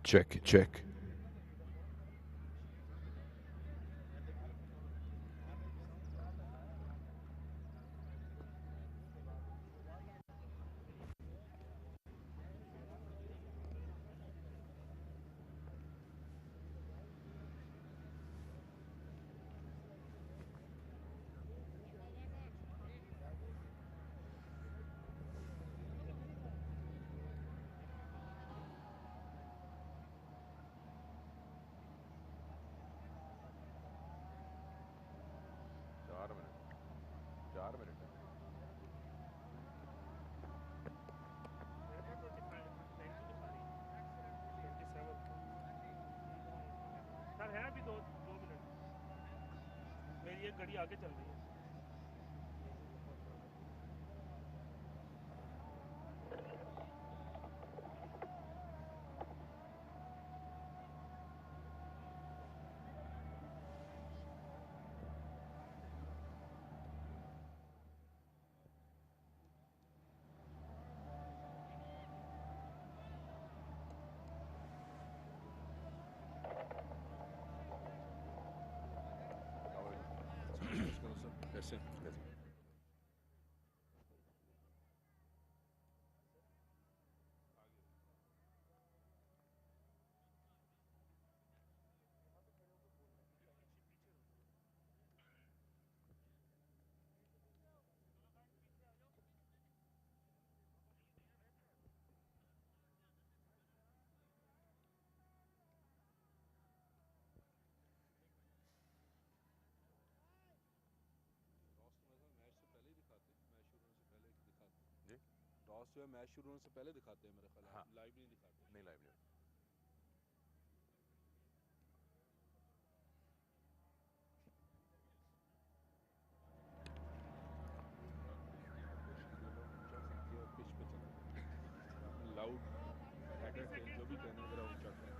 Check, check. Sir है अभी दो मिनट मेरी एक घड़ी आगे चल रही है कैसे? टॉस जो है मैच शुरू होने से पहले दिखाते हैं मेरे ख्याल में। हाँ। लाइव नहीं दिखाते। नहीं, लाइव नहीं। पिच पे चला लाउड हेडर टेल जो भी कहना जरा ऊंचा कर।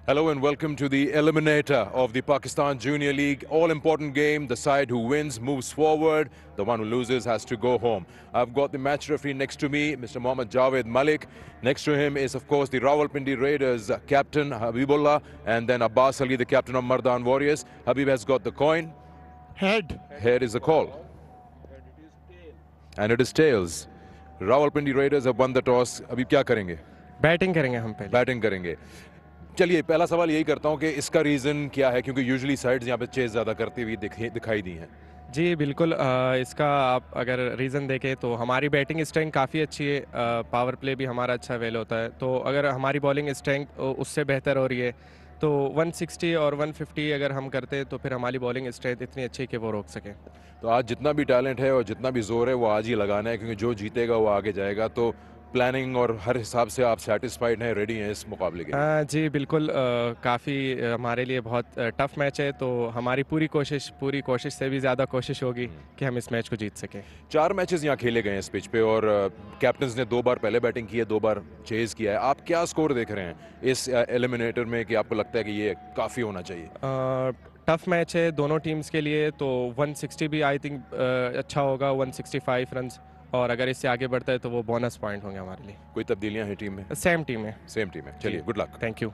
Hello and welcome to the eliminator of the Pakistan Junior League. All-important game. The side who wins moves forward. The one who loses has to go home. I've got the match referee next to me, Mr. Mohammad Javed Malik. Next to him is, of course, the Rawalpindi Raiders captain, Habibullah, and then Abbas Ali, the captain of Mardan Warriors. Habib has got the coin. Head. Head is the call. And it is tail. And it is tails. Rawalpindi Raiders have won the toss. Habib, क्या करेंगे? Batting करेंगे हम पहले। Batting करेंगे। चलिए पहला सवाल यही करता हूं कि इसका रीज़न क्या है, क्योंकि यूजुअली साइड्स यहाँ पे चेज ज़्यादा करती हुई दिखाई दी हैं। जी बिल्कुल, इसका आप अगर रीज़न देखें तो हमारी बैटिंग स्ट्रेंथ काफ़ी अच्छी है, पावर प्ले भी हमारा अच्छा वेल होता है, तो अगर हमारी बॉलिंग स्ट्रेंथ उससे बेहतर हो रही है तो 160 और 150 अगर हम करते हैं तो फिर हमारी बॉलिंग स्ट्रेंथ इतनी अच्छी है कि वो रोक सके। तो आज जितना भी टैलेंट है और जितना भी जोर है वो आज ही लगाना है, क्योंकि जो जीतेगा वो आगे जाएगा। तो प्लानिंग और हर हिसाब से आप सेटिस्फाइड हैं, रेडी हैं इस मुकाबले के लिए? जी बिल्कुल, काफ़ी हमारे लिए बहुत टफ मैच है, तो हमारी पूरी कोशिश से भी ज़्यादा कोशिश होगी कि हम इस मैच को जीत सकें। 4 मैचेस यहाँ खेले गए हैं इस पिच पे और कैप्टन्स ने 2 बार पहले बैटिंग की है, 2 बार चेज किया है। आप क्या स्कोर देख रहे हैं इस एलिमिनेटर में कि आपको लगता है कि ये काफ़ी होना चाहिए? टफ मैच है दोनों टीम्स के लिए, तो 160 भी आई थिंक अच्छा होगा, 165 रन्स, और अगर इससे आगे बढ़ता है तो वो बोनस पॉइंट होंगे हमारे लिए। कोई तब्दीलियां हैं टीम में? सेम टीम है। सेम टीम है। चलिए, good luck. Thank you.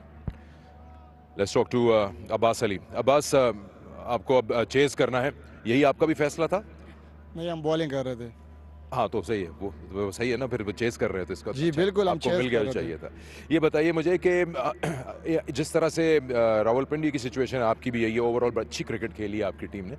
Let's talk to Abbas Ali. Abbas, आपको अब चेज करना है, यही आपका भी फैसला था? नहीं, हम बॉलिंग कर रहे थे। हाँ तो सही है, वो सही है ना, फिर वो चेज कर रहे थे इसका। जी अच्छा, बिल्कुल, हम आपको चेज मिल गया कर रहे चाहिए था। ये बताइए मुझे कि जिस तरह से रावलपिंडी की सिचुएशन आपकी भी है, ये ओवरऑल अच्छी क्रिकेट खेली है आपकी टीम ने,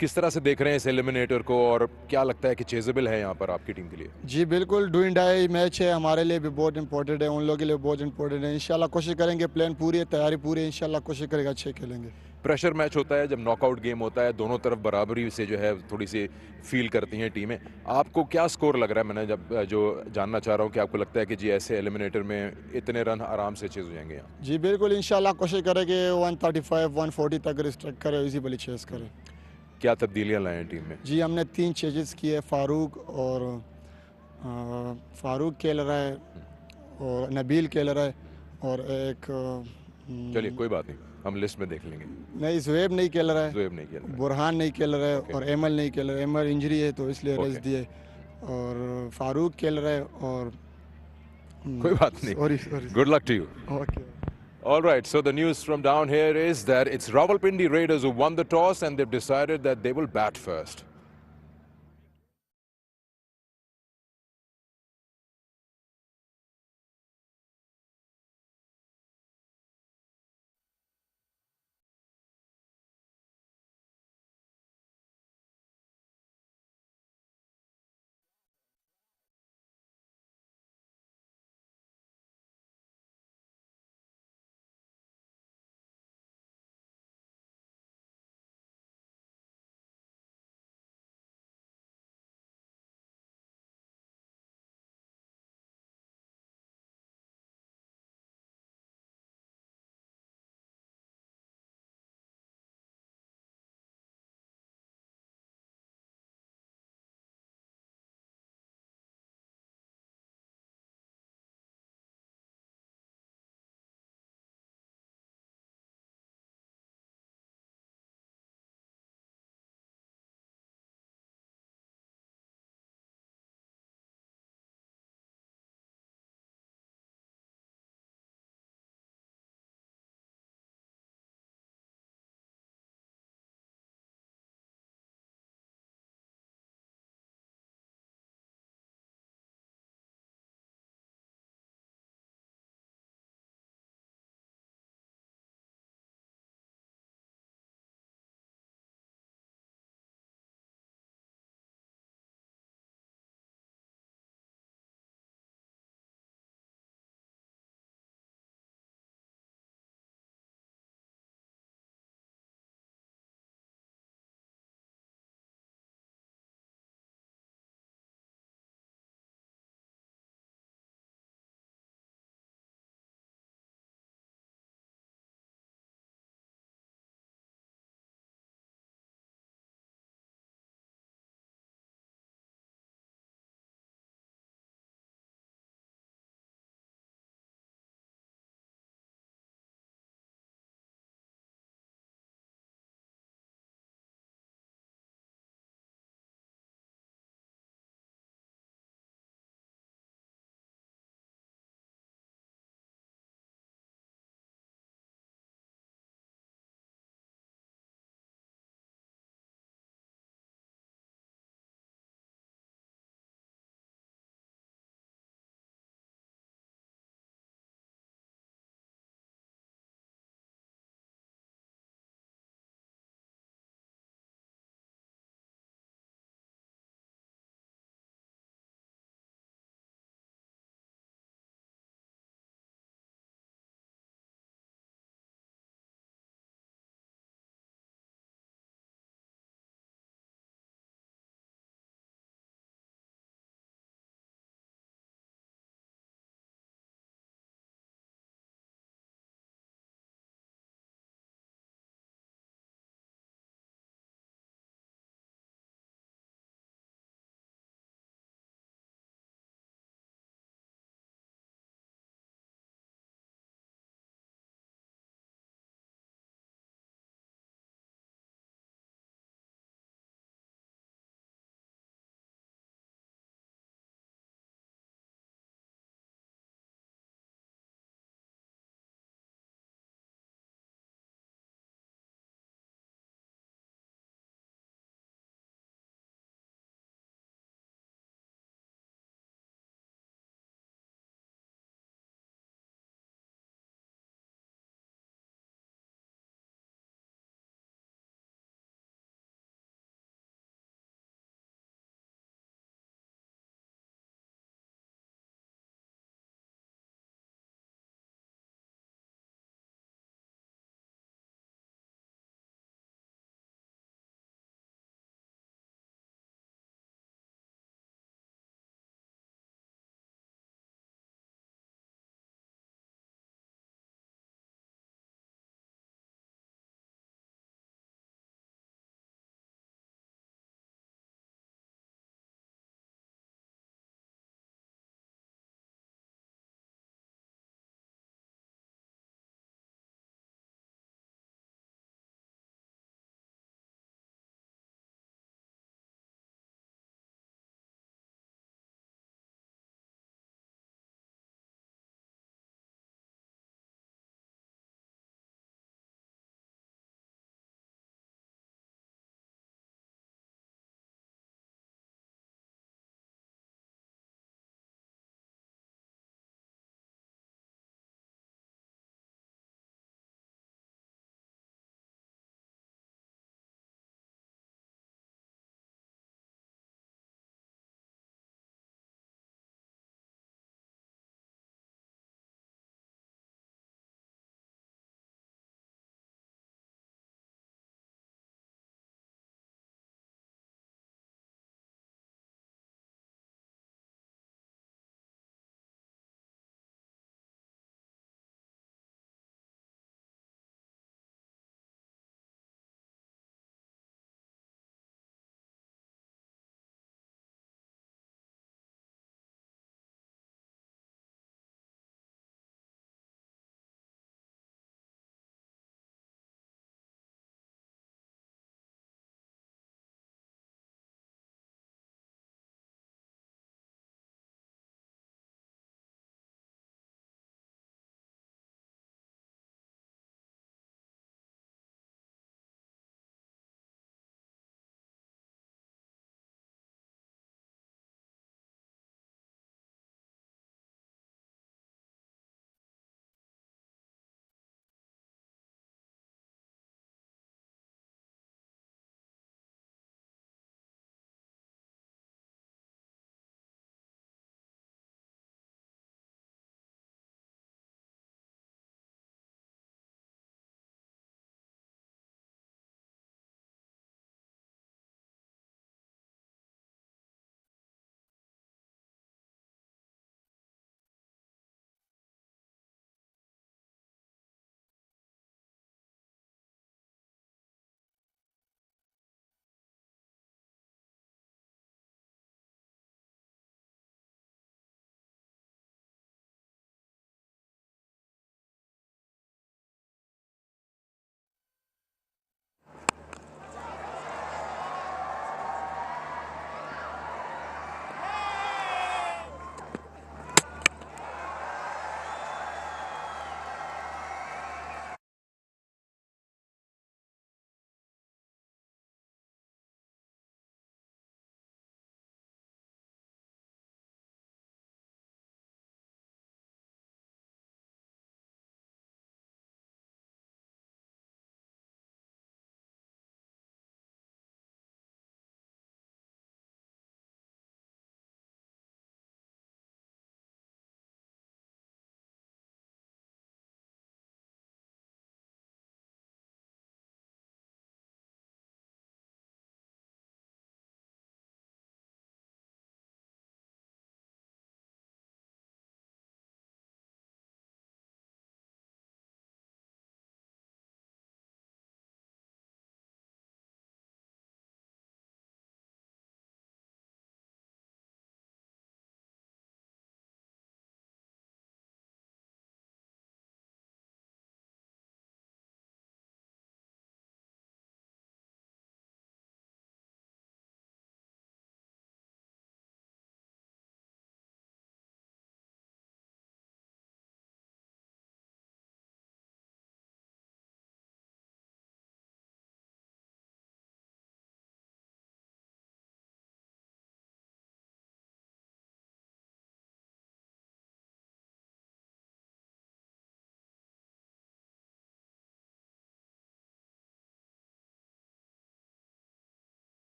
किस तरह से देख रहे हैं इस एलिमिनेटर को और क्या लगता है कि चेजेबल है यहाँ पर आपकी टीम के लिए? जी बिल्कुल, डू एंड डाई मैच है, हमारे लिए भी बहुत इंपॉर्टेंट है, उन लोगों के लिए बहुत इंपॉर्टेंट है। इंशाल्लाह कोशिश करेंगे, प्लान पूरी है, तैयारी पूरी है, इंशाल्लाह कोशिश करेंगे अच्छे खेलेंगे। प्रेशर मैच होता है जब नॉकआउट गेम होता है, दोनों तरफ बराबरी से जो है थोड़ी सी फील करती हैं टीमें। आपको क्या स्कोर लग रहा है? मैंने जब जो जानना चाह रहा हूँ कि आपको लगता है कि जी ऐसे एलिमिनेटर में इतने रन आराम से चेज हो जाएंगे यहाँ? जी बिल्कुल, इंशाल्लाह कोशिश करेंगे 135 140 तक रिस्ट्रिक्ट करें, इजीली चेस करें। क्या तब्दीलियाँ लाए हैं टीम में? जी हमने 3 चेंजेस किए, फारूक खेल रहा है और नबील खेल रहा है और एक चलिए कोई बात नहीं, हम लिस्ट में देख लेंगे। नहीं, ज़ुएब नहीं खेल रहा है, जोएब नहीं खेल रहा बुरहान नहीं खेल रहा है Okay. और एमल नहीं खेल रहा है। एमल इंजरी है तो इसलिए Okay. रेस्ट दिए और फारूक खेल रहा है और है। कोई बात नहीं। Sorry sorry Good luck to you. Okay. All right, so the news from down here is that it's Rawalpindi Raiders who won the toss and they've decided that they will bat first.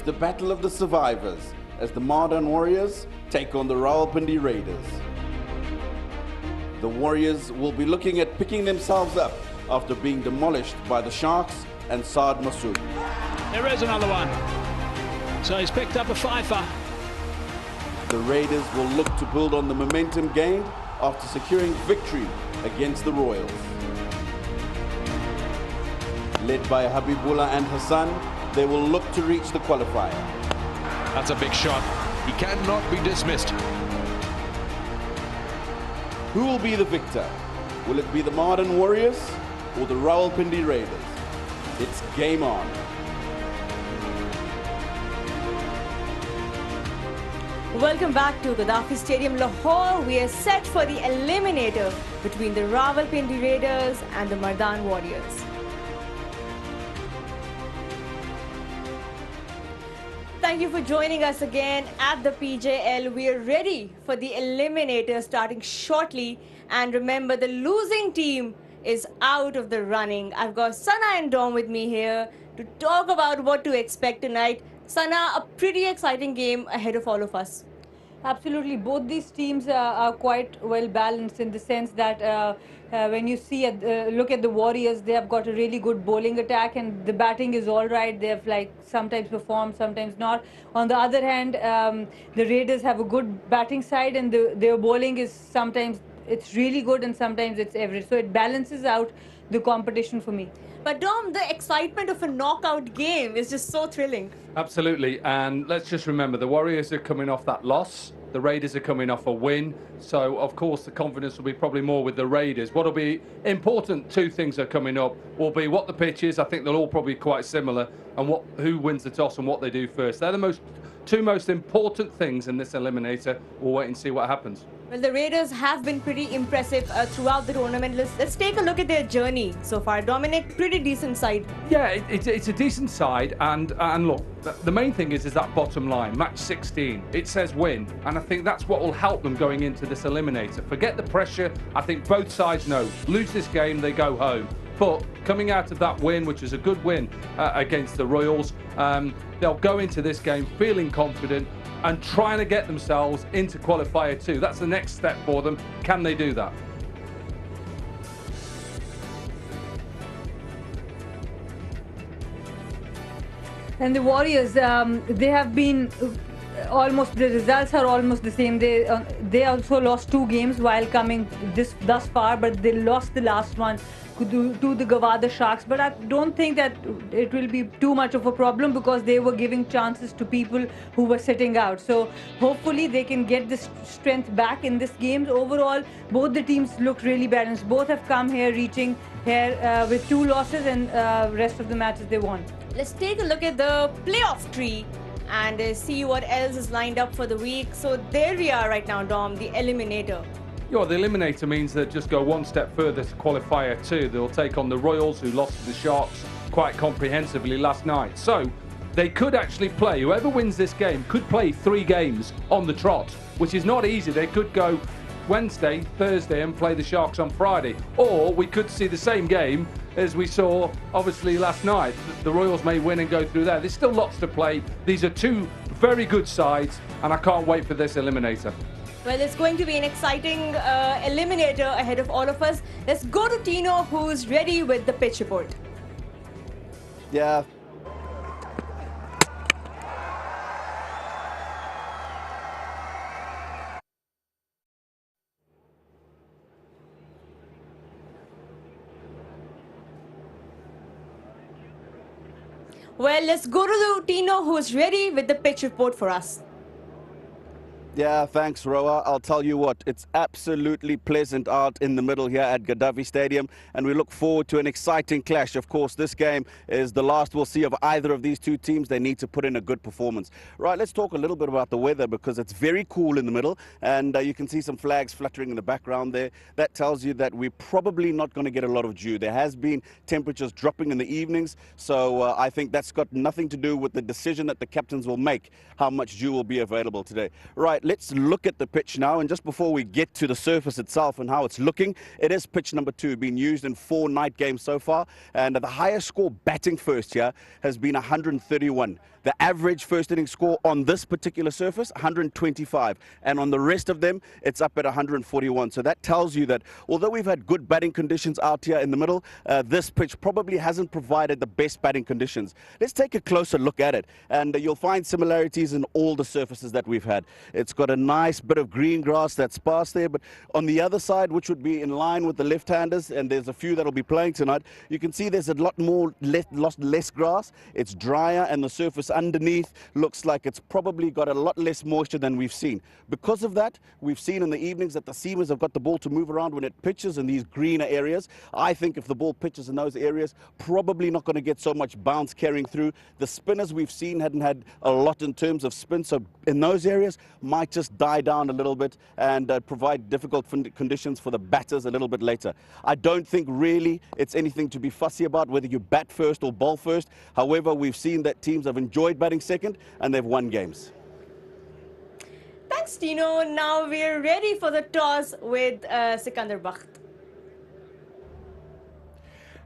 the battle of the survivors as the Mardan Warriors take on the Rawalpindi Raiders. The Warriors will be looking at picking themselves up after being demolished by the Sharks and Saad Masood. There is another one. So he's picked up a fifer. The Raiders will look to build on the momentum gained after securing victory against the Royals. Led by Habibullah and Hassan, they will look to reach the qualifier. That's a big shot. He cannot be dismissed. Who will be the victor? Will it be the Mardan Warriors or the Rawalpindi Raiders? It's game on. Welcome back to Gaddafi Stadium, Lahore. We are set for the eliminator between the Rawalpindi Raiders and the Mardan Warriors. Thank you for joining us again at the PJL. We are ready for the eliminator starting shortly. And remember, the losing team is out of the running. I've got Sana and Dom with me here to talk about what to expect tonight. Sana, a pretty exciting game ahead of all of us. Absolutely. Both these teams are quite well balanced in the sense that when you see look at the Warriors, they have got a really good bowling attack and the batting is all right. They have like sometimes performed, sometimes not. On the other hand, the Raiders have a good batting side and their bowling is sometimes it's really good and sometimes it's average. So it balances out the competition for me. But Dom, the excitement of a knockout game is just so thrilling. Absolutely, and let's just remember the Warriors are coming off that loss. The Raiders are coming off a win, so of course the confidence will be probably more with the Raiders. What will be important, two things are coming up, will be what the pitch is. I think they'll all probably be quite similar, and who wins the toss and what they do first. They're the two most important things in this eliminator. We'll wait and see what happens. Well, the Raiders have been pretty impressive throughout the tournament. Let's take a look at their journey so far. Dominic, pretty decent side. Yeah, it's a decent side, and look, the main thing is that bottom line, match 16. It says win, and I think that's what will help them going into this eliminator. Forget the pressure. I think both sides know, lose this game, they go home. But coming out of that win, which is a good win against the Royals, they'll go into this game feeling confident and trying to get themselves into qualifier 2. That's the next step for them. Can they do that? And the Warriors, they have been almost, the results are almost the same. They also lost 2 games while coming thus far, but they lost the last one to the Gawada Sharks. But I don't think that it will be too much of a problem because they were giving chances to people who were sitting out. So hopefully they can get this strength back in this game. Overall, both the teams look really balanced. Both have come here reaching here with 2 losses and rest of the matches they won. Let's take a look at the playoff tree and see what else is lined up for the week. So there we are right now, Dom, the eliminator. Yeah, the eliminator means they just go one step further to qualifier 2. They'll take on the Royals, who lost to the Sharks quite comprehensively last night. So they could actually play, whoever wins this game could play 3 games on the trot, which is not easy. They could go Wednesday, Thursday and play the Sharks on Friday. Or we could see the same game as we saw obviously last night. The Royals may win and go through there. There's still lots to play. These are 2 very good sides and I can't wait for this eliminator. Well, it's going to be an exciting eliminator ahead of all of us. Let's go to Tino, who's ready with the pitch report. Yeah. Well, let's go to Tino, who's ready with the pitch report for us. Yeah, thanks, Roa. I'll tell you what, it's absolutely pleasant out in the middle here at Gaddafi Stadium, and we look forward to an exciting clash. Of course, this game is the last we'll see of either of these 2 teams. They need to put in a good performance. Right, let's talk a little bit about the weather because it's very cool in the middle, and you can see some flags fluttering in the background there. That tells you that we're probably not going to get a lot of dew. There has been temperatures dropping in the evenings, so I think that's got nothing to do with the decision that the captains will make, how much dew will be available today. Right. let's look at the pitch now. And just before we get to the surface itself and how it's looking, it is pitch number 2, being used in 4 night games so far. And the highest score batting first here has been 131. The average first inning score on this particular surface, 125. And on the rest of them, it's up at 141. So that tells you that although we've had good batting conditions out here in the middle, this pitch probably hasn't provided the best batting conditions. Let's take a closer look at it. And you'll find similarities in all the surfaces that we've had. It's got a nice bit of green grass that's sparse there. But on the other side, which would be in line with the left-handers, and there's a few that'll be playing tonight, you can see there's a lot more less grass. It's drier, and the surface underneath looks like it's probably got a lot less moisture than we've seen. Because of that, we've seen in the evenings that the seamers have got the ball to move around when it pitches in these greener areas. I think if the ball pitches in those areas, probably not going to get so much bounce carrying through. The spinners we've seen hadn't had a lot in terms of spin, so in those areas might just die down a little bit and provide difficult conditions for the batters a little bit later. I don't think really it's anything to be fussy about whether you bat first or bowl first. However, we've seen that teams have enjoyed batting second and they've won games. Thanks, Tino. Now we're ready for the toss with Sikandar Bakht.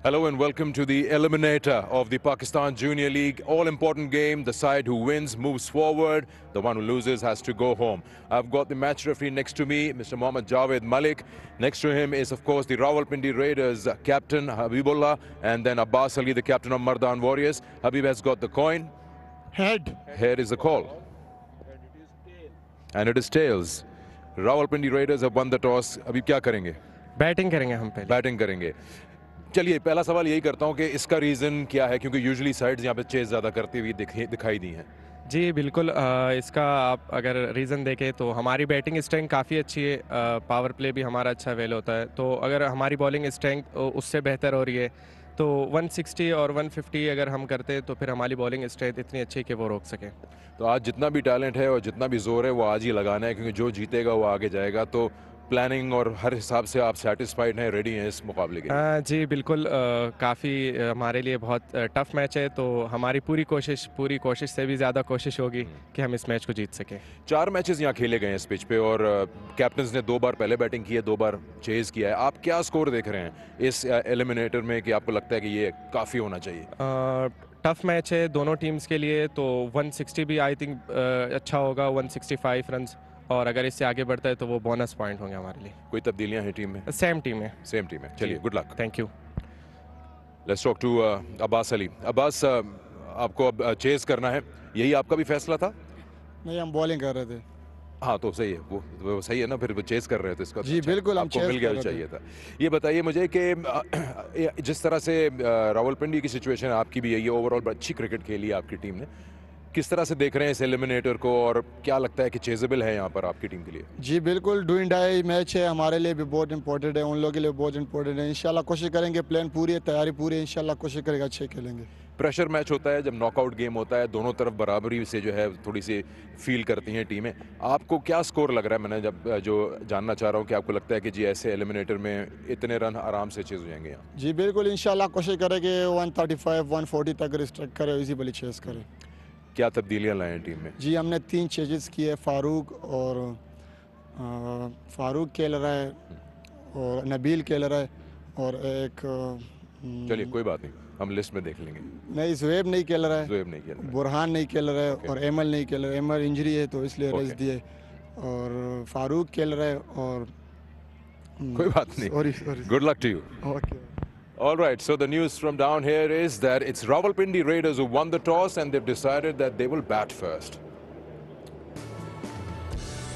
Hello and welcome to the eliminator of the Pakistan Junior League. All-important game. The side who wins moves forward. The one who loses has to go home. I've got the match referee next to me, Mr. Mohammad Javed Malik. Next to him is, of course, the Rawalpindi Raiders captain, Habibullah, and then Abbas Ali, the captain of Mardan Warriors. Habib has got the coin. Head. Head is the call. And it is tails. Rawalpindi Raiders have won the toss. Habib, क्या करेंगे? Batting करेंगे हम पहले. Batting करेंगे. चलिए पहला सवाल यही करता हूं कि इसका रीज़न क्या है, क्योंकि यूजुअली साइड्स यहाँ पे चेज ज़्यादा करती हुई दिखाई दी हैं. जी बिल्कुल, इसका आप अगर रीज़न देखें तो हमारी बैटिंग स्ट्रेंथ काफ़ी अच्छी है, पावर प्ले भी हमारा अच्छा वेल होता है. तो अगर हमारी बॉलिंग स्ट्रेंथ उससे बेहतर हो रही है तो 160 और 150 अगर हम करते हैं तो फिर हमारी बॉलिंग स्ट्रेंथ इतनी अच्छी कि वो रोक सके. तो आज जितना भी टैलेंट है और जितना भी जोर है वो आज ही लगाना है, क्योंकि जो जीतेगा वो आगे जाएगा. तो प्लानिंग और हर हिसाब से आप सेटिस्फाइड हैं, रेडी हैं इस मुकाबले के लिए? जी बिल्कुल, काफ़ी हमारे लिए बहुत टफ मैच है. तो हमारी पूरी कोशिश से भी ज़्यादा कोशिश होगी कि हम इस मैच को जीत सकें. 4 मैचेस यहाँ खेले गए हैं इस पिच पे और कैप्टन्स ने 2 बार पहले बैटिंग की है, 2 बार चेज किया है. आप क्या स्कोर देख रहे हैं इस एलिमिनेटर में कि आपको लगता है कि ये काफ़ी होना चाहिए? टफ मैच है दोनों टीम्स के लिए, तो 160 भी आई थिंक अच्छा होगा, 165 रन्स, और अगर इससे आगे बढ़ता है तो वो बोनस पॉइंट होंगे हमारे लिए. कोई तब्दीलियां हैं टीम में? सेम टीम है. सेम टीम है. चलिए, good luck. Thank you. Let's talk to Abbas Ali. Abbas, आपको अब चेज करना है, यही आपका भी फैसला था? नहीं, हम बॉलिंग कर रहे थे. हाँ तो सही है, वो सही है ना, फिर वो चेज कर रहे थे इसका. जी बिल्कुल, हम आपको मिल गया चाहिए था. ये बताइए मुझे कि जिस तरह से रावलपिंडी की सिचुएशन आपकी भी है, ये ओवरऑल अच्छी क्रिकेट खेली है आपकी टीम ने, किस तरह से देख रहे हैं इस एलिमिनेटर को और क्या लगता है कि चेजेबल है यहाँ पर आपकी टीम के लिए? जी बिल्कुल, डू एंड डाई मैच है, हमारे लिए भी बहुत इंपॉर्टेंट है, उन लोगों के लिए बहुत इंपॉर्टेंट है. इंशाल्लाह कोशिश करेंगे, प्लान पूरी है, तैयारी पूरी है, इंशाल्लाह कोशिश करेगा अच्छे खेलेंगे. प्रेशर मैच होता है, जब नॉकआउट गेम होता है, दोनों तरफ बराबरी से जो है थोड़ी सी फील करती हैं टीमें. आपको क्या स्कोर लग रहा है? मैंने जब जो जानना चाह रहा हूँ कि आपको लगता है कि जी ऐसे एलिमिनेटर में इतने रन आराम से चेज हो जाएंगे यहाँ? जी बिल्कुल, इंशाल्लाह कोशिश करेंगे 135 140 तक रिस्ट्रिक्ट करे, इजीली चेज करें. क्या तब्दीलियाँ लाए हैं टीम में? जी हमने 3 चेंजेस किए. फारूक खेल रहा है और नबील खेल रहा है और एक चलिए कोई बात नहीं, हम लिस्ट में देख लेंगे. नहीं, ज़ुएब नहीं खेल रहा है, ज़ुएब नहीं खेल रहा है, बुरहान नहीं खेल रहा है और एमल नहीं खेल रहा है. एमल इंजरी है तो इसलिए रेस्ट दिए, और फारूक खेल रहा है. और कोई बात नहीं, sorry. Good luck to you. Okay. All right, so the news from down here is that it's Rawalpindi Raiders who won the toss and they've decided that they will bat first.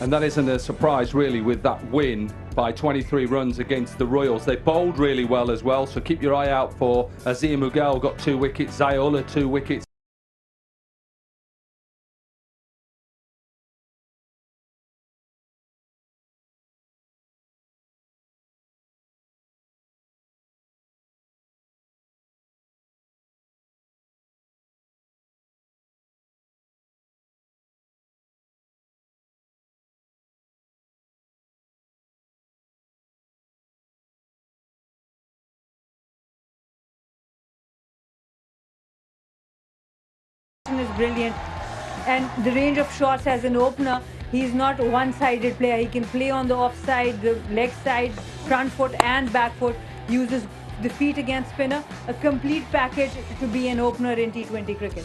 And that isn't a surprise really with that win by 23 runs against the Royals. They bowled really well as well, so keep your eye out for Azir Mughal got 2 wickets, Zayola 2 wickets. Is brilliant, and the range of shots as an opener, He's not a one-sided player. He can play on the offside, the leg side, front foot and back foot. Uses the feet against spinner. A complete package to be an opener in T20 cricket.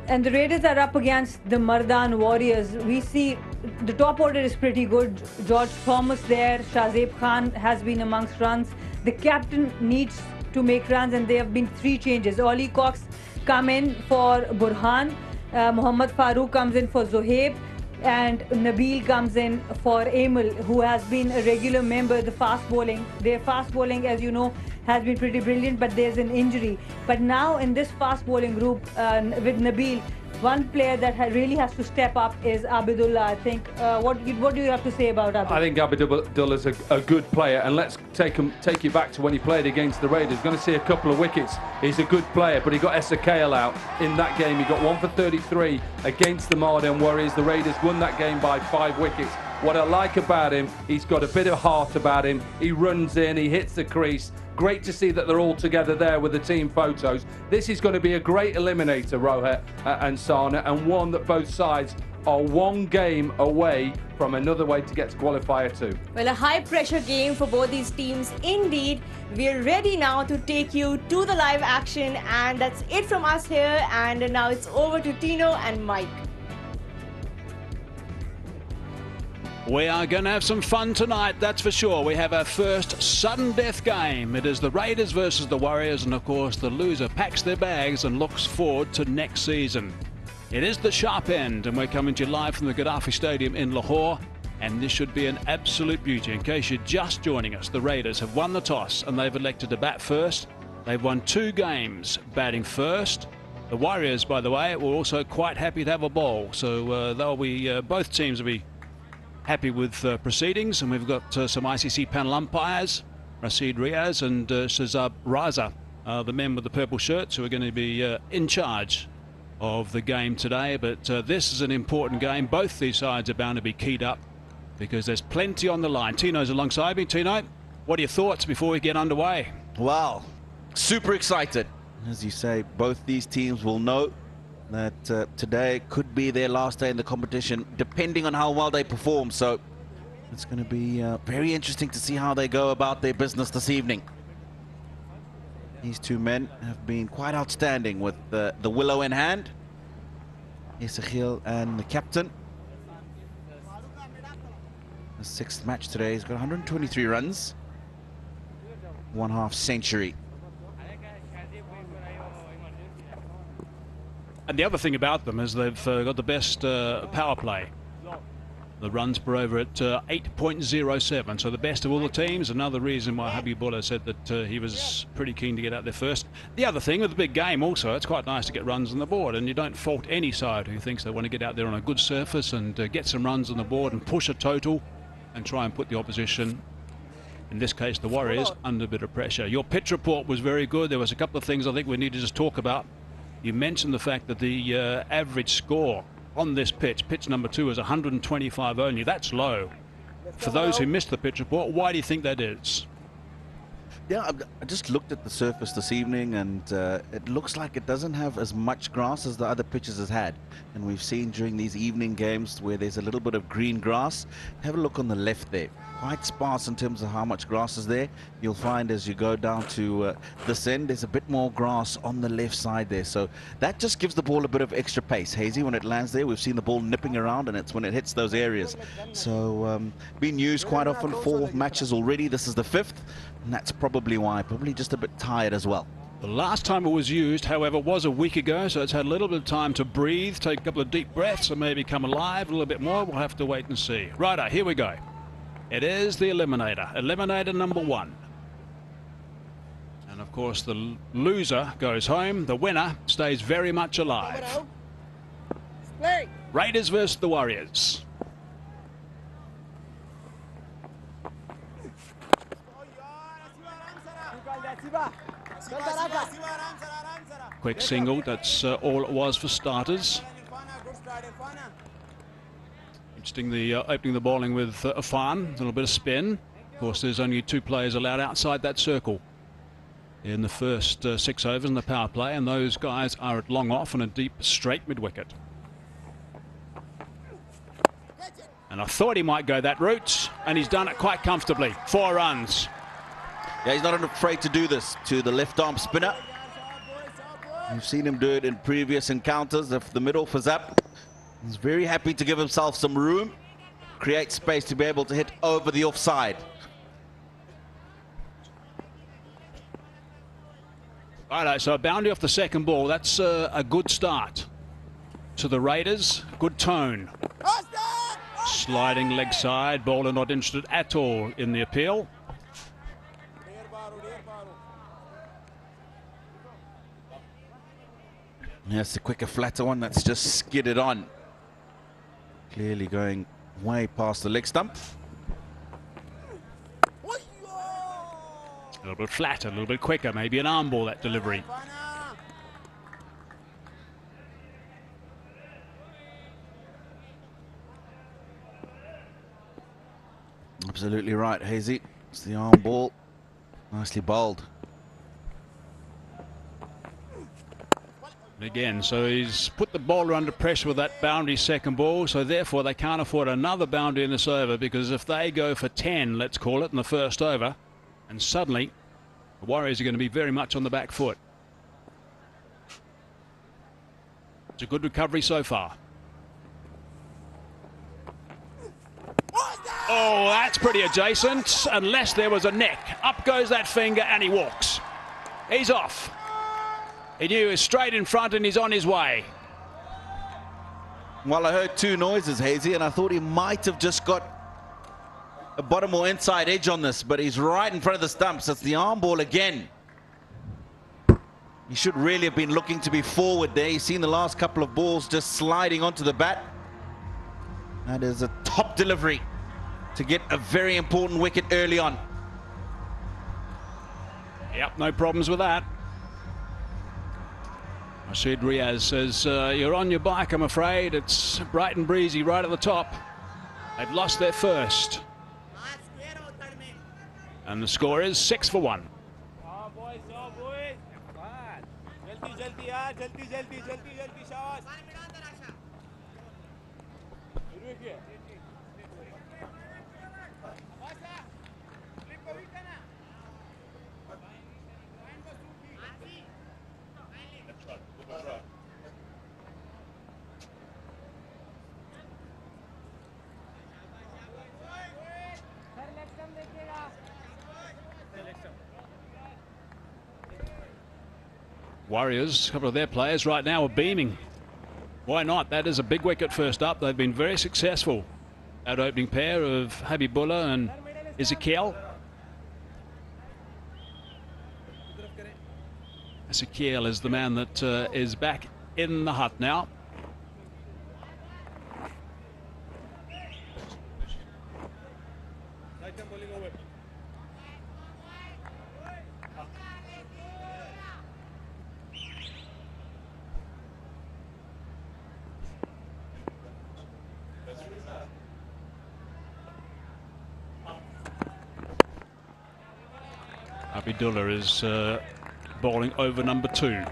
And the Raiders are up against the Mardan Warriors. We see the top order is pretty good. George Thomas there, Shazeb Khan has been amongst runs. The captain needs to make runs, and there have been 3 changes. Ollie Cox come in for Burhan, Mohammad Farooq comes in for Zohaib, and Nabil comes in for Emil, who has been a regular member. The fast bowling, their fast bowling, as you know, has been pretty brilliant, but there's an injury. But now in this fast bowling group with Nabil, one player that really has to step up is Abidullah. I think. What do you have to say about Abidullah? I think Abidullah is a good player, and let's take you back to when he played against the Raiders. Going to see a couple of wickets. He's a good player, but he got Esakale out in that game. He got 1 for 33 against the Mardan Warriors. The Raiders won that game by 5 wickets. What I like about him, he's got a bit of heart about him. He runs in, he hits the crease. Great to see that they're all together there with the team photos. This is going to be a great eliminator, Rohit and Sana, and one that both sides are 1 game away from another way to get to qualifier 2. Well, a high-pressure game for both these teams. Indeed, we're ready now to take you to the live action, and that's it from us here. And now it's over to Tino and Mike. We are going to have some fun tonight, that's for sure. We have our first sudden death game. It is the Raiders versus the Warriors, and of course the loser packs their bags and looks forward to next season. It is the sharp end, and we're coming to you live from the Gaddafi Stadium in Lahore, and this should be an absolute beauty. In case you're just joining us, the Raiders have won the toss and they've elected to bat first. They've won 2 games batting first. The Warriors, by the way, were also quite happy to have a bowl, so they'll be both teams will be happy with proceedings. And we've got some ICC panel umpires, Rashid Riaz and Shazab Raza, the men with the purple shirts, who are going to be in charge of the game today. But this is an important game. Both these sides are bound to be keyed up because there's plenty on the line. Tino's alongside me. Tino, what are your thoughts before we get underway? Wow, super excited. As you say, both these teams will know that today could be their last day in the competition, depending on how well they perform. So it's going to be very interesting to see how they go about their business this evening. These 2 men have been quite outstanding with the willow in hand. Ezekiel and the captain. The 6th match today. He's got 123 runs, 1/2 century. And the other thing about them is they've got the best power play. The runs per over at 8.07, so the best of all the teams. Another reason why Habibullah said that he was pretty keen to get out there first. The other thing with the big game also, it's quite nice to get runs on the board, and you don't fault any side who thinks they want to get out there on a good surface and get some runs on the board and push a total and try and put the opposition, in this case the Warriors, under a bit of pressure. Your pitch report was very good. There was a couple of things I think we need to just talk about. You mentioned the fact that the average score on this pitch number 2, is 125 only. That's low. For those who missed the pitch report, why do you think that is? Yeah, I just looked at the surface this evening, and it looks like it doesn't have as much grass as the other pitches has had. And we've seen during these evening games where there's a little bit of green grass. Have a look on the left there. Quite sparse in terms of how much grass is there. You'll find as you go down to this end, there's a bit more grass on the left side there. So that just gives the ball a bit of extra pace. Hazy, when it lands there, we've seen the ball nipping around, and it's when it hits those areas. So been used quite often, 4 matches already. This is the 5th, and that's probably why. Probably just a bit tired as well. The last time it was used, however, was a week ago, so it's had a little bit of time to breathe, take a couple of deep breaths, and maybe come alive a little bit more. We'll have to wait and see. Righto, here we go. It is the eliminator. Eliminator number 1. And of course the loser goes home. The winner stays very much alive. Raiders versus the Warriors. Quick single, that's all it was for starters. Interesting, the opening the bowling with Afan, a little bit of spin. Of course, there's only 2 players allowed outside that circle in the first 6 overs in the power play, and those guys are at long off and a deep straight mid-wicket. And I thought he might go that route, and he's done it quite comfortably. 4 runs. Yeah, he's not afraid to do this to the left-arm spinner. You've seen him do it in previous encounters. If the mid-off is up, he's very happy to give himself some room, create space to be able to hit over the offside. Righto, so a boundary off the second ball. That's a good start to the Raiders. Good tone. Sliding leg side. Bowler not interested at all in the appeal. Yes, the quicker, flatter one that's just skidded on. Clearly going way past the leg stump. A little bit flatter, a little bit quicker. Maybe an arm ball, that delivery. Absolutely right, Hazy. It's the arm ball. Nicely bowled. Again, so he's put the bowler under pressure with that boundary second ball, so therefore they can't afford another boundary in this over, because if they go for 10, let's call it, in the first over, and suddenly the Warriors are going to be very much on the back foot. It's a good recovery so far. Oh, that's pretty adjacent, unless there was a neck. Up goes that finger and he walks. He's off. He knew he was straight in front and he's on his way. Well, I heard 2 noises, Hazy, and I thought he might have just got a bottom or inside edge on this, but he's right in front of the stumps. It's the arm ball again. He should really have been looking to be forward there. He's seen the last couple of balls just sliding onto the bat. That is a top delivery to get a very important wicket early on. Yep, no problems with that. Rashid Riaz says, you're on your bike, I'm afraid. It's bright and breezy right at the top. They've lost their first. And the score is 6 for 1. Warriors, a couple of their players right now are beaming. Why not? That is a big wicket first up. They've been very successful. That opening pair of Habibullah and Ezekiel. Ezekiel is the man that is back in the hut now. Abdullah is bowling over number 2.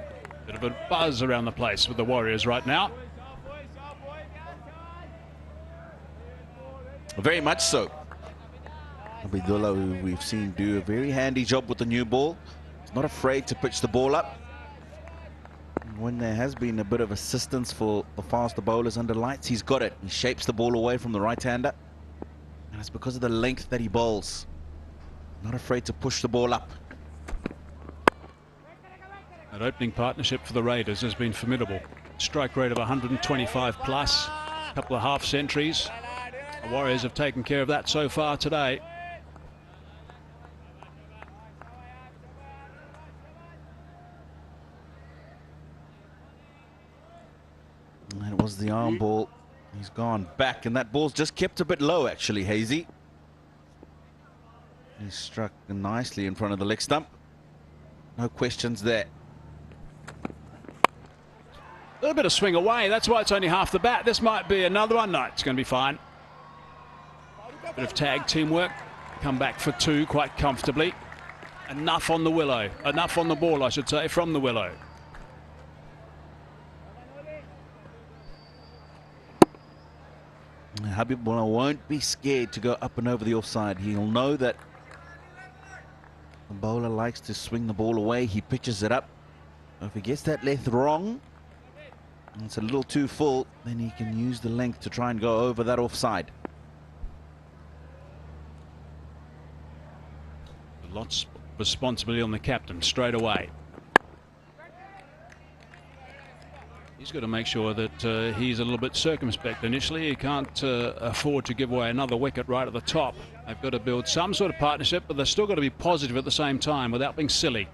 Bit of a buzz around the place with the Warriors right now. Very much so. Abdullah, who we've seen do a very handy job with the new ball. He's not afraid to pitch the ball up. And when there has been a bit of assistance for the faster bowlers under lights, he's got it. He shapes the ball away from the right-hander. And it's because of the length that he bowls. Not afraid to push the ball up. That opening partnership for the Raiders has been formidable. Strike rate of 125 plus, a couple of half centuries. The Warriors have taken care of that so far today. And it was the arm ball. He's gone back, and that ball's just kept a bit low, actually, Hazy. He struck nicely in front of the leg stump. No questions there. A little bit of swing away. That's why it's only half the bat. This might be another one. No, it's going to be fine. Bit of tag teamwork. come back for two quite comfortably. Enough on the willow, enough on the ball, I should say, from the willow. Habibullah won't be scared to go up and over the offside. He'll know that the bowler likes to swing the ball away. He pitches it up. If he gets that length wrong, and it's a little too full, then he can use the length to try and go over that offside. Lots of responsibility on the captain straight away. He's got to make sure that he's a little bit circumspect initially. He can't afford to give away another wicket right at the top. They've got to build some sort of partnership, but they've still got to be positive at the same time without being silly.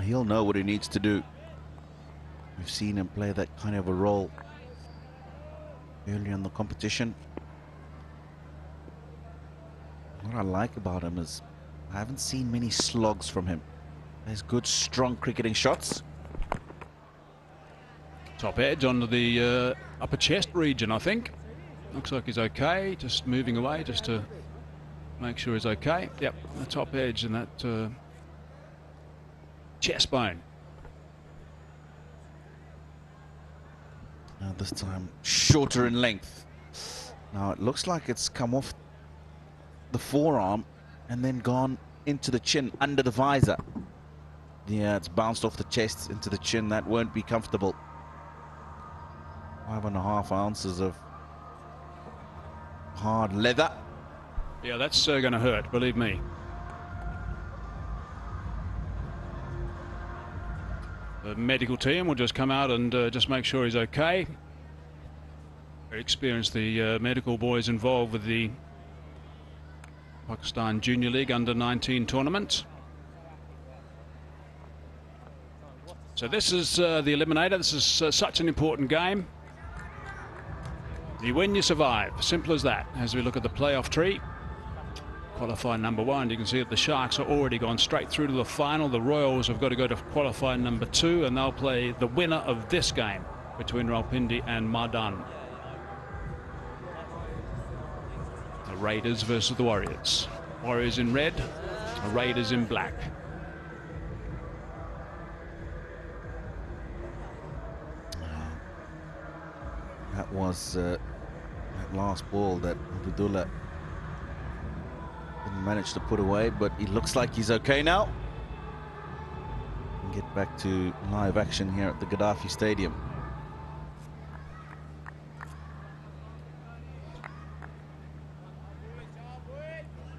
He'll know what he needs to do. We've seen him play that kind of a role early in the competition. What I like about him is I haven't seen many slogs from him. There's good, strong cricketing shots. Top edge onto the upper chest region, I think. Looks like he's okay. Just moving away just to make sure he's okay. Yep, the top edge and that chest bone. Now this time shorter in length. Now it looks like it's come off the forearm and then gone into the chin under the visor. Yeah, it's bounced off the chest into the chin. That won't be comfortable. 5.5 ounces of hard leather. Yeah, that's going to hurt, believe me. The medical team will just come out and just make sure he's okay. Very experienced, the medical boys involved with the Pakistan Junior League Under-19 tournament. So this is the eliminator. This is such an important game. You win, you survive. Simple as that. As we look at the playoff tree, qualifier number 1, you can see that the Sharks are already gone straight through to the final. The Royals have got to go to qualifier number 2, and they'll play the winner of this game between Rawalpindi and Mardan. The Raiders versus the Warriors. Warriors in red, the Raiders in black. That was that last ball that Abdullah didn't manage to put away, but he looks like he's okay now. And get back to live action here at the Gaddafi Stadium.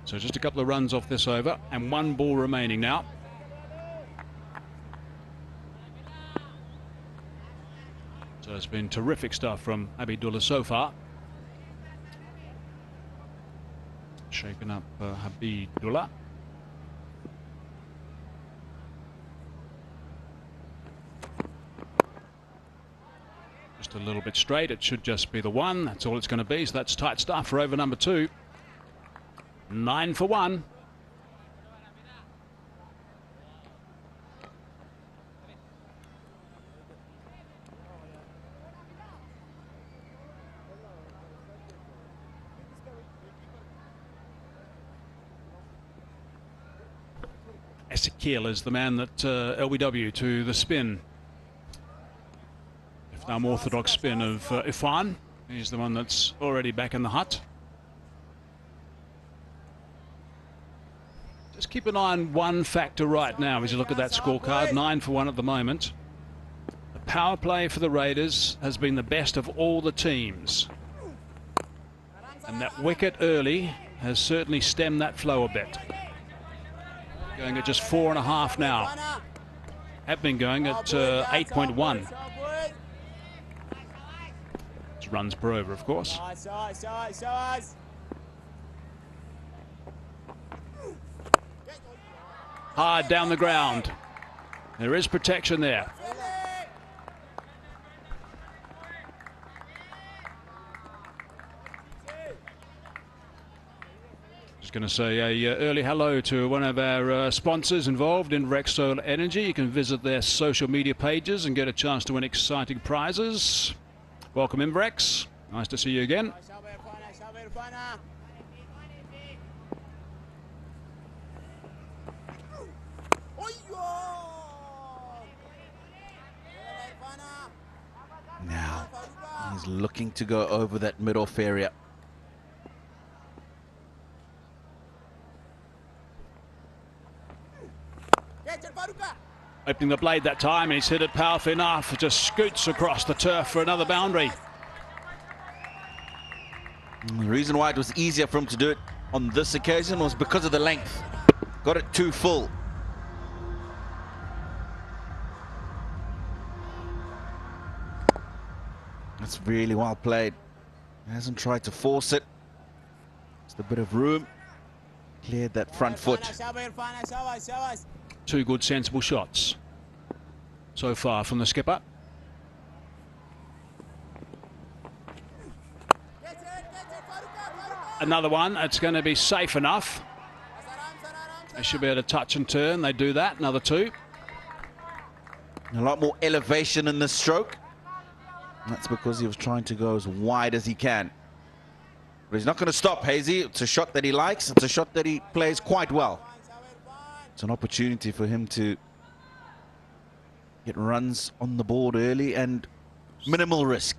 So just a couple of runs off this over and 1 ball remaining now. So it's been terrific stuff from Abdullah so far. Shaken up Habibullah. Just a little bit straight. It should just be the 1. That's all it's going to be. So that's tight stuff for over number 2. 9 for 1. Ezekiel is the man that LBW to the spin. If the unorthodox spin of Ifan. He's the one that's already back in the hut. Just keep an eye on one factor right now as you look at that scorecard. 9 for 1 at the moment. The power play for the Raiders has been the best of all the teams. And that wicket early has certainly stemmed that flow a bit. Going at just 4.5 now. Have been going at 8.1. It's runs per over, of course. Hard down the ground. There is protection there. Just going to say a early hello to one of our sponsors involved in Inverex Solar Energy. You can visit their social media pages and get a chance to win exciting prizes. Welcome, Inverex. Nice to see you again. Now, he's looking to go over that mid-off area. Opening the blade that time, and he's hit it powerfully enough. It just scoots across the turf for another boundary. The reason why it was easier for him to do it on this occasion was because of the length. Got it too full. That's really well played. He hasn't tried to force it. Just a bit of room. Cleared that front foot. Two good, sensible shots so far from the skipper. Another one. It's going to be safe enough. They should be able to touch and turn. They do that. Another two. A lot more elevation in this stroke. That's because he was trying to go as wide as he can. But he's not going to stop, Hazy. It's a shot that he likes. It's a shot that he plays quite well. It's an opportunity for him to get runs on the board early and minimal risk.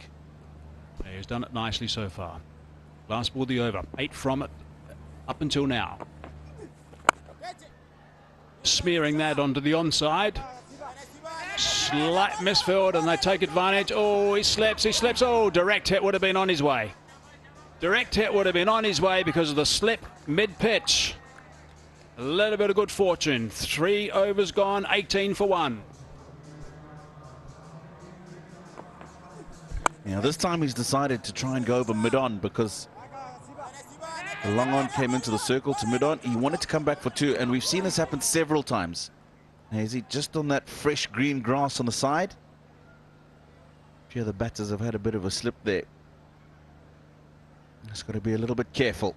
Yeah, he's done it nicely so far. Last ball the over. 8 from it up until now. Smearing that onto the onside. Slight misfield and they take advantage. Oh, he slips, he slips. Oh, direct hit would have been on his way. Direct hit would have been on his way because of the slip mid-pitch. A little bit of good fortune. 3 overs gone, 18 for 1. Yeah, this time he's decided to try and go over mid-on because the long on came into the circle to mid-on. He wanted to come back for 2, and we've seen this happen several times. Hazy just on that fresh green grass on the side. A few of the batters have had a bit of a slip there. Just got to be a little bit careful.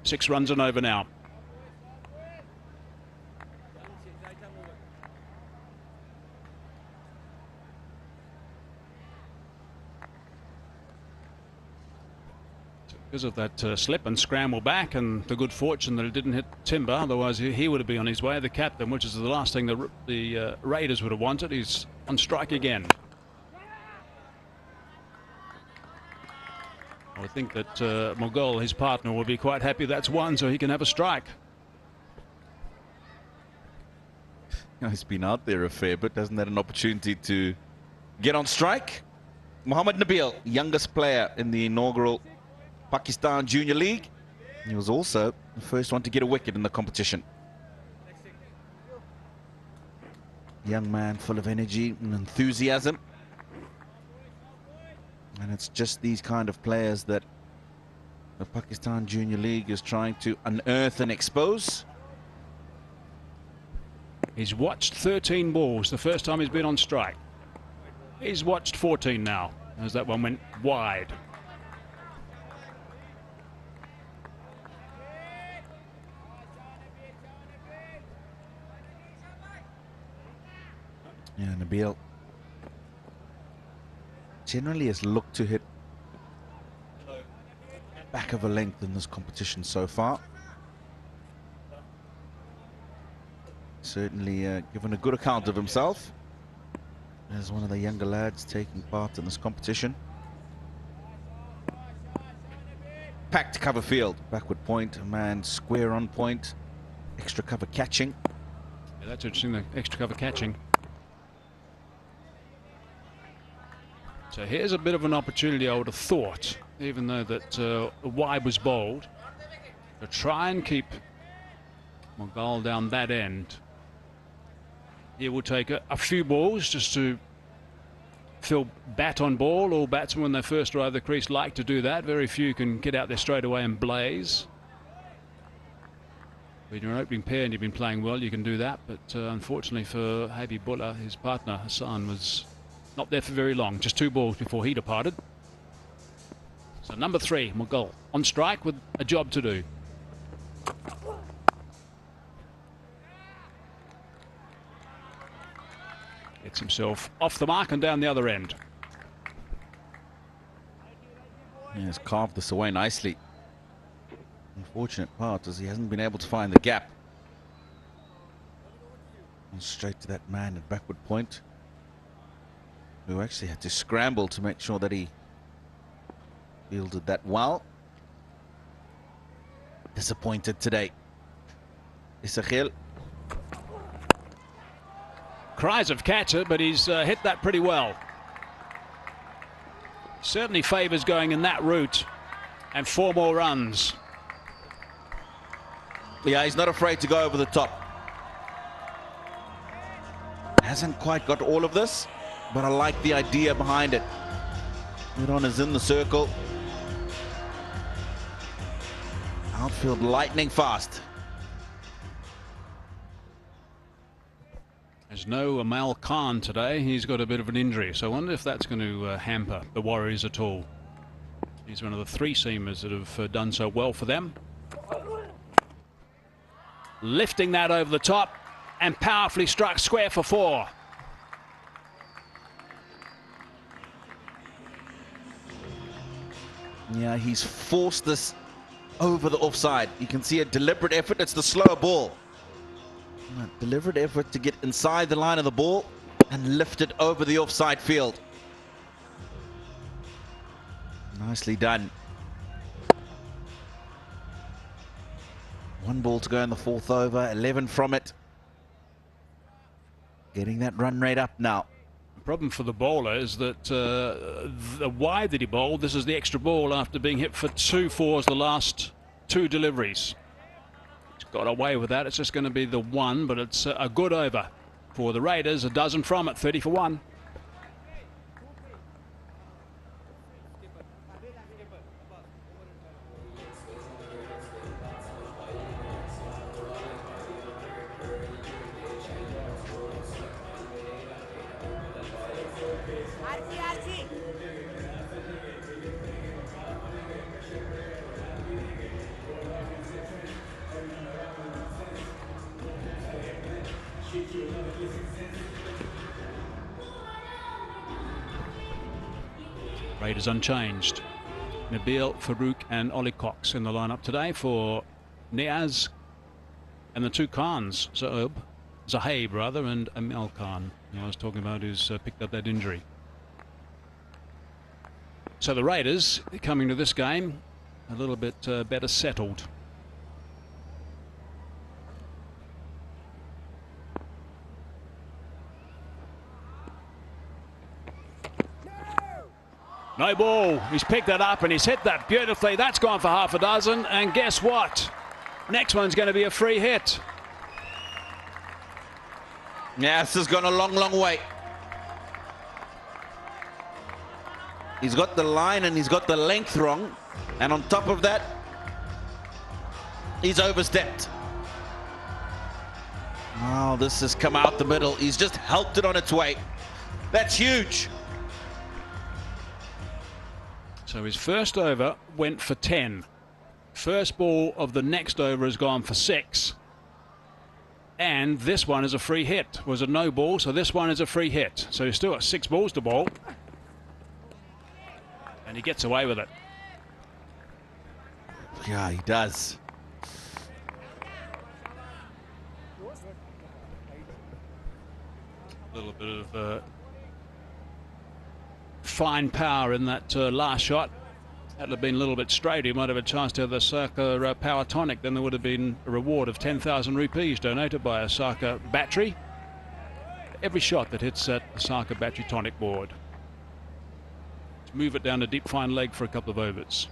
Six runs and over now. Because of that slip and scramble back and the good fortune that it didn't hit timber, otherwise he would have been on his way, the captain, which is the last thing the Raiders would have wanted. He's on strike again. I would think that Mughal, his partner, will be quite happy that's one so he can have a strike. He's been out there a fair bit, hasn't had an opportunity to get on strike. Mohammad Nabil, youngest player in the inaugural Pakistan Junior League. He was also the first one to get a wicket in the competition. Young man full of energy and enthusiasm. And it's just these kind of players that the Pakistan Junior League is trying to unearth and expose. He's watched 13 balls the first time he's been on strike. He's watched 14 now as that one went wide. Yeah, Nabil generally has looked to hit back of a length in this competition so far. Certainly given a good account of himself as one of the younger lads taking part in this competition. Packed cover field, backward point, a man square on point, extra cover catching. Yeah, that's interesting, the extra cover catching. So here's a bit of an opportunity, I would have thought, even though that wide was bowled, to try and keep Mughal down that end. He will take a few balls just to fill bat on ball. All batsmen, when they first arrive the crease, like to do that. Very few can get out there straight away and blaze. When you're an opening pair and you've been playing well, you can do that. But unfortunately for Habibullah, his partner Hassan was not there for very long. Just 2 balls before he departed. So number 3, Mughal, on strike with a job to do. Gets himself off the mark and down the other end. He has carved this away nicely. Unfortunate part is he hasn't been able to find the gap. And straight to that man at backward point, who actually had to scramble to make sure that he fielded that well. Disappointed today. Isakhil. Cries of catch it, but he's hit that pretty well. Certainly favours going in that route, and 4 more runs. Yeah, he's not afraid to go over the top. Hasn't quite got all of this, but I like the idea behind it. Mardan is in the circle. Outfield lightning fast. There's no Amal Khan today. He's got a bit of an injury, so I wonder if that's going to hamper the Warriors at all. He's one of the 3 seamers that have done so well for them. Lifting that over the top and powerfully struck square for 4. Yeah, he's forced this over the offside. You can see a deliberate effort. It's the slower ball. A deliberate effort to get inside the line of the ball and lift it over the offside field. Nicely done. 1 ball to go in the 4th over, 11 from it. Getting that run rate up now. The problem for the bowler is that the wide that he bowled, this is the extra ball after being hit for 2 fours the last 2 deliveries. He's got away with that. It's just going to be the 1, but it's a good over for the Raiders. A dozen from it, 30 for 1. Raiders unchanged. Nabil, Farouk and Ollie Cox in the lineup today for Niaz and the 2 Khans, Zahaib rather, and Amel Khan, who I was talking about, who's picked up that injury. So the Raiders coming to this game a little bit better settled. No ball. He's picked that up and he's hit that beautifully. That's gone for half a dozen. And guess what? Next one's going to be a free hit. Yeah, this has gone a long, long way. He's got the line and he's got the length wrong. And on top of that, he's overstepped. Oh, this has come out the middle. He's just helped it on its way. That's huge. So his first over went for 10. First ball of the next over has gone for 6. And this one is a free hit. Was a no ball, so this one is a free hit. So he's still got 6 balls to bowl. And he gets away with it. Yeah, he does. A little bit of fine power in that last shot. That'd have been a little bit straight. He might have a chance to have the Osaka power tonic. Then there would have been a reward of 10,000 rupees donated by Osaka Battery. Every shot that hits that Osaka Battery tonic board. Let's move it down to deep fine leg for a couple of overs.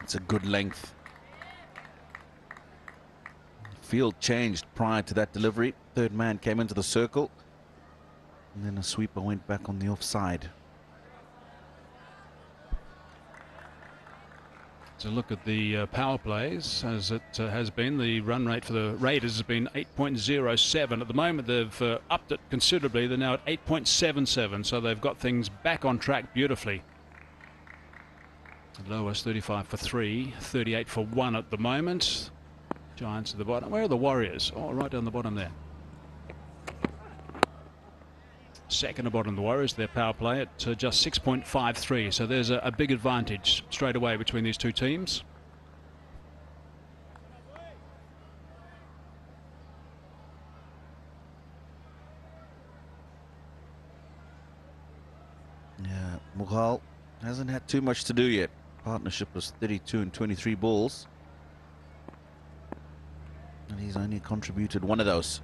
It's a good length. Field changed prior to that delivery. 3rd man came into the circle. And then a sweeper went back on the offside. So look at the power plays as it has been. The run rate for the Raiders has been 8.07. At the moment they've upped it considerably. They're now at 8.77. So they've got things back on track beautifully. The lowest 35 for 3, 38 for 1 at the moment. Giants at the bottom. Where are the Warriors? Oh, right down the bottom there. Second to bottom, the Warriors, their power play at just 6.53. So there's a big advantage straight away between these two teams. Yeah, Mughal hasn't had too much to do yet. Partnership was 32 and 23 balls. And he's only contributed one of those.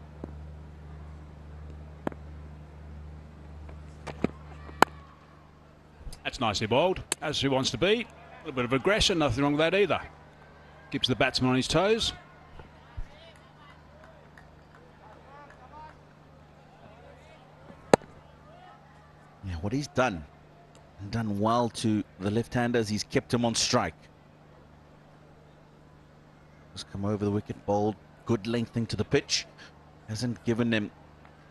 That's nicely bowled, as he wants to be. A little bit of aggression, nothing wrong with that either. Keeps the batsman on his toes. Yeah, what he's done well to the left-handers, he's kept him on strike. Just come over the wicket, bowled, good length into the pitch. Hasn't given them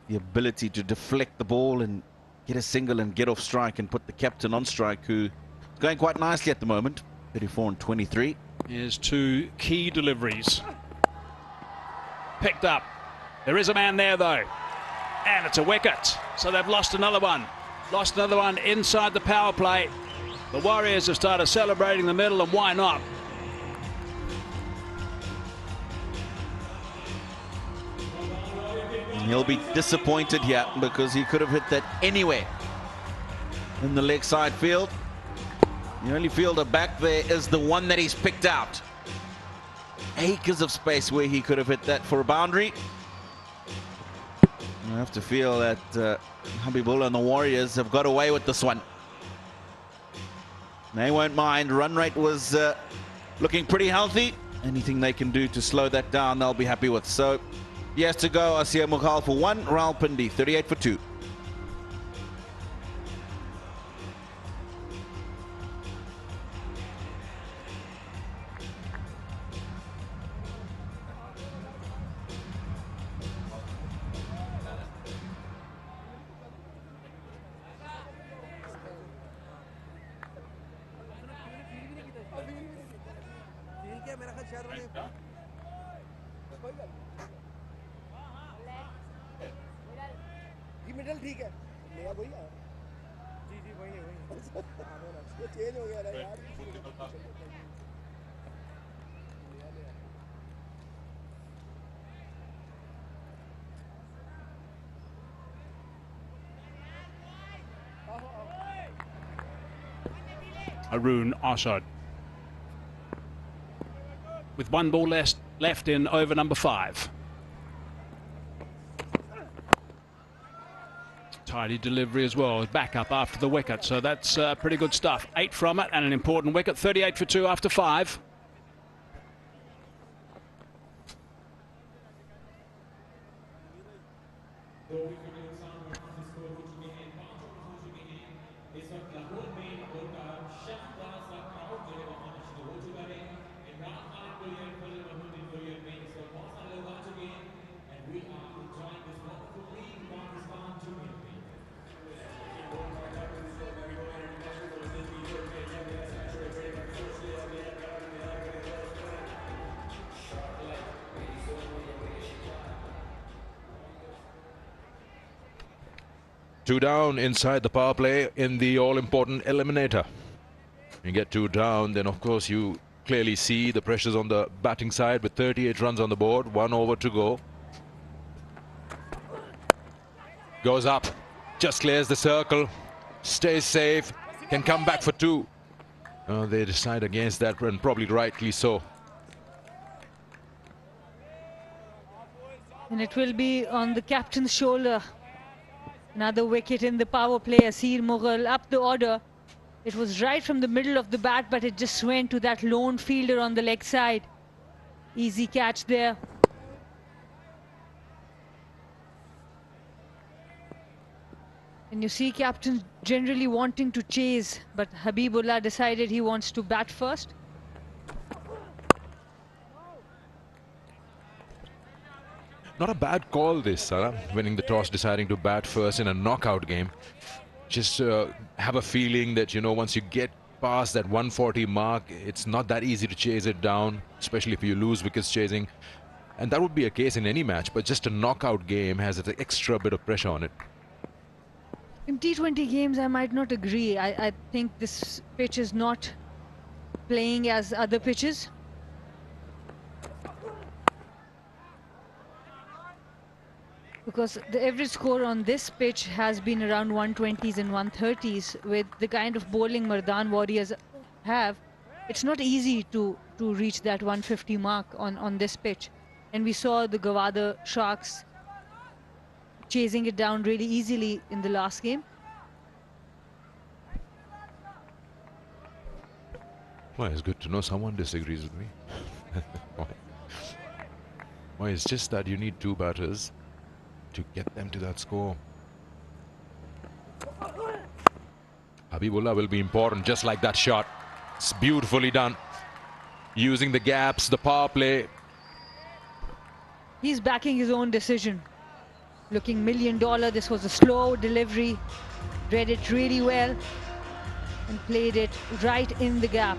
the ability to deflect the ball and get a single and get off strike and put the captain on strike, who is going quite nicely at the moment. 34 and 23. Here's two key deliveries. Picked up. There is a man there though. And it's a wicket. So they've lost another one. Lost another one inside the power play. The Warriors have started celebrating the middle, and why not? He'll be disappointed here because he could have hit that anywhere in the leg side field. The only fielder back there is the one that he's picked out. Acres of space where he could have hit that for a boundary. I have to feel that Habibullah and the Warriors have got away with this one. They won't mind. Run rate was looking pretty healthy. Anything they can do to slow that down, they'll be happy with. So he has to go. Asir Mughal for 1, Rawalpindi 38 for 2. Middle ठीक है नया वही है जी जी वही है वही change हो गया ना यार Arun Ashad. With one ball left in over number 5. Tidy delivery as well, back up after the wicket, so that's pretty good stuff. 8 from it and an important wicket. 38 for 2 after 5. Two down inside the power play in the all-important eliminator. You get 2 down, then of course you clearly see the pressures on the batting side with 38 runs on the board, 1 over to go. Goes up, just clears the circle, stays safe, can come back for 2. They decide against that, and probably rightly so. And it will be on the captain's shoulder. Another wicket in the power play. Asir Mughal up the order. It was right from the middle of the bat, but it just went to that lone fielder on the leg side. Easy catch there. And you see captain generally wanting to chase, but Habibullah decided he wants to bat first. Not a bad call this, Sarah, winning the toss, deciding to bat first in a knockout game. Just have a feeling that, you know, once you get past that 140 mark, it's not that easy to chase it down, especially if you lose wickets chasing. And that would be a case in any match, but just a knockout game has an extra bit of pressure on it. In T20 games, I might not agree. I think this pitch is not playing as other pitches. Because the average score on this pitch has been around 120s and 130s. With the kind of bowling Mardan Warriors have, it's not easy to reach that 150 mark on this pitch. And we saw the Gawada Sharks chasing it down really easily in the last game. Well, it's good to know someone disagrees with me. Well, it's just that you need two batters to get them to that score. Habibullah will be important, just like that shot. It's beautifully done. Using the gaps, the power play. He's backing his own decision. Looking $1 million. This was a slow delivery. Read it really well and played it right in the gap.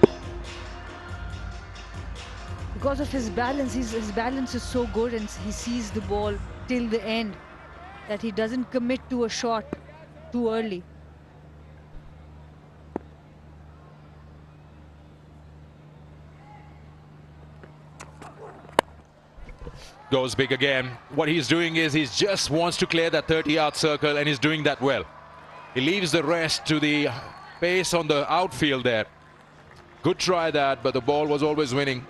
Because of his balance, his balance is so good, and he sees the ball till the end, that he doesn't commit to a shot too early. Goes big again. What he's doing is he just wants to clear that 30-yard circle, and he's doing that well. He leaves the rest to the pace on the outfield there. Good try that, but the ball was always winning.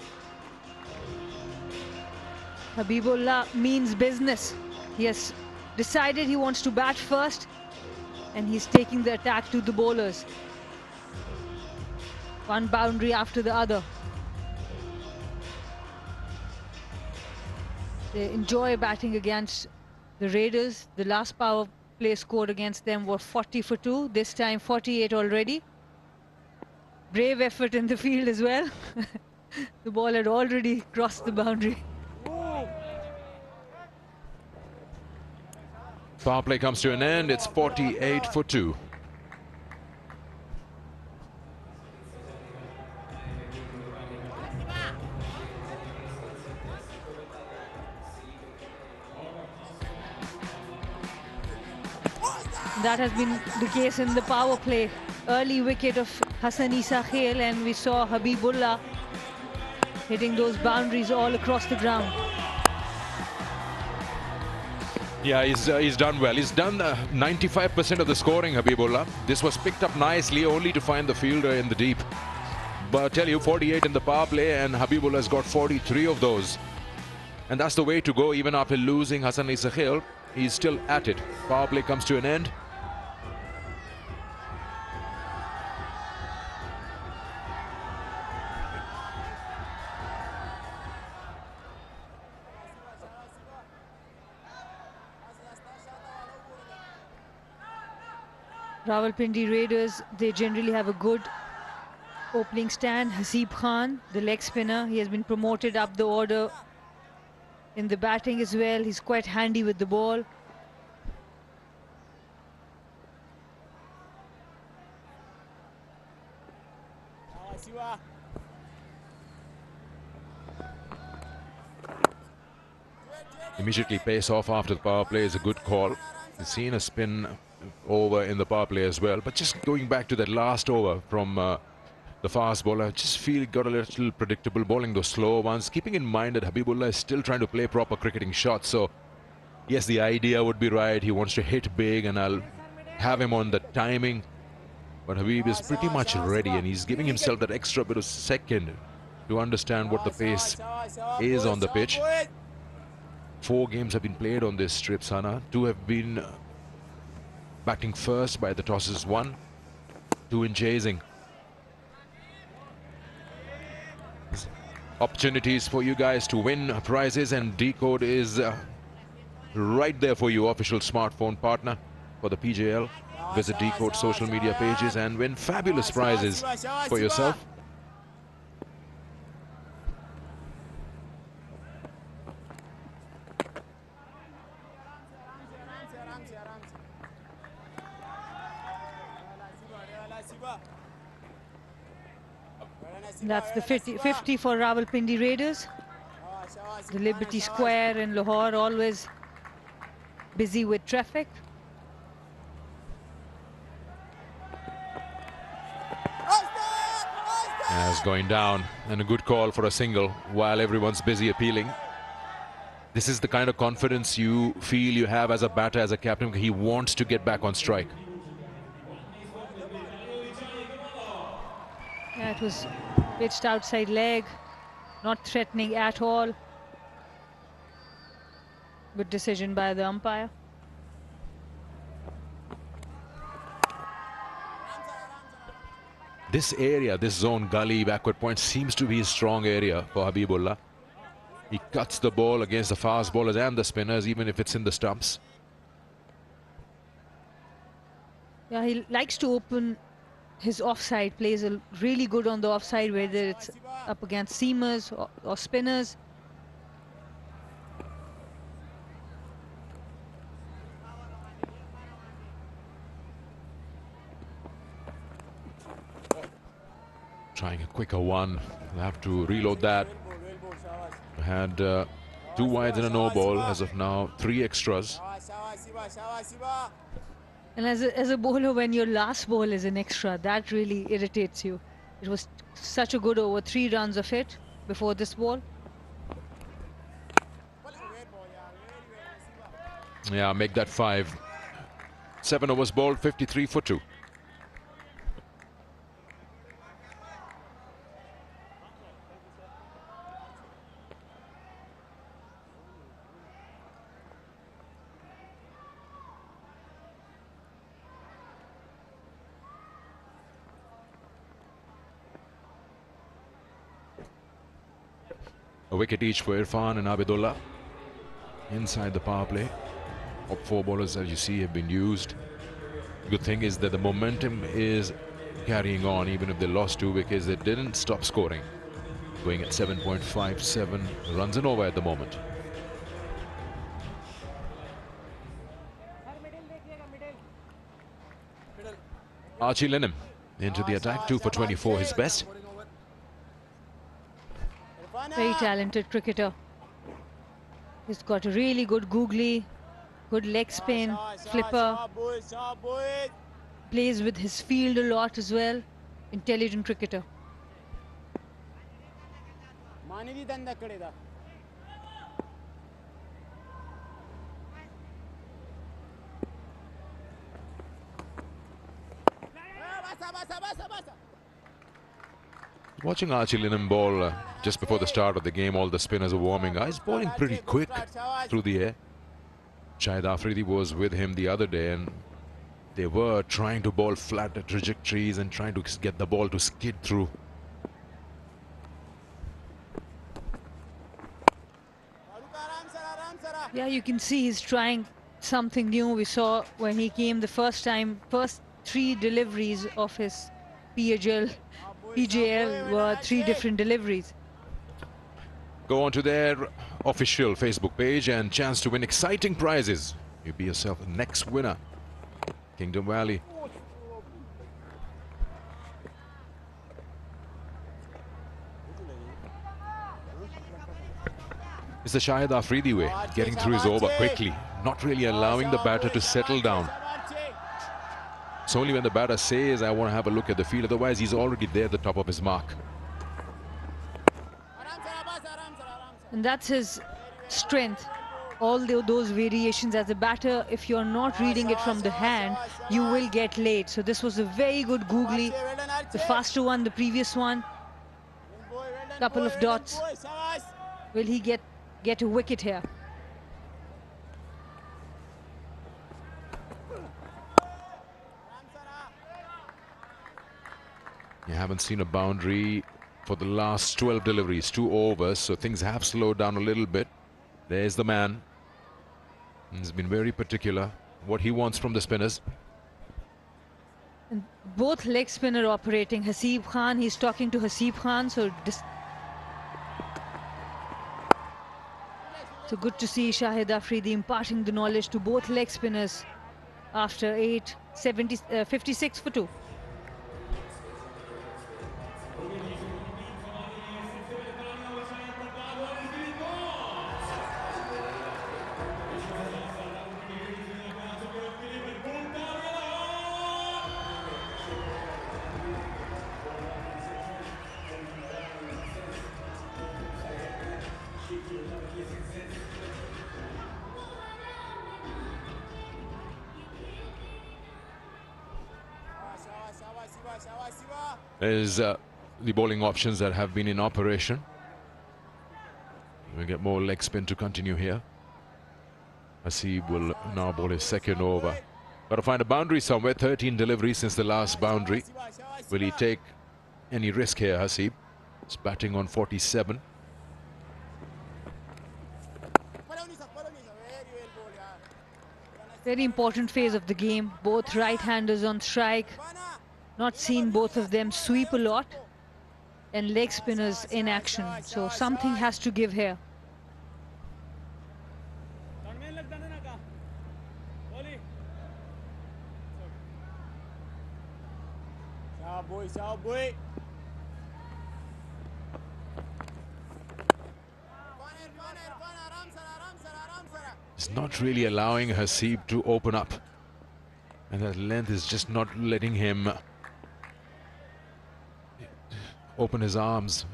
Habibullah means business. He has decided he wants to bat first, and he's taking the attack to the bowlers. One boundary after the other. They enjoy batting against the Raiders. The last power play scored against them was 40 for 2. This time 48 already. Brave effort in the field as well. The ball had already crossed the boundary. Power play comes to an end. It's 48 for 2. That has been the case in the power play. Early wicket of Hassan Isa Khail, and we saw Habibullah hitting those boundaries all across the ground. Yeah, he's done well. He's done 95% of the scoring, Habibullah. This was picked up nicely, only to find the fielder in the deep. But I tell you, 48 in the power play, and Habibullah has got 43 of those. And that's the way to go. Even after losing Hassan Isa Khail, he's still at it. Power play comes to an end. Rawalpindi Raiders, they generally have a good opening stand. Haseeb Khan, the leg spinner, he has been promoted up the order in the batting as well. He's quite handy with the ball. Immediately pace off after the power play is a good call. He's seen a spin over in the power play as well, but just going back to that last over from the fast bowler, I just feel it got a little predictable, bowling those slow ones, keeping in mind that Habibullah is still trying to play proper cricketing shots. So yes, the idea would be right, he wants to hit big, and I'll have him on the timing, but Habib is pretty much ready, and he's giving himself that extra bit of second to understand what the pace is on the pitch. 4 games have been played on this strip, Sana. 2 have been batting first by the tosses won, 2 in chasing. Opportunities for you guys to win prizes, and Decode is right there for you, official smartphone partner for the PJL. Visit Decode social media pages and win fabulous prizes for yourself. That's the 50 for Rawalpindi Raiders. The Liberty Square in Lahore always busy with traffic. As going down, and a good call for a single while everyone's busy appealing. This is the kind of confidence you feel you have as a batter, as a captain. He wants to get back on strike. Yeah, it was pitched outside leg, not threatening at all. Good decision by the umpire. This area, this zone, gully, backward point, seems to be a strong area for Habibullah. He cuts the ball against the fast bowlers and the spinners, even if it's in the stumps. Yeah, he likes to open his offside, plays really good on the offside, whether it's up against seamers or spinners. Trying a quicker one. We'll have to reload that. Had 2 wides and a no ball. As of now, 3 extras. And as a bowler, when your last ball is an extra, that really irritates you. It was such a good over, 3 runs of it before this ball. Yeah, make that 5. 7 overs bowled, 53 for 2. A wicket each for Irfan and Abidullah inside the power play. Top 4 bowlers, as you see, have been used. Good thing is that the momentum is carrying on. Even if they lost 2 wickets, they didn't stop scoring. Going at 7.57 runs an over at the moment. Archie Lenham into the attack, 2 for 24, his best. Very talented cricketer. He's got a really good googly, good leg spin, flipper. Plays with his field a lot as well. Intelligent cricketer. Watching Archie Lenham bowl just before the start of the game, all the spinners are warming up. He's bowling pretty quick through the air. Shahid Afridi was with him the other day and they were trying to bowl flat trajectories and trying to get the ball to skid through. Yeah, you can see he's trying something new. We saw when he came the first time, first 3 deliveries of his PJL were 3 different deliveries. Go on to their official Facebook page and chance to win exciting prizes. You'll be yourself the next winner. Kingdom Valley. It's the Shahid Afridi way, getting through his over quickly, not really allowing the batter to settle down. It's only when the batter says, I want to have a look at the field, otherwise he's already there at the top of his mark. And that's his strength. All those variations as a batter, if you're not reading it from the hand, you will get late. So this was a very good googly. The faster one, the previous one. Couple of dots. Will he get a wicket here? You haven't seen a boundary for the last 12 deliveries, 2 overs, so things have slowed down a little bit. There's the man. He's been very particular what he wants from the spinners. And both leg spinner operating. Haseeb Khan, he's talking to Haseeb Khan, so good to see Shahid Afridi imparting the knowledge to both leg spinners after 56 for 2. is the bowling options that have been in operation. We'll get more leg spin to continue here. Hasib will now bowl his second over. Got to find a boundary somewhere. 13 deliveries since the last boundary. Will he take any risk here, Hasib? He's batting on 47. Very important phase of the game. Both right-handers on strike. Not seen both of them sweep a lot. And leg spinners in action. So something has to give here. It's not really allowing Hasib to open up. And that length is just not letting him open his arms.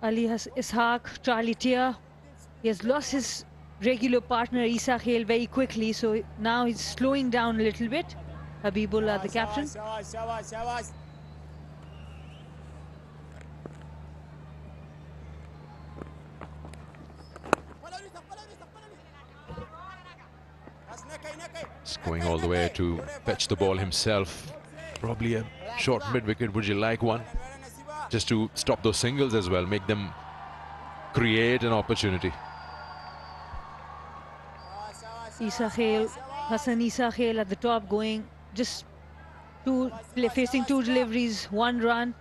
Ali Ishaq, Charlie Tier. He has lost his regular partner Isa Khel very quickly, so now he's slowing down a little bit. Habibullah, the captain. He's going all the way to fetch the ball himself. Probably a short mid-wicket. Would you like one? Just to stop those singles as well, make them create an opportunity. Isa Khel, Hassan Isa Khel at the top, going just facing two deliveries, one run.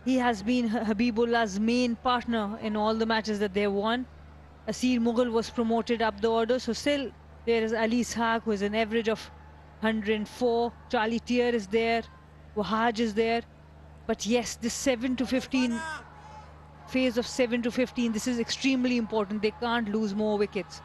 He has been Habibullah's main partner in all the matches that they won. Asir Mughal was promoted up the order, so still there is Ali Ishaq, who is an average of 104. Charlie Tier is there. Wahaj is there. But yes, this 7 to 15 phase of 7 to 15, this is extremely important. They can't lose more wickets.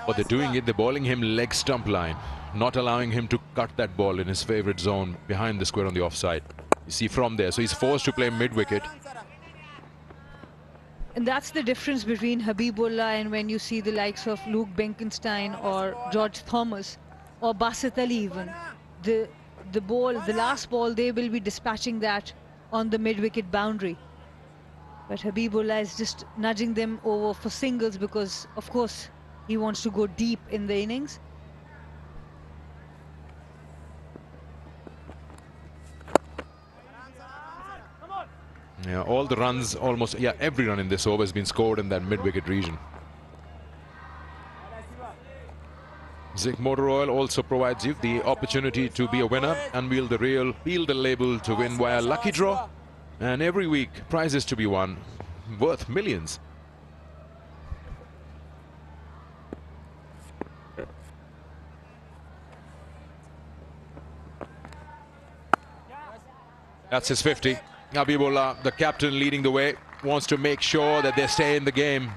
But they're doing it, they're bowling him leg stump line, not allowing him to cut that ball in his favorite zone behind the square on the offside. You see from there, so he's forced to play mid-wicket. And that's the difference between Habibullah and when you see the likes of Luke Benkenstein or George Thomas or Basit Ali even. The last ball, they will be dispatching that on the mid-wicket boundary. But Habibullah is just nudging them over for singles because, of course, he wants to go deep in the innings. Yeah, all the runs, almost, yeah, every run in this over has been scored in that mid-wicket region. Zik Motor Oil also provides you the opportunity to be a winner and wield the label to win via lucky draw. And every week, prizes to be won worth millions. That's his 50. Habibullah, the captain, leading the way, wants to make sure that they stay in the game.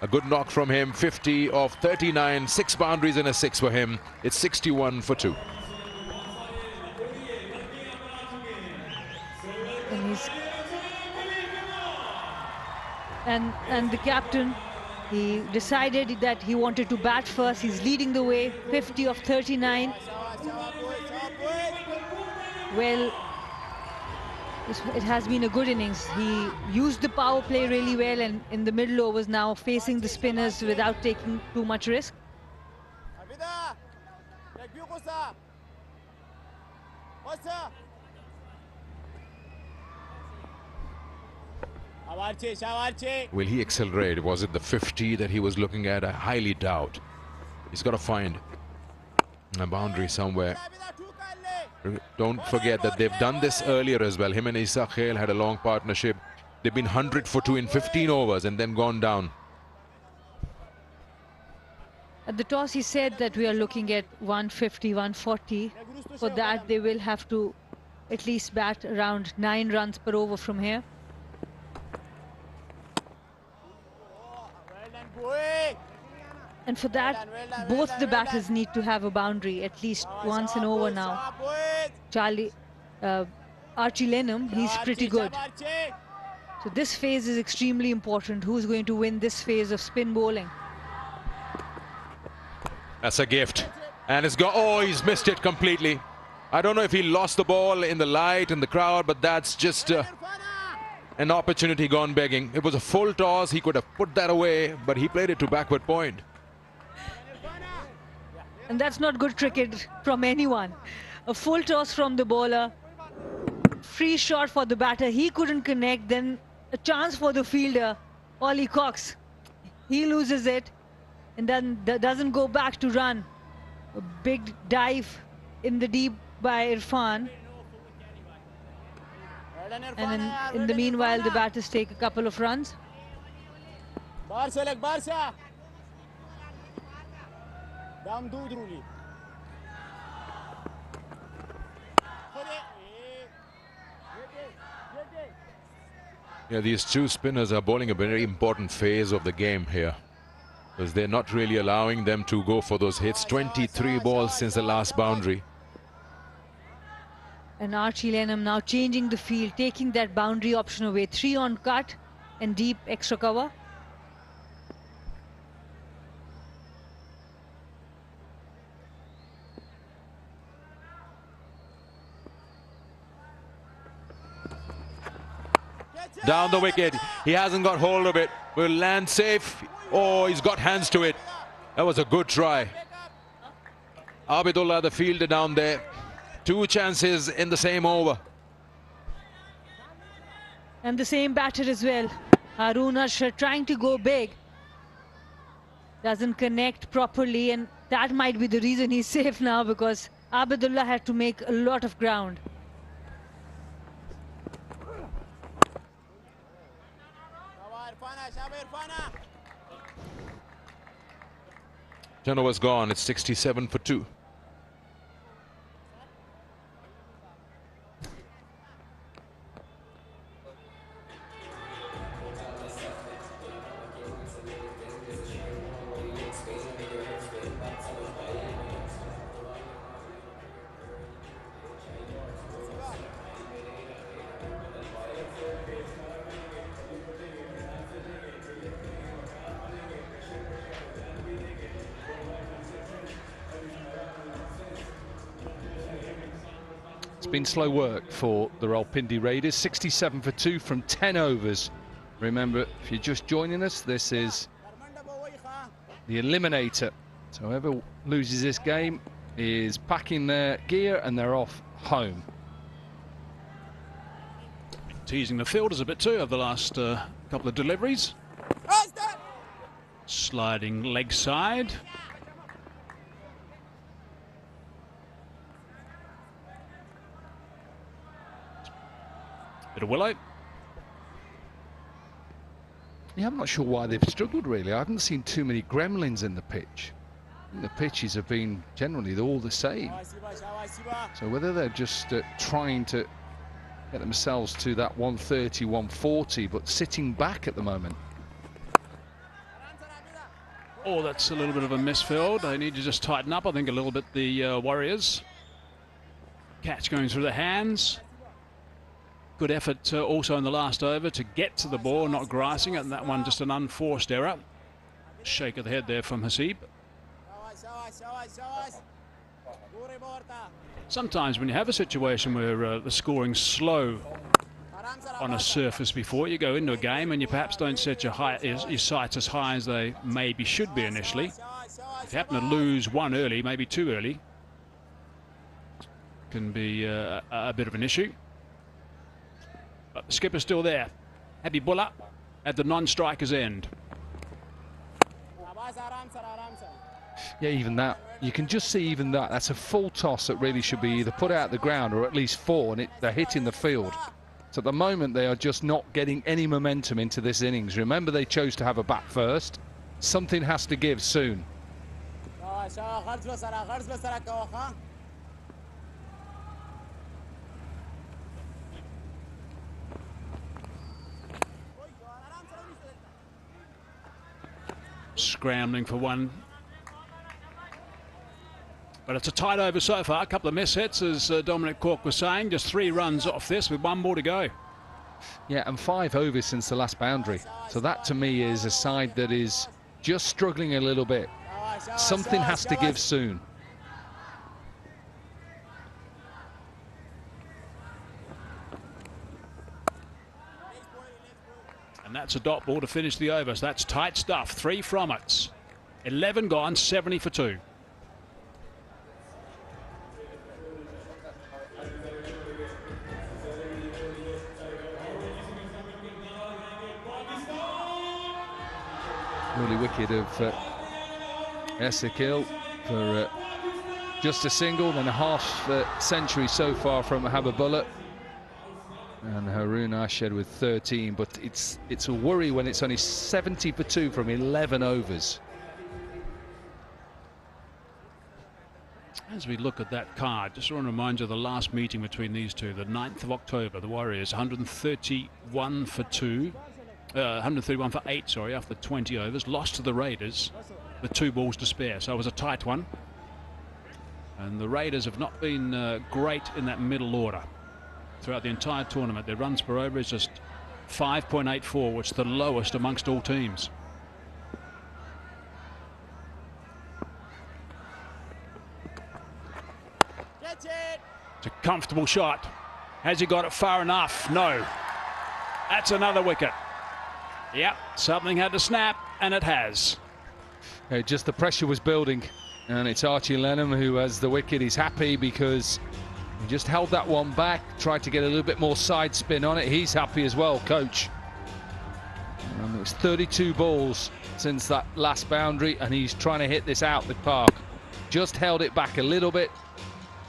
A good knock from him, 50 of 39, 6 boundaries and a 6 for him. It's 61 for 2. And the captain, he decided that he wanted to bat first. He's leading the way, 50 of 39. Well, it has been a good innings. He used the power play really well, and in the middle overs now facing the spinners without taking too much risk. Will he accelerate? Was it the 50 that he was looking at? I highly doubt. He's got to find a boundary somewhere. Don't forget that they've done this earlier as well. Him and Isa Khel had a long partnership. They've been 100 for 2 in 15 overs and then gone down. At the toss, he said that we are looking at 150, 140. For that, they will have to at least bat around 9 runs per over from here. And for that, both the batters need to have a boundary at least once an over now. Archie Lenham, he's pretty good. So this phase is extremely important. Who's going to win this phase of spin bowling? That's a gift. And it's gone. Oh, he's missed it completely. I don't know if he lost the ball in the light, in the crowd, but that's just an opportunity gone begging. It was a full toss. He could have put that away, but he played it to backward point. And that's not good cricket from anyone. A full toss from the bowler. Free shot for the batter. He couldn't connect. Then a chance for the fielder, Ollie Cox. He loses it and then doesn't go back to run. A big dive in the deep by Irfan. And in the meanwhile, the batters take a couple of runs. Yeah, these two spinners are bowling a very important phase of the game here, because they're not really allowing them to go for those hits. 23 balls since the last boundary. And Archie Lenham now changing the field, taking that boundary option away. 3 on cut and deep extra cover. Down the wicket. He hasn't got hold of it. Will land safe. Oh, he's got hands to it. That was a good try. Abidullah, the fielder down there. 2 chances in the same over. And the same batter as well. Haroon Arshad trying to go big. Doesn't connect properly, and that might be the reason he's safe now, because Abidullah had to make a lot of ground. Turnover's gone. It's 67 for 2. It's been slow work for the Rawalpindi Raiders. 67 for 2 from 10 overs. Remember, if you're just joining us, this is the eliminator. So whoever loses this game is packing their gear and they're off home. Teasing the fielders a bit too of the last couple of deliveries. Sliding leg side. Bit of willow. Yeah, I'm not sure why they've struggled really. I haven't seen too many gremlins in the pitch. I think the pitches have been generally all the same. So whether they're just trying to get themselves to that 130, 140, but sitting back at the moment. Oh, that's a little bit of a misfield. They need to just tighten up, I think, a little bit, the Warriors. Catch going through the hands. Good effort also in the last over to get to the ball, not grassing it, and that one just an unforced error. Shake of the head there from Hasib. Sometimes when you have a situation where the scoring's slow on a surface before you go into a game and you perhaps don't set your sights as high as they maybe should be initially. If you happen to lose one early, maybe 2 early, can be a bit of an issue. But the skipper's still there. Habibullah at the non-striker's end. Yeah, even that. You can just see even that. That's a full toss that really should be either put out the ground or at least 4, and they're hitting the field. So at the moment, they are just not getting any momentum into this innings. Remember, they chose to have a bat first. Something has to give soon. Scrambling for one. But it's a tight over so far. A couple of miss hits, as Dominic Cork was saying. Just 3 runs off this with 1 more to go. Yeah, and 5 overs since the last boundary. So that to me is a side that is just struggling a little bit. something has to give soon. And that's a dot ball to finish the over. So that's tight stuff. 3 from it. 11 gone, 70 for 2. Really wicked of Ezekiel for just a single, then a half century so far from Habibullah. And Haroon Ashed with 13, but it's a worry when it's only 70 for 2 from 11 overs. As we look at that card, just want to remind you of the last meeting between these two, the 9th of October. The Warriors 131 for 2, 131 for 8, sorry, after 20 overs. Lost to the Raiders with 2 balls to spare, so it was a tight one. And the Raiders have not been great in that middle order throughout the entire tournament. Their runs per over is just 5.84, which is the lowest amongst all teams. It's a comfortable shot. Has he got it far enough? No. That's another wicket. Yep, something had to snap, and it has. Just the pressure was building, and it's Archie Lenham who has the wicket. He's happy because he just held that one back, tried to get a little bit more side spin on it. He's happy as well, coach. And it's 32 balls since that last boundary, and he's trying to hit this out the park. Just held it back a little bit.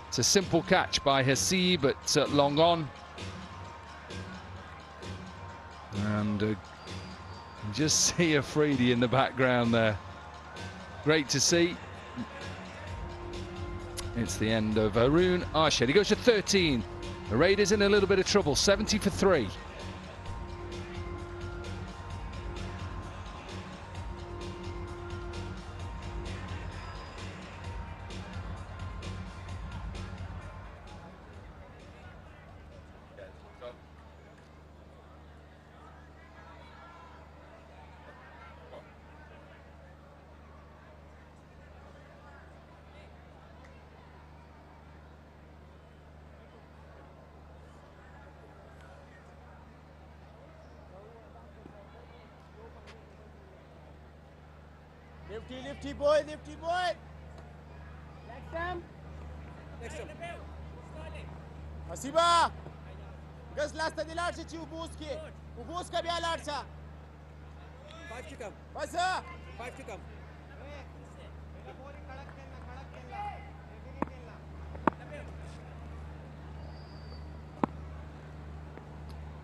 It's a simple catch by Hassi, but long on. And you just see Afridi in the background there. Great to see. It's the end of Haroon Ashed. He goes to 13. The Raiders in a little bit of trouble, 70 for 3. Lifty boy, lifty boy. Next time. Next time. Hasiba. Gus last the large chi ubus ka bia large. 5 to come. Bas 5 to come.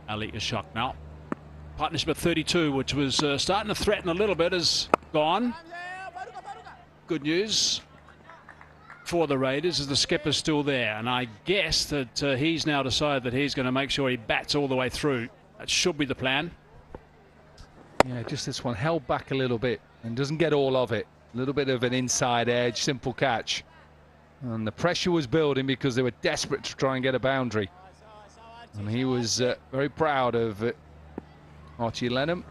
Ali is shocked now. Partnership at 32, which was starting to threaten a little bit, is gone. Good news for the Raiders is the skipper's still there, and I guess that he's now decided that he's going to make sure he bats all the way through. That should be the plan. Yeah, just this one held back a little bit and doesn't get all of it. A little bit of an inside edge, simple catch. And the pressure was building because they were desperate to try and get a boundary. And he was very proud of Archie Lenham.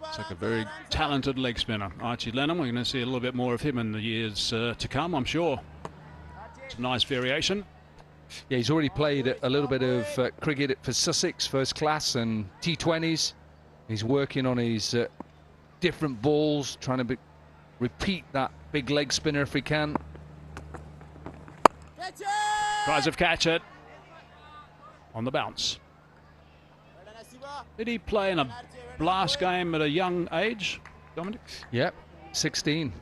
It's like a very talented leg spinner, Archie Lenham. We're going to see a little bit more of him in the years to come, I'm sure. It's a nice variation. Yeah, he's already played a little bit of cricket for Sussex, first class and T20s. He's working on his different balls, trying to repeat that big leg spinner if he can. Tries to catch it on the bounce. Did he play in a blast game at a young age, Dominic? Yep, 16.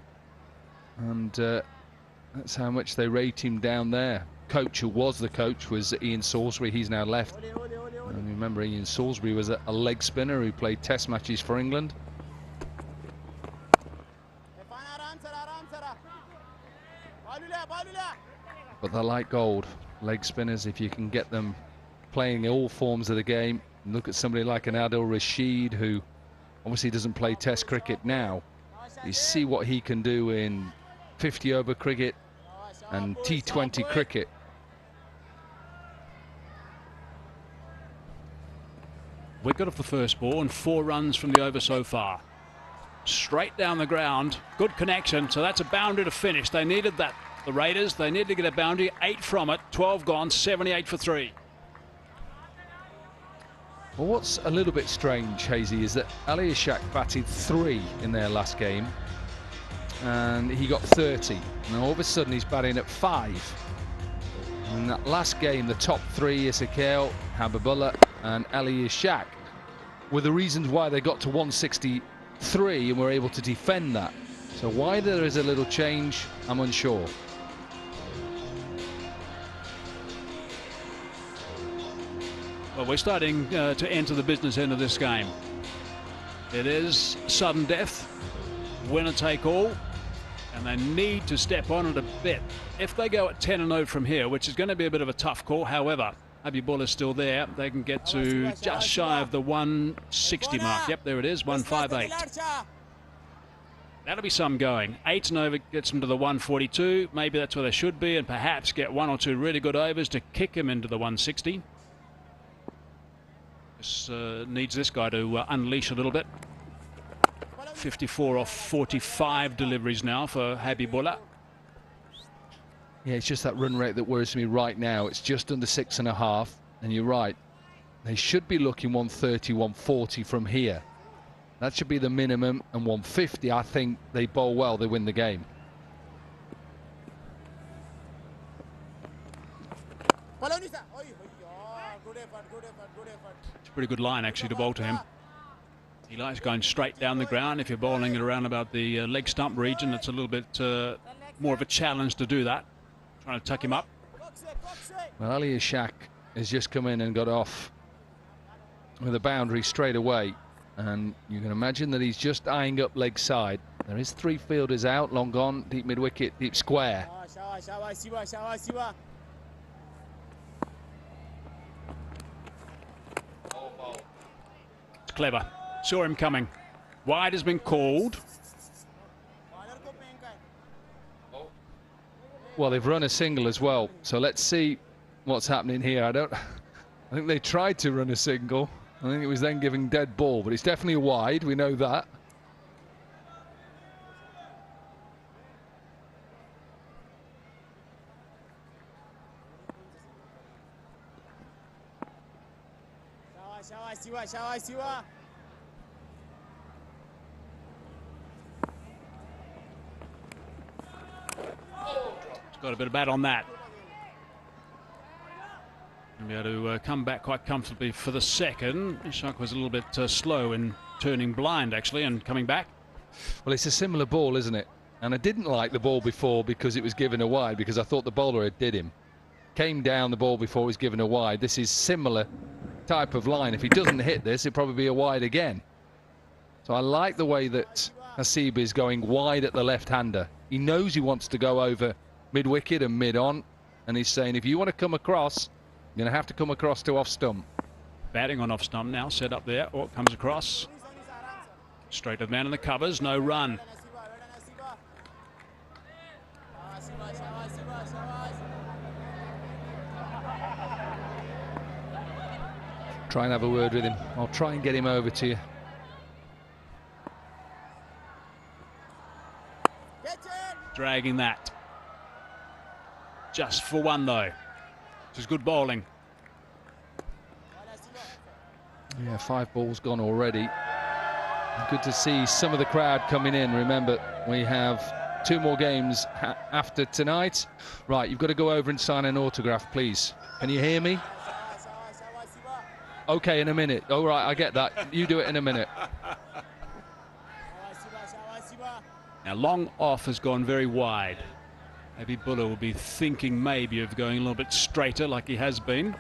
And that's how much they rate him down there. Coach, who was the coach, was Ian Salisbury. He's now left. And remember, Ian Salisbury was a leg spinner who played test matches for England. But they're like gold, leg spinners, if you can get them playing all forms of the game. Look at somebody like an Adil Rashid, who obviously doesn't play test cricket now. You see what he can do in 50-over cricket and T20 cricket. Wicket off the first ball and 4 runs from the over so far. Straight down the ground. Good connection. So that's a boundary to finish. They needed that. The Raiders, they needed to get a boundary. 8 from it. 12 gone. 78 for 3. Well, what's a little bit strange, Hazy, is that Ali Ishaq batted 3 in their last game. And he got 30. Now all of a sudden he's batting at 5. In that last game, the top 3, Ezekiel, Habibullah and Ali Ishaq, were the reasons why they got to 163 and were able to defend that. So why there is a little change, I'm unsure. Well, we're starting to enter the business end of this game. It is sudden death, winner take all, and they need to step on it a bit. If they go at 10-0 from here, which is going to be a bit of a tough call, however, Habibullah is still there. They can get to just shy of the 160 mark. Yep, there it is, 158. That'll be some going. 8-0 gets them to the 142. Maybe that's where they should be, and perhaps get 1 or 2 really good overs to kick him into the 160. This needs this guy to unleash a little bit. 54 off 45 deliveries now for Habibullah. Yeah, it's just that run rate that worries me right now. It's just under 6.5, and you're right. They should be looking 130, 140 from here. That should be the minimum, and 150, I think they bowl well, they win the game. It's a pretty good line, actually, to bowl to him. He likes going straight down the ground. If you're bowling it around about the leg stump region, it's a little bit more of a challenge to do that. Trying to tuck him up. Well, Ali Ishaq has just come in and got off with a boundary straight away. And you can imagine that he's just eyeing up leg side. There is 3 fielders out, long gone, deep mid-wicket, deep square. It's clever. Saw him coming. Wide has been called. Well, they've run a single as well, so let's see what's happening here. I think they tried to run a single. I think it was then giving dead ball, but it's definitely a wide, we know that. Got a bit of bat on that. And be able to come back quite comfortably for the second. Ishaq was a little bit slow in turning blind, actually, and coming back. Well, it's a similar ball, isn't it? And I didn't like the ball before because it was given a wide, because I thought the bowler had did him. Came down the ball before it was given a wide. This is similar type of line. If he doesn't hit this, it'll probably be a wide again. So I like the way that Hasib is going wide at the left-hander. He knows he wants to go over mid-wicket and mid-on, and he's saying, if you want to come across, you're going to have to come across to off-stump. Batting on off-stump now, set up there. Oh, it comes across. Straight to the man in the covers, no run. Try and have a word with him. I'll try and get him over to you. Dragging that. Just for 1 though. This is good bowling. Yeah, 5 balls gone already. Good to see some of the crowd coming in. Remember, we have 2 more games after tonight. Right, you've got to go over and sign an autograph, please. Can you hear me? Okay, in a minute. All right, I get that. You do it in a minute. Now, long off has gone very wide. Habibullah will be thinking maybe of going a little bit straighter like he has been.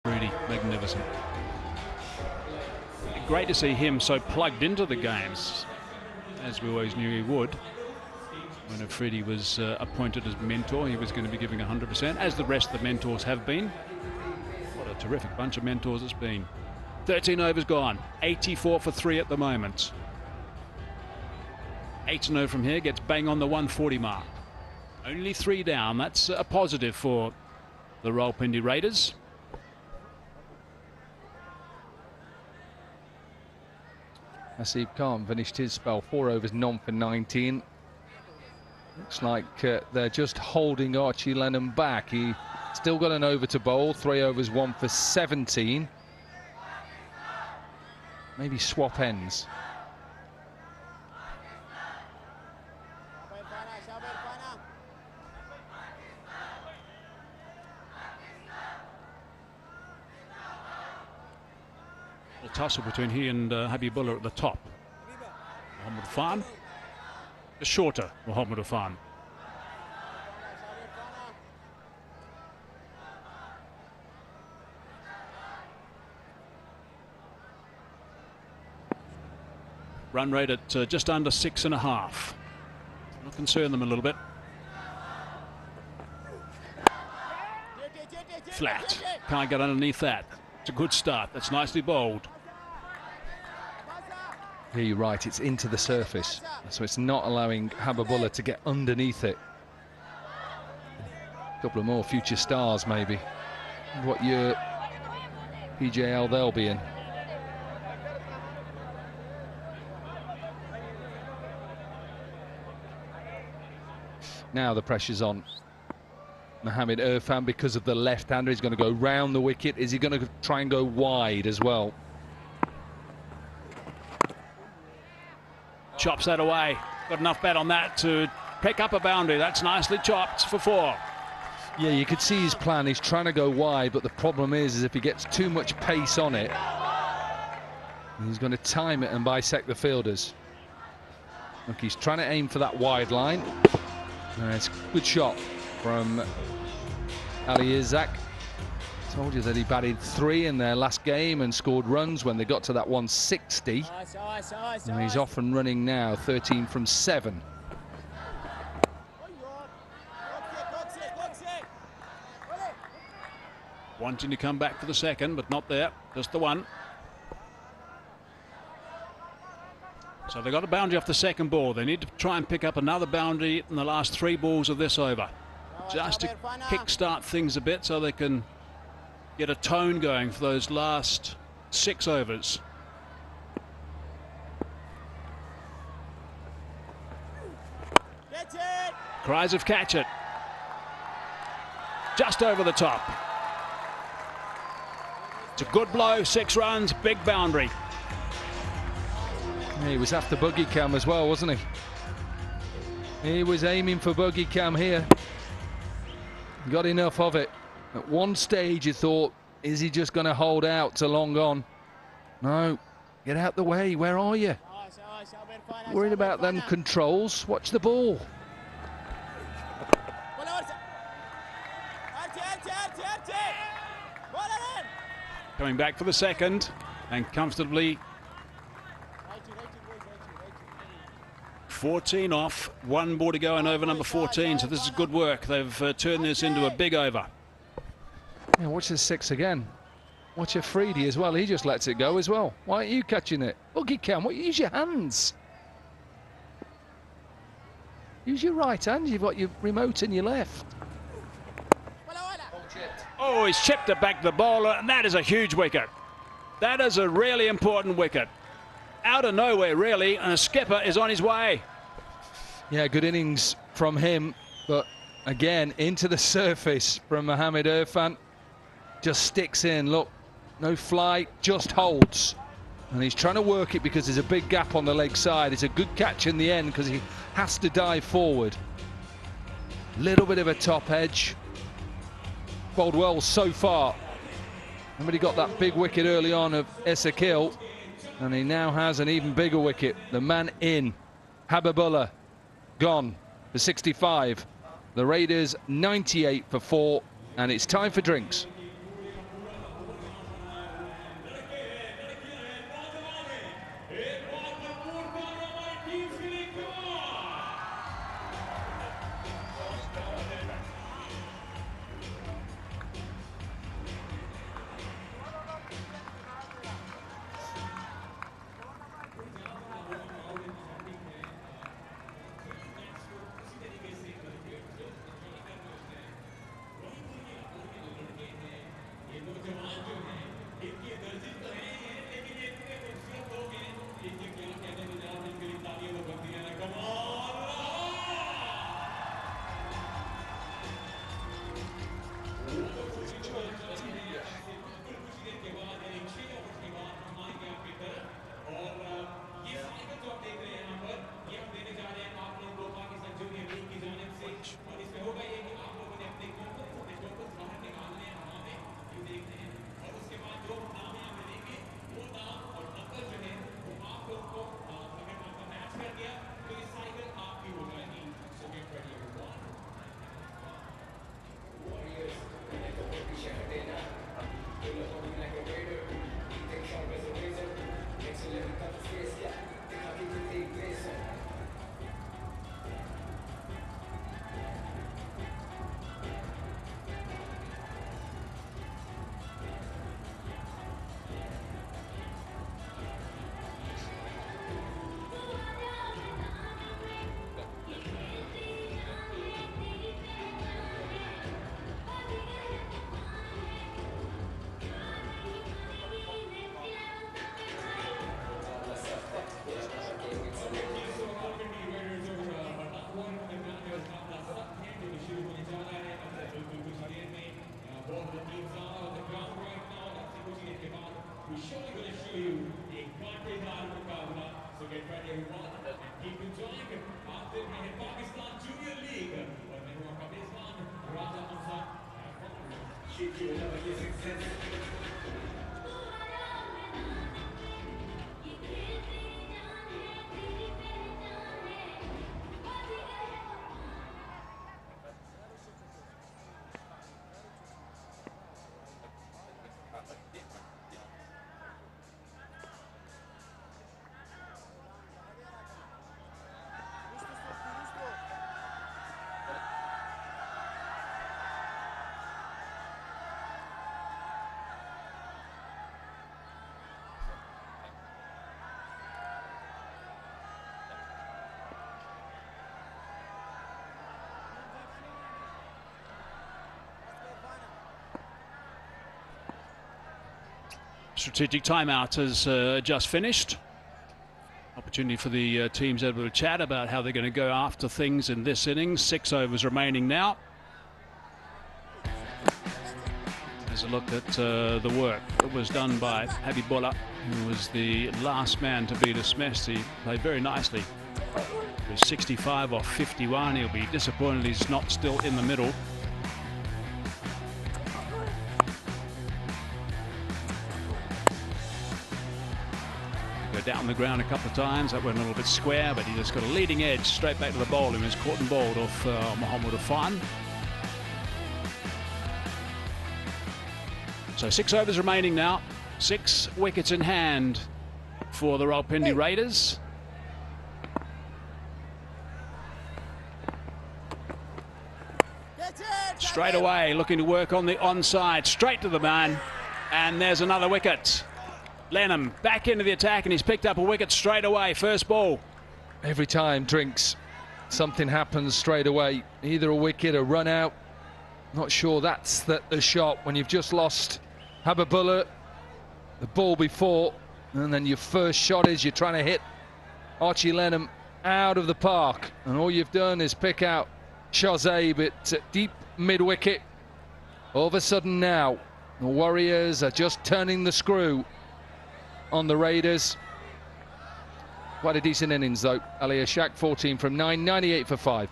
Really magnificent. Great to see him so plugged into the games. as we always knew he would. When Afridi was appointed as mentor, he was going to be giving 100%, as the rest of the mentors have been. What a terrific bunch of mentors it's been. 13 overs gone, 84 for 3 at the moment. 8-0 from here, gets bang on the 140 mark. Only 3 down, that's a positive for the Rawalpindi Raiders. Hasib Khan finished his spell, 4 overs, none for 19. Looks like they're just holding Archie Lennon back. He still got an over to bowl, 3 overs, 1 for 17. Maybe swap ends. A tussle between he and Habibullah at the top. Muhammad Khan. The shorter Muhammad Khan. Run rate at just under 6.5. Will concern them a little bit. Flat. Can't get underneath that. It's a good start. That's nicely bowled. Yeah, you're right, it's into the surface, so it's not allowing Habibullah to get underneath it. A couple of more future stars, maybe. What year PJL they'll be in. Now the pressure's on Mohamed Irfan because of the left-hander. He's going to go round the wicket. Is he going to try and go wide as well? Chops that away. Got enough bat on that to pick up a boundary. That's nicely chopped for 4. Yeah, you could see his plan. He's trying to go wide, but the problem is if he gets too much pace on it, he's going to time it and bisect the fielders. Look, he's trying to aim for that wide line. It's a good shot from Ali Izzak. Told you that he batted 3 in their last game and scored runs when they got to that 160. And he's off and running now, 13 from 7. Wanting to come back for the second, but not there. Just the one. So they got a boundary off the second ball. They need to try and pick up another boundary in the last 3 balls of this over, just to kick-start things a bit so they can get a tone going for those last 6 overs. Cries of catch it. Just over the top. It's a good blow, 6 runs, big boundary. He was after buggy cam as well, wasn't he? He was aiming for buggy cam here. Got enough of it. At one stage you thought, is he just going to hold out to long on? No, get out the way, where are you? Worried about them controls, watch the ball. Coming back for the second and comfortably 14 off, 1 ball to go in over number 14, so this is good work. They've turned this into a big over. Yeah, watch this 6 again. Watch Afridi as well, he just lets it go as well. Why aren't you catching it? Buggy cam, use your hands. Use your right hand, you've got your remote in your left. Oh, he's chipped it back to the bowler, and that is a huge wicket. That is a really important wicket. Out of nowhere, really, and a skipper is on his way. Yeah, good innings from him, but again, into the surface from Mohamed Irfan. Just sticks in, look, no flight, just holds. And he's trying to work it because there's a big gap on the leg side. It's a good catch in the end because he has to dive forward. Little bit of a top edge. Bowled well so far. Somebody got that big wicket early on of Esakil, and he now has an even bigger wicket. The man in, Habibullah, gone for 65. The Raiders 98 for 4, and it's time for drinks. Strategic timeout has just finished. Opportunity for the teams able to chat about how they're going to go after things in this innings. 6 overs remaining now. There's a look at the work that was done by Habibola, who was the last man to be dismissed. He played very nicely. He was 65 off 51. He'll be disappointed he's not still in the middle. Down the ground a couple of times. That went a little bit square, but he just got a leading edge straight back to the bowl and was caught and bowled off Mohammad Afan. So 6 overs remaining now. 6 wickets in hand for the Rawalpindi Raiders. Straight away looking to work on the onside, straight to the man, and there's another wicket. Lenham back into the attack and he's picked up a wicket straight away. First ball. Every time Drinks, something happens straight away. Either a wicket, a run out. Not sure that's the shot when you've just lost Habibola, the ball before, and then your first shot is you're trying to hit Archie Lenham out of the park, and all you've done is pick out Shahzaib at deep mid-wicket. All of a sudden now, the Warriors are just turning the screw on the Raiders. Quite a decent innings though. Ali Ashak 14 from 9, 98 for 5.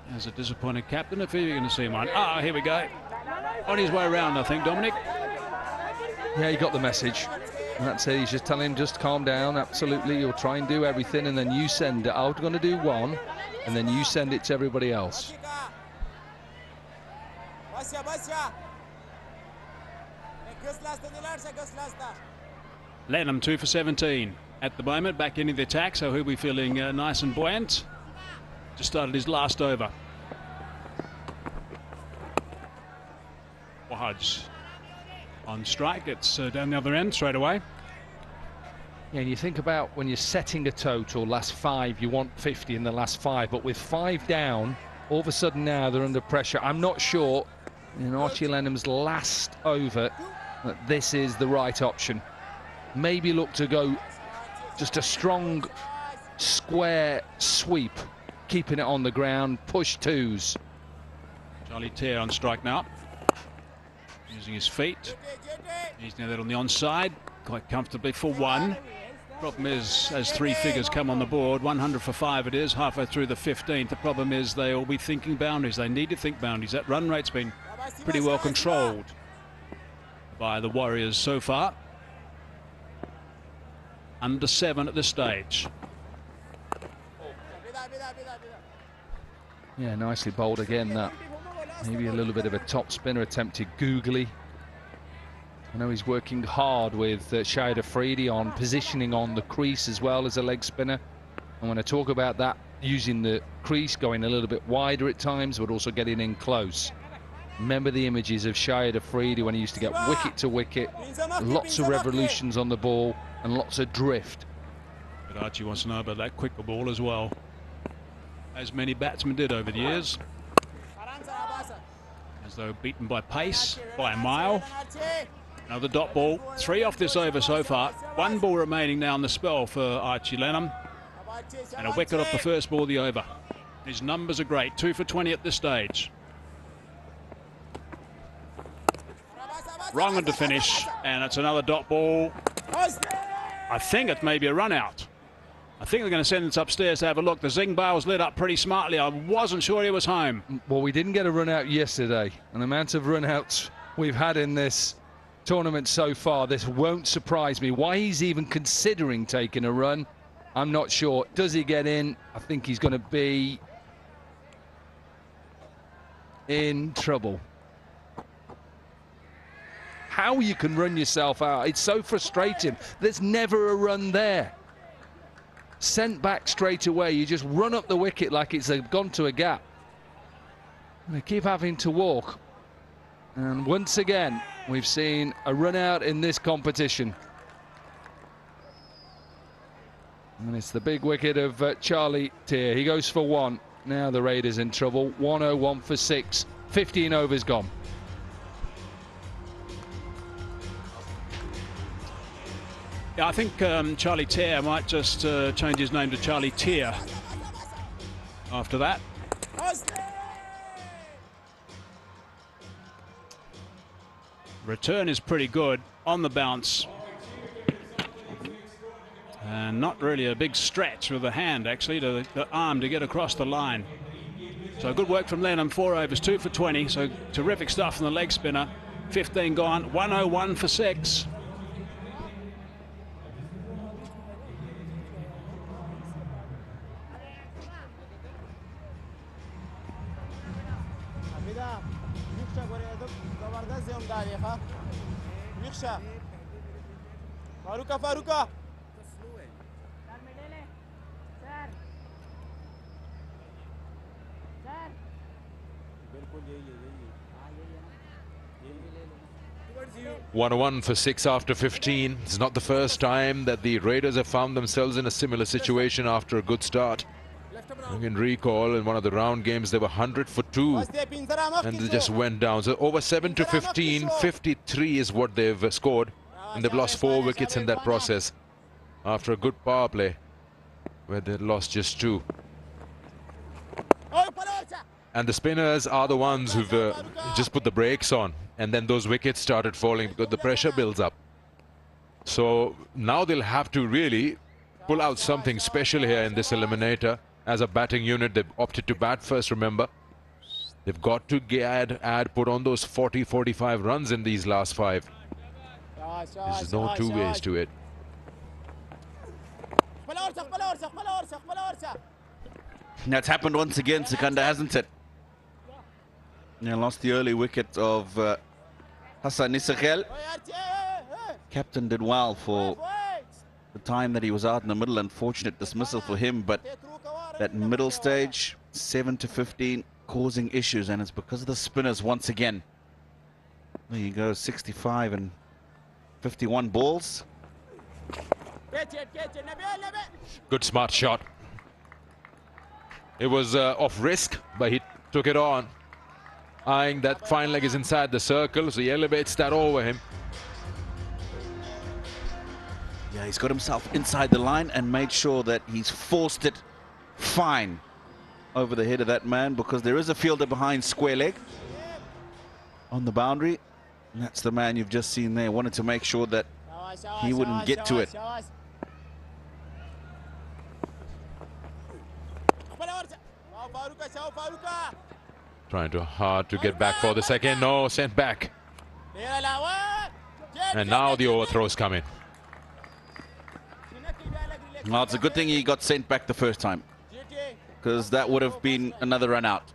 There's a disappointed captain. If you're going to see one. Ah, here we go. On his way around, I think, Dominic. Yeah, he got the message. And that's it. He's just telling him, just calm down. Absolutely, you'll try and do everything, and then you send it. I'm going to do one, and then you send it to everybody else. Lenham 2 for 17 at the moment. Back into the attack, so he'll be feeling nice and buoyant. Just started his last over. Wahaj on strike. It's down the other end straight away. Yeah, and you think about when you're setting a total, last 5, you want 50 in the last 5, but with 5 down, all of a sudden now they're under pressure. I'm not sure in Archie Lenham's last over that this is the right option. Maybe look to go just a strong square sweep, keeping it on the ground, push 2s. Charlie Tear on strike now. Using his feet. He's now that on the onside, quite comfortably for 1. Problem is, as three figures come on the board, 100 for 5 it is, halfway through the 15th. The problem is they will be thinking boundaries. They need to think boundaries. That run rate's been pretty well controlled by the Warriors so far. Under 7 at this stage. Yeah, nicely bowled again. That maybe a little bit of a top spinner attempted googly. I know he's working hard with Shahid Afridi on positioning on the crease as well as a leg spinner. And when I talk about that, using the crease, going a little bit wider at times, but also getting in close. Remember the images of Shahid Afridi when he used to get wicket to wicket, lots of revolutions on the ball and lots of drift. But Archie wants to know about that quicker ball as well, as many batsmen did over the years. As though beaten by pace by a mile. Another dot ball. 3 off this over so far. 1 ball remaining now on the spell for Archie Lenham. And a wicket off the first ball of the over. His numbers are great. 2 for 20 at this stage. Wrong one to finish. And it's another dot ball. I think it may be a run out. I think they're going to send us upstairs to have a look. The Zing bail's lit up pretty smartly. I wasn't sure he was home. Well, we didn't get a run out yesterday. And the amount of run outs we've had in this tournament so far, this won't surprise me. Why he's even considering taking a run, I'm not sure. Does he get in? I think he's going to be in trouble. How you can run yourself out, it's so frustrating. There's never a run there. Sent back straight away, you just run up the wicket like it's gone to a gap. And they keep having to walk. And once again, we've seen a run out in this competition. And it's the big wicket of Charlie Tier. He goes for 1. Now the Raiders in trouble. 101 for 6. 15 overs gone. Yeah, I think Charlie Tier might just change his name to Charlie Tier after that. Return is pretty good on the bounce. And not really a big stretch with the hand, actually, to the arm to get across the line. So good work from Lenham. 4 overs, 2 for 20. So terrific stuff from the leg spinner. 15 gone, 101 for 6. Faruka. $101 for 6 after 15. It's not the first time that the Raiders have found themselves in a similar situation after a good start. You can recall in one of the round games they were 100 for 2 and they just went down. So over 7 to 15, 53 is what they've scored, and they've lost 4 wickets in that process after a good power play where they lost just 2. And the spinners are the ones who've just put the brakes on, and then those wickets started falling because the pressure builds up. So now they'll have to really pull out something special here in this eliminator. As a batting unit, they've opted to bat first, remember. They've got to put on those 40-45 runs in these last 5. There's no two ways to it. That's happened once again, Sikandar, hasn't it? They lost the early wicket of Hassan Nisakhel. Captain did well for the time that he was out in the middle. Unfortunate dismissal for him, but that middle stage, 7 to 15, causing issues, and it's because of the spinners once again. There you go, 65 and 51 balls. Good smart shot. It was off risk, but he took it on. Eyeing that fine leg is inside the circle, so he elevates that over him. Yeah, he's got himself inside the line and made sure that he's forced it fine over the head of that man, because there is a fielder behind square leg on the boundary. And that's the man you've just seen there. Wanted to make sure that he wouldn't get to it. Trying too hard to get back for the second. No, sent back. And now the overthrows come in. Well, it's a good thing he got sent back the first time, because that would have been another run out.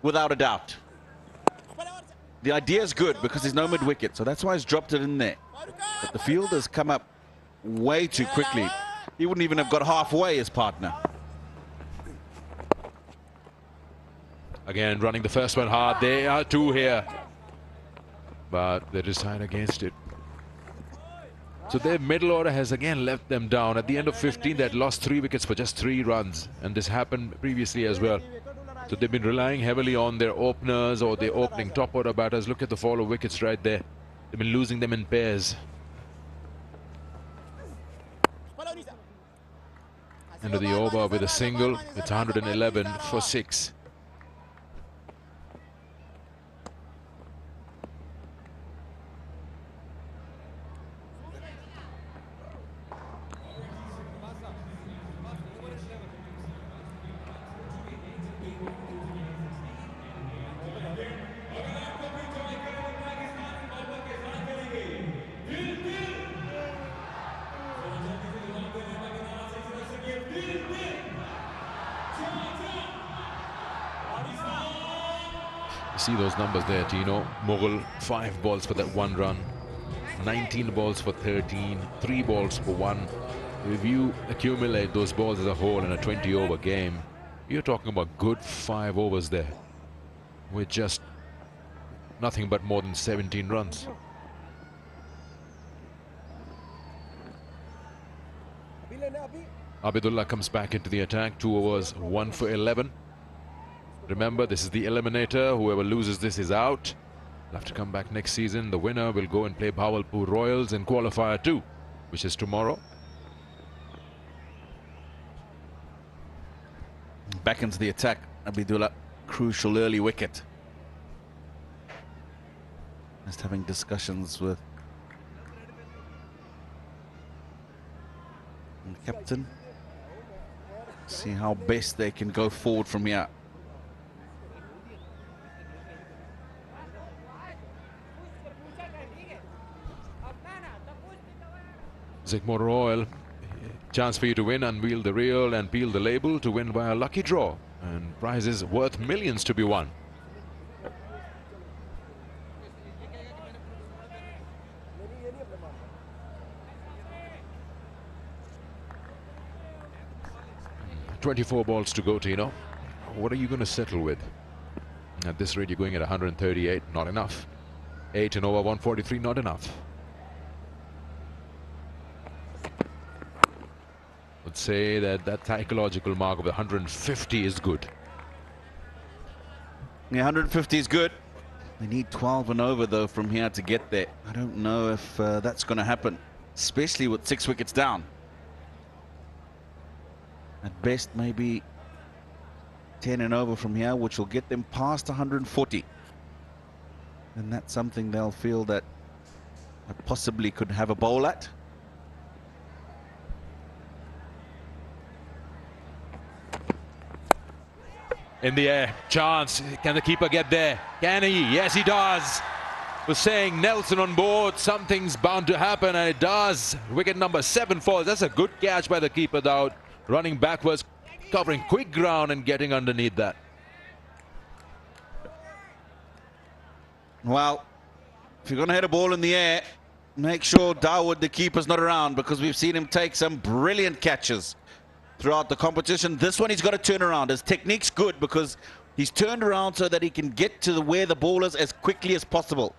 Without a doubt. The idea is good because there's no mid-wicket, so that's why he's dropped it in there. But the field has come up way too quickly. He wouldn't even have got halfway, his partner. Again, running the first one hard. They are two here. But they decide against it. So their middle order has again left them down. At the end of 15, they had lost 3 wickets for just 3 runs. And this happened previously as well. So they've been relying heavily on their openers or their opening top order batters. Look at the fall of wickets right there. They've been losing them in pairs. End of the over with a single. It's 111 for 6. See those numbers there, Tino. Mughal, 5 balls for that 1 run. 19 balls for 13. 3 balls for 1. If you accumulate those balls as a whole in a 20-over game, you're talking about good 5 overs there. With just nothing but more than 17 runs. Abidullah comes back into the attack. 2 overs, 1 for 11. Remember, this is the eliminator. Whoever loses this is out. They'll have to come back next season. The winner will go and play Rawalpindi Royals in qualifier 2, which is tomorrow. Back into the attack. Abidullah, crucial early wicket. Just having discussions with the captain. See how best they can go forward from here. Zigmore Royal, chance for you to win, unveil the reel and peel the label to win via lucky draw, and prizes worth millions to be won. "24 balls to go, Tino. What are you going to settle with? At this rate, you're going at 138, not enough. 8 and over 143, not enough. Would say that that psychological mark of 150 is good. Yeah, 150 is good. They need 12 and over though from here to get there. I don't know if that's going to happen, especially with 6 wickets down. At best, maybe 10 and over from here, which will get them past 140. And that's something they'll feel that I possibly could have a bowl at. In the air, chance. Can the keeper get there? Can he? Yes, he does. Was saying Nelson on board. Something's bound to happen, and it does. Wicket number 7 falls. That's a good catch by the keeper, Daud. Running backwards, covering quick ground and getting underneath that. Well, if you're going to hit a ball in the air, make sure Dawood, the keeper's not around, because we've seen him take some brilliant catches throughout the competition. This one he's got to turn around. His technique's good because he's turned around so that he can get to where the ball is as quickly as possible.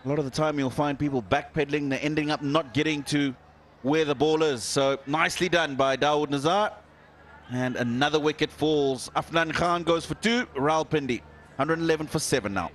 A lot of the time you'll find people backpedaling. They're ending up not getting to where the ball is. So nicely done by Dawood Nazar. And another wicket falls. Afnan Khan goes for 2. Rawalpindi 111 for 7 now.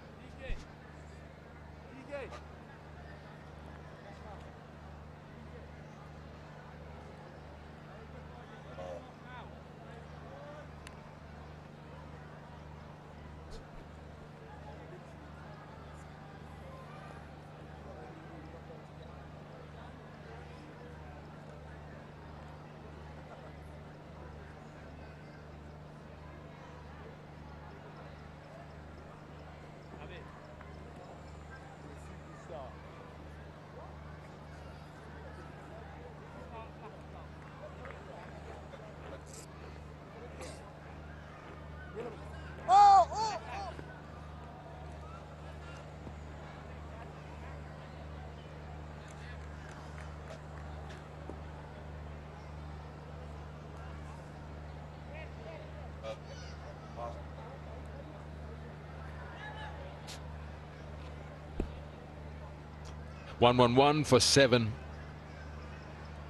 1-1-1 for 7.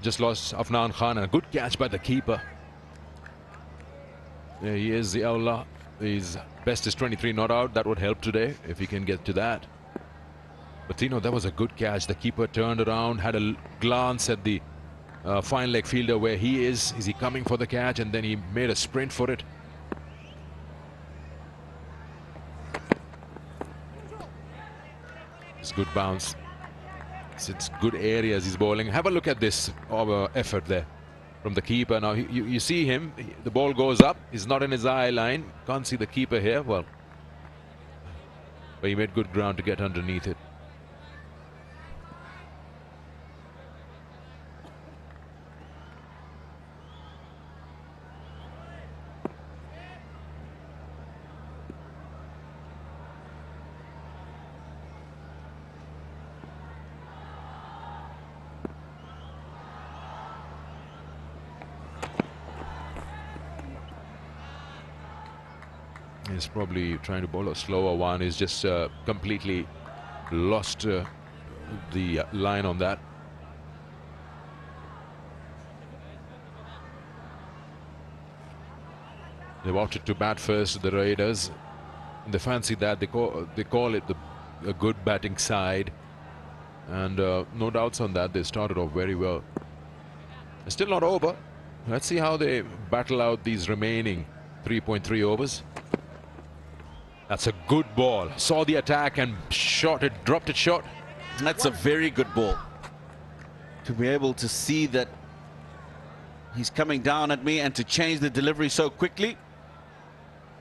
Just lost Afnan Khan, and a good catch by the keeper. There he is, the Allah. His best is 23 not out. That would help today if he can get to that. But that was a good catch. The keeper turned around, had a glance at the fine leg fielder where he is. Is he coming for the catch? And then he made a sprint for it. It's good bounce. It's good areas he's bowling. Have a look at this effort there from the keeper. Now you see him, the ball goes up. He's not in his eye line. Can't see the keeper here. Well, but he made good ground to get underneath it. He's probably trying to bowl a slower one. He's just completely lost the line on that. They've opted to bat first, the Raiders. They fancy that. They call it a good batting side. And no doubts on that. They started off very well. It's still not over. Let's see how they battle out these remaining 3.3 overs. That's a good ball. Saw the attack and shot it, dropped it short. And that's a very good ball. To be able to see that he's coming down at me and to change the delivery so quickly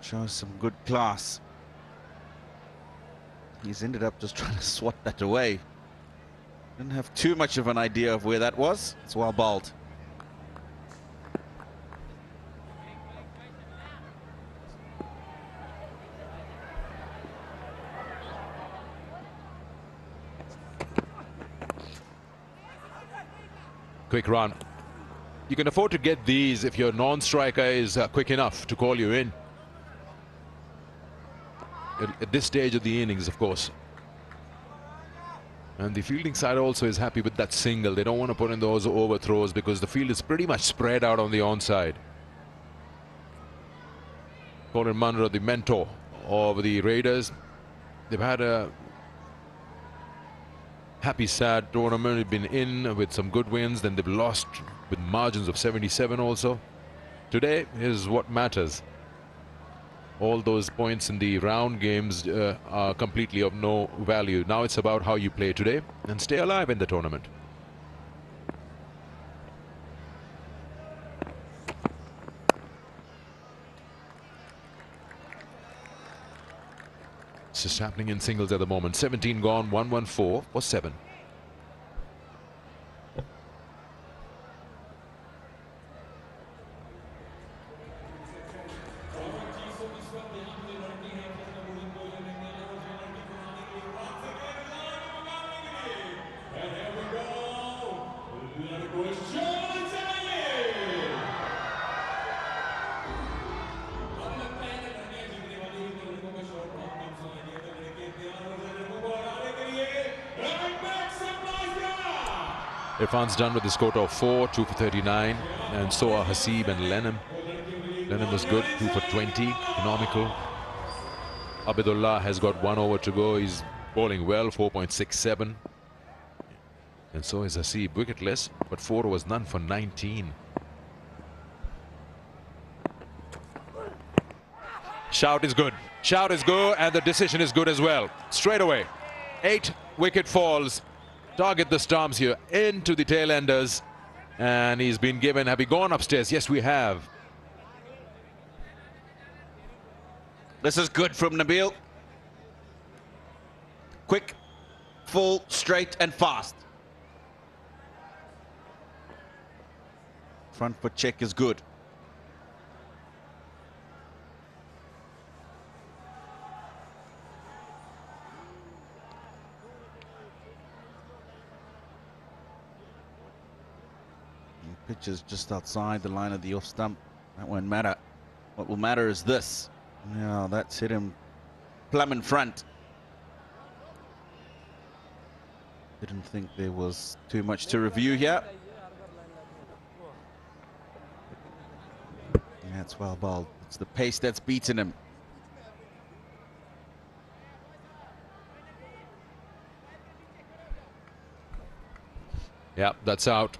shows some good class. He's ended up just trying to swat that away. Didn't have too much of an idea of where that was. It's well bowled. Quick run. You can afford to get these if your non-striker is quick enough to call you in. At this stage of the innings, of course. And the fielding side also is happy with that single. They don't want to put in those overthrows because the field is pretty much spread out on the onside. Colin Munro, the mentor of the Raiders. They've had a happy, sad tournament. They've been in with some good wins, then they've lost with margins of 77 also. Today is what matters. All those points in the round games are completely of no value. Now it's about how you play today and stay alive in the tournament. It's just happening in singles at the moment. 17 gone, 114 for 7. Irfan's done with the score of 4, 2 for 39, and so are Haseeb and Lenham. Lenham was good, 2 for 20, economical. Abidullah has got 1 over to go. He's bowling well, 4.67. And so is Haseeb, wicketless, but 4 was none for 19. Shout is good. Shout is good, and the decision is good as well. Straight away. 8 wicket falls. Target the stumps here into the tail enders, and he's been given. Have we gone upstairs? Yes, we have. This is good from Nabil. Quick, full, straight and fast. Front foot check is good. Pitch is just outside the line of the off stump. That won't matter. What will matter is this. Now that's hit him plumb in front. Didn't think there was too much to review here. That's well bowled. It's the pace that's beaten him. Yeah, that's out.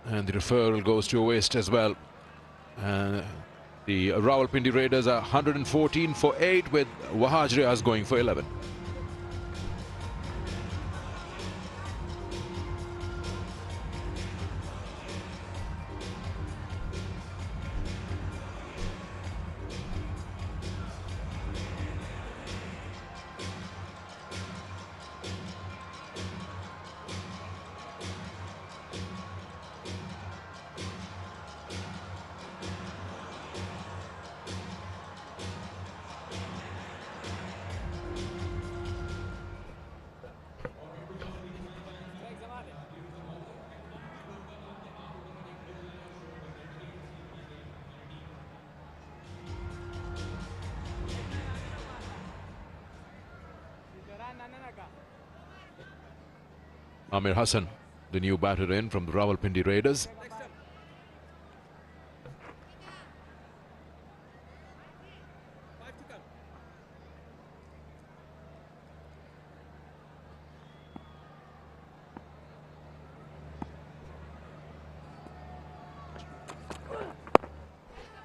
And the referral goes to a waste as well. The Rawalpindi Raiders are 114 for 8 with Wahaj Riaz going for 11. Amir Hassan, the new batter in from the Rawalpindi Raiders.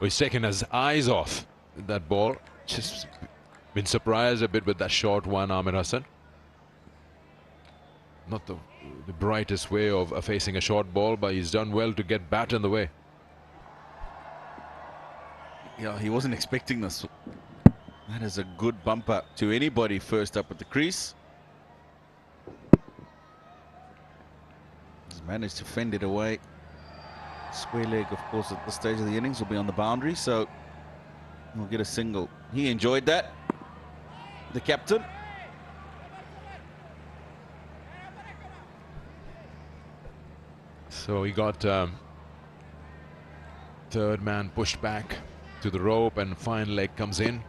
He's taken his eyes off that ball. Just been surprised a bit with that short one, Amir Hassan. Not the brightest way of facing a short ball, but he's done well to get bat in the way. Yeah, he wasn't expecting this. That is a good bumper to anybody first up at the crease. He's managed to fend it away. Square leg, of course, at this stage of the innings will be on the boundary, so we'll get a single. He enjoyed that, the captain. So he got third man pushed back to the rope and fine leg comes in.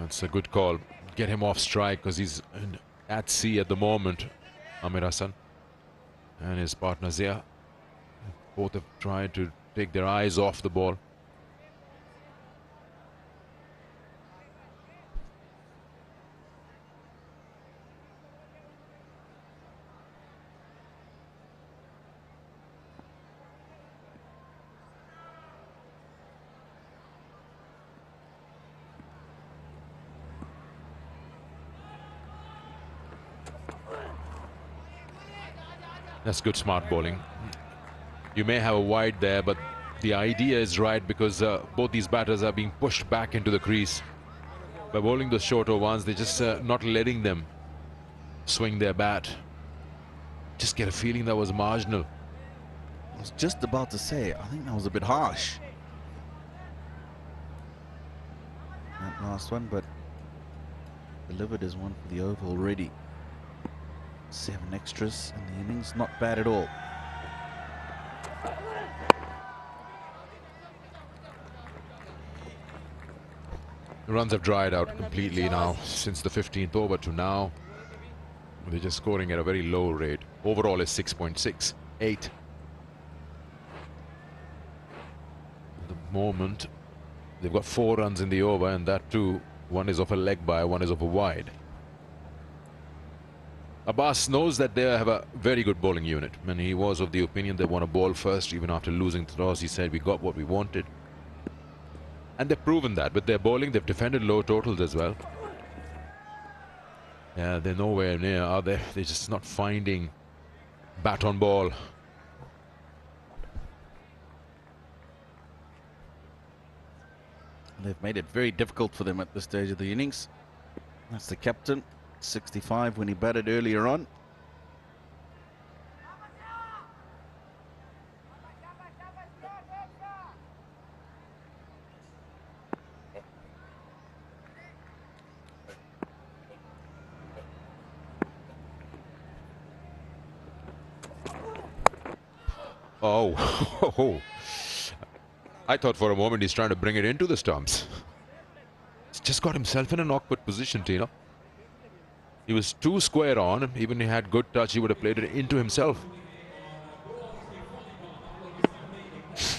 That's a good call. Get him off strike because he's at sea at the moment, Amir Hassan and his partner Zia. Both have tried to take their eyes off the ball. That's good smart bowling. You may have a wide there, but the idea is right because both these batters are being pushed back into the crease. By bowling the shorter ones, they're just not letting them swing their bat. Just get a feeling that was marginal. I was just about to say, I think that was a bit harsh. That last one, but delivered as one for the over already. 7 extras in the innings, not bad at all. The runs have dried out completely now since the 15th over to now. They're just scoring at a very low rate. Overall is 6.68. At the moment, they've got 4 runs in the over, and that too, one is off a leg by, one is off a wide. Abbas knows that they have a very good bowling unit, and he was of the opinion they want to bowl first. Even after losing the toss, he said we got what we wanted, and they've proven that with their bowling. They've defended low totals as well. Yeah, they're nowhere near, are they? They're just not finding bat on ball. They've made it very difficult for them at this stage of the innings. That's the captain. 65 when he batted earlier on. Oh, I thought for a moment he's trying to bring it into the stumps. He's just got himself in an awkward position, Tino. He was too square on. Even if he had good touch, he would have played it into himself.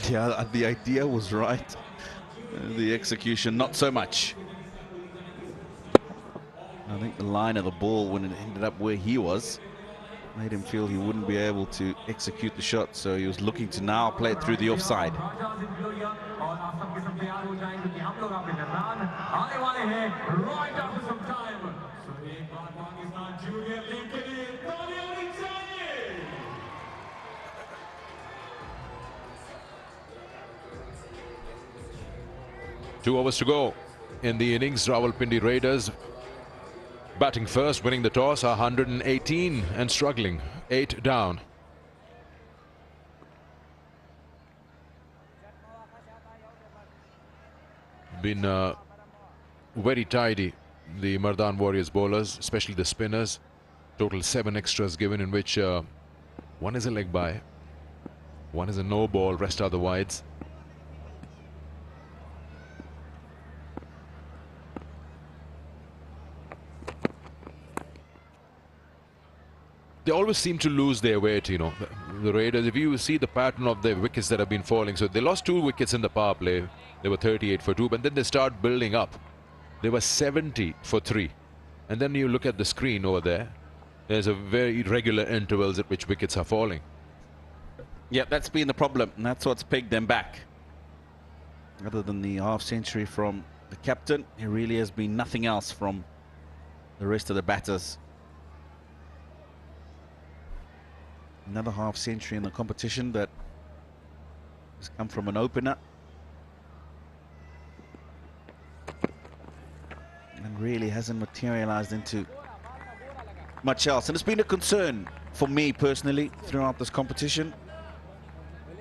Yeah, the idea was right. The execution, not so much. I think the line of the ball, when it ended up where he was, made him feel he wouldn't be able to execute the shot. So he was looking to now play it through the offside. Two overs to go in the innings. Rawalpindi Raiders batting first, winning the toss, are 118 and struggling. 8 down. Been very tidy, the Mardan Warriors bowlers, especially the spinners. Total 7 extras given, in which one is a leg by, one is a no ball, rest are the wides. They always seem to lose their weight, you know, the Raiders. If you see the pattern of the wickets that have been falling, so they lost 2 wickets in the power play. They were 38 for 2, but then they start building up. They were 70 for 3. And then you look at the screen over there, there's a very irregular intervals at which wickets are falling. Yeah, that's been the problem, and that's what's pegged them back. Other than the half century from the captain, there really has been nothing else from the rest of the batters. Another half century in the competition that has come from an opener. And really hasn't materialized into much else. And it's been a concern for me personally throughout this competition.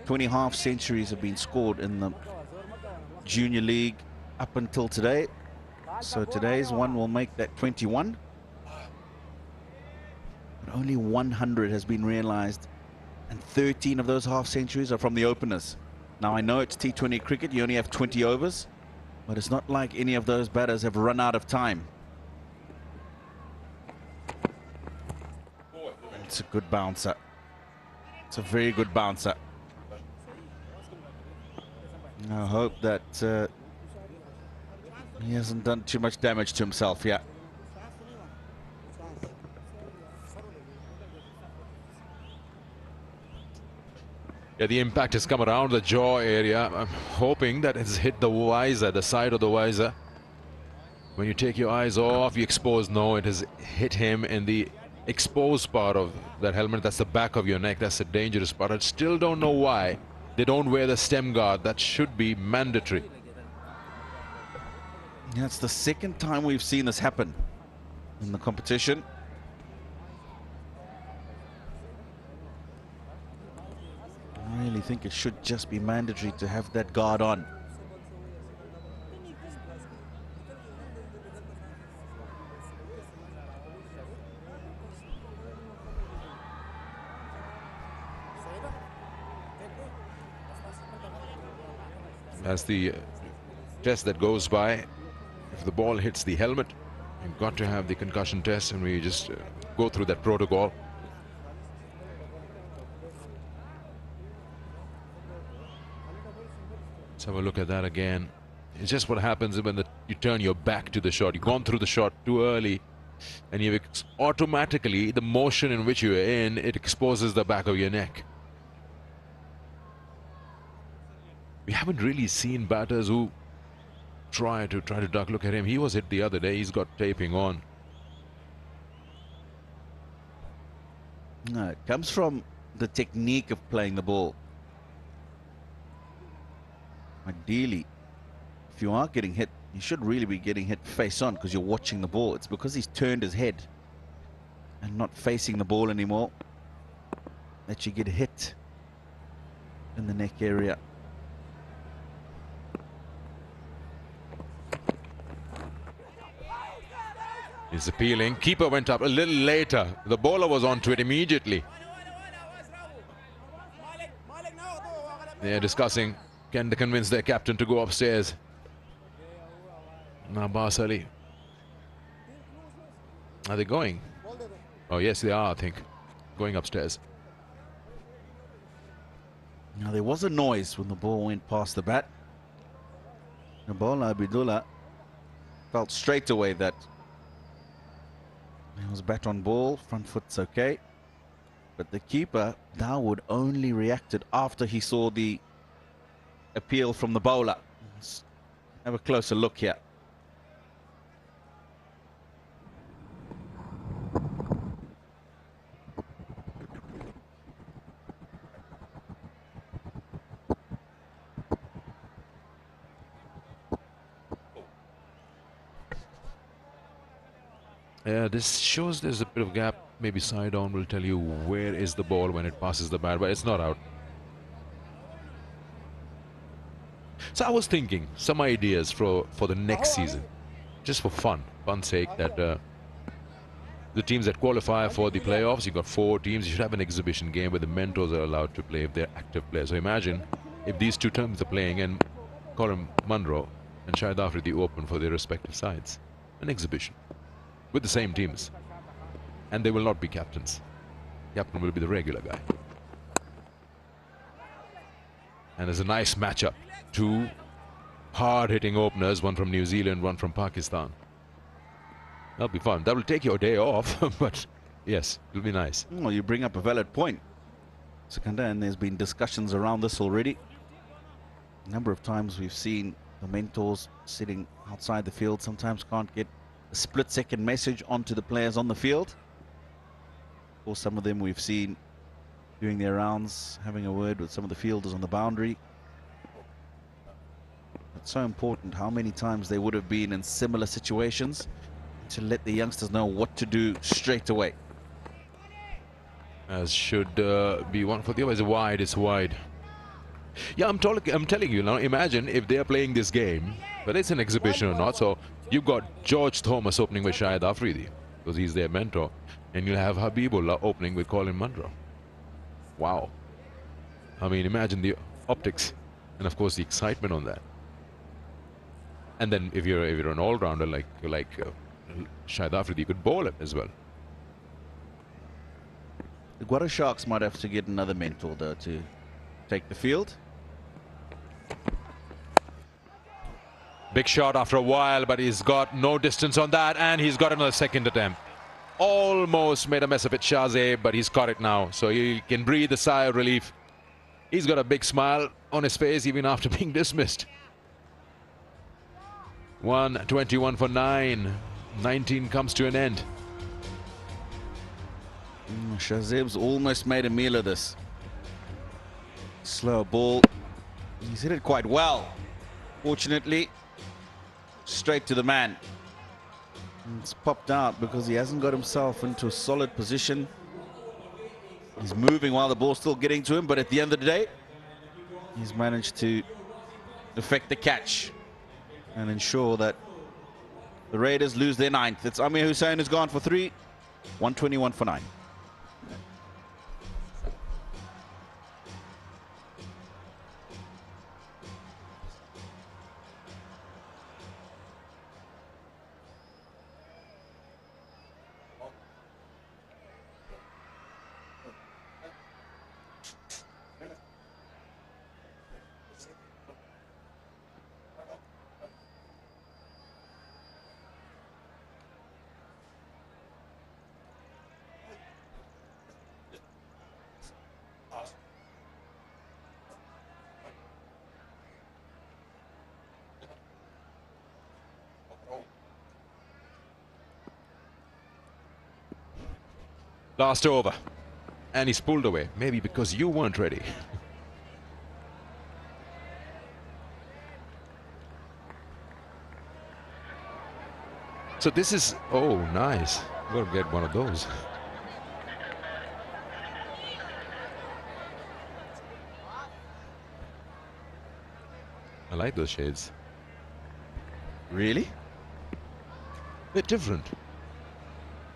20 half centuries have been scored in the Junior League up until today. So today's one will make that 21. But only 100 has been realized, and 13 of those half centuries are from the openers. Now I know it's T20 cricket, you only have 20 overs, but it's not like any of those batters have run out of time. It's a good bouncer. It's a very good bouncer. I hope that he hasn't done too much damage to himself yet. Yeah, the impact has come around the jaw area. I'm hoping that it's hit the visor, the side of the visor. When you take your eyes off, you expose. No, it has hit him in the exposed part of that helmet. That's the back of your neck. That's the dangerous part. I still don't know why they don't wear the stem guard. That should be mandatory. Yeah, it's the second time we've seen this happen in the competition. I really think it should just be mandatory to have that guard on. As the test that goes by, if the ball hits the helmet, you've got to have the concussion test, and we just go through that protocol. Let's have a look at that again. It's just what happens when you turn your back to the shot. You've gone through the shot too early, and you automatically, the motion in which you're in, it exposes the back of your neck. We haven't really seen batters who try to duck. Look at him. He was hit the other day. He's got taping on. No, it comes from the technique of playing the ball. Ideally, if you are getting hit, you should really be getting hit face on because you're watching the ball. It's because he's turned his head and not facing the ball anymore that you get hit in the neck area. He's appealing. Keeper went up a little later. The bowler was onto it immediately. They're discussing Can they convince their captain to go upstairs? Abbas Ali. Are they going? Oh yes, they are, I think. Going upstairs. Now there was a noise when the ball went past the bat. Nabola Abidullah felt straight away that it was bat on ball, front foot's okay. But the keeper, Dawood, only reacted after he saw the appeal from the bowler. Let's have a closer look here. Yeah, this shows there's a bit of gap. Maybe side on will tell you where is the ball when it passes the bat, but it's not out. So I was thinking some ideas for the next season, just for fun's sake, that the teams that qualify for the playoffs, you've got 4 teams, you should have an exhibition game where the mentors are allowed to play if they're active players. So imagine if these 2 teams are playing and Colin Munro and Shahid Afridi open for their respective sides. An exhibition with the same teams. And they will not be captains. Captain will be the regular guy. And there's a nice matchup. 2 hard-hitting openers, one from New Zealand, one from Pakistan. That'll be fun. That will take your day off, but yes, it'll be nice. Well, you bring up a valid point, Sikandar, and there's been discussions around this already. A number of times we've seen the mentors sitting outside the field, sometimes can't get a split-second message onto the players on the field. Or some of them we've seen doing their rounds, having a word with some of the fielders on the boundary. It's so important how many times they would have been in similar situations to let the youngsters know what to do straight away. As should be one for the other. It's wide, it's wide. Yeah, I'm telling you now, imagine if they're playing this game, whether it's an exhibition or not. So you've got George Thomas opening with Shahid Afridi, because he's their mentor. And you'll have Habibullah opening with Colin Munro. Wow. I mean, imagine the optics and of course the excitement on that. And then if you're an all-rounder like Shahid Afridi, you could bowl it as well. The Guara Sharks might have to get another mentor though to take the field. Big shot after a while, but he's got no distance on that, and he's got another second attempt. Almost made a mess of it, Shahzeb, but he's caught it now, so he can breathe a sigh of relief. He's got a big smile on his face even after being dismissed. 121 for 9. 19 comes to an end. Shahzeb's almost made a meal of this. Slow ball. He's hit it quite well. Fortunately, straight to the man. It's popped out because he hasn't got himself into a solid position. He's moving while the ball's still getting to him, but at the end of the day, he's managed to effect the catch and ensure that the Raiders lose their 9th. It's Amir Hussain who's gone for 3. 121 for 9. Last over, and he's pulled away, maybe because you weren't ready. So this is, oh nice, gotta get one of those. I like those shades. Really? They're different.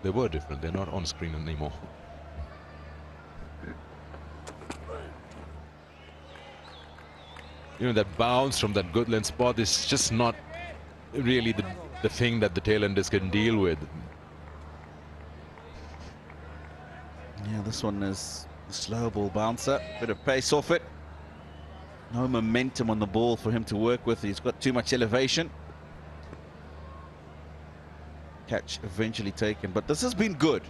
They were different. They're not on screen anymore. you know, that bounce from that good length spot is just not really the thing that the tailenders can deal with. Yeah, this one is a slow ball bouncer. Bit of pace off it. No momentum on the ball for him to work with. He's got too much elevation. Catch eventually taken. But this has been good